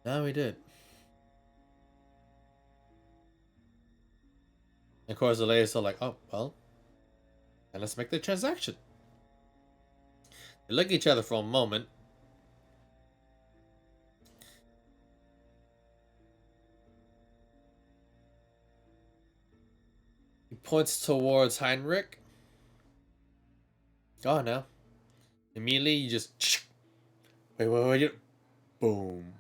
now we did. And of course, the ladies are like, oh, well, then let's make the transaction. They look at each other for a moment. He points towards Heinrich. Oh, no. Immediately, you just... Wait. Boom.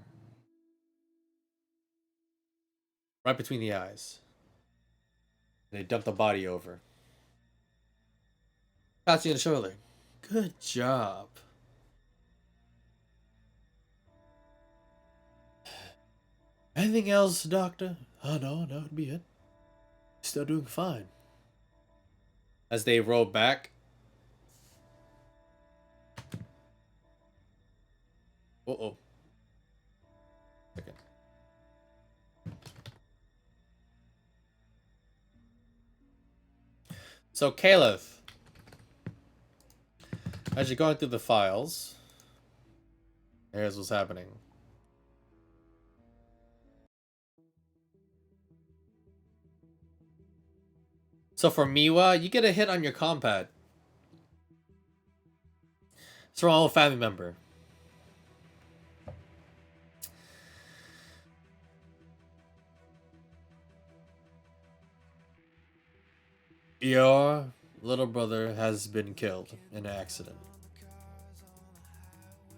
Right between the eyes. They dump the body over. Pats you on the shoulder. Good job. Anything else, Doctor? Oh, no, that would be it. Still doing fine. As they roll back. Uh-oh. Okay. So, Caliph. As you're going through the files, here's what's happening. So for Miwa, you get a hit on your compad. It's from an old family member. Your little brother has been killed in an accident.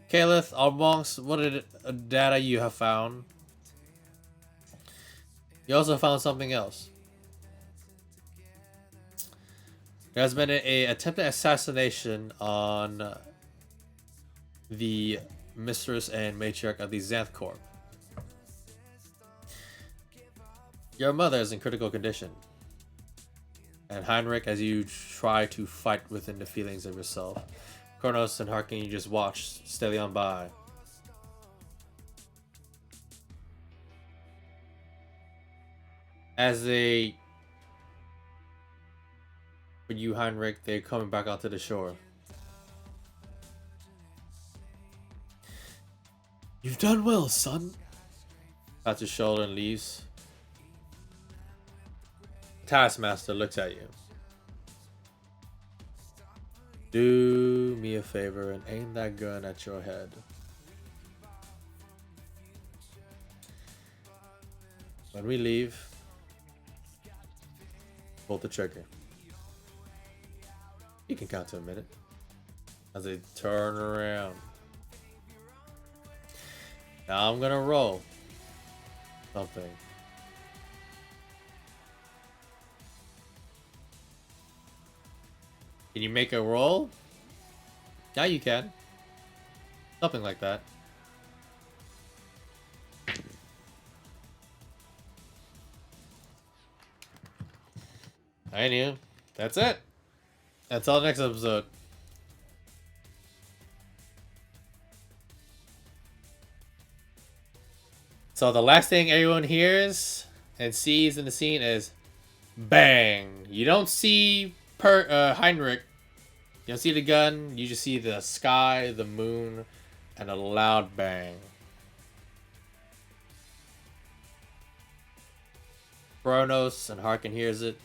Caliph, amongst what data you have found, you also found something else. There has been a attempted assassination on the mistress and matriarch of the Xanth Corp. Your mother is in critical condition. And Heinrich, as you try to fight within the feelings of yourself, Kronos and Harkin, you just watch steadily on by. As they, for you, Heinrich, they're coming back onto the shore. You've done well, son. Pats his shoulder and leaves. Taskmaster looks at you. Do me a favor and aim that gun at your head. When we leave, pull the trigger. You can count to a minute as they turn around. Now I'm gonna roll something. Can you make a roll? Yeah, you can. Something like that. I knew. That's it. Until next episode. So the last thing everyone hears and sees in the scene is bang. You don't see Heinrich. You don't see the gun. You just see the sky, the moon, and a loud bang. Kronos and Harkin hears it.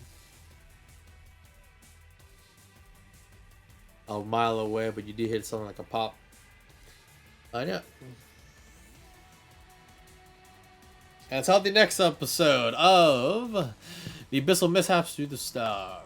A mile away, but you do hear something like a pop. I know. And until the next episode of the Abyssal Mishaps through the Stars.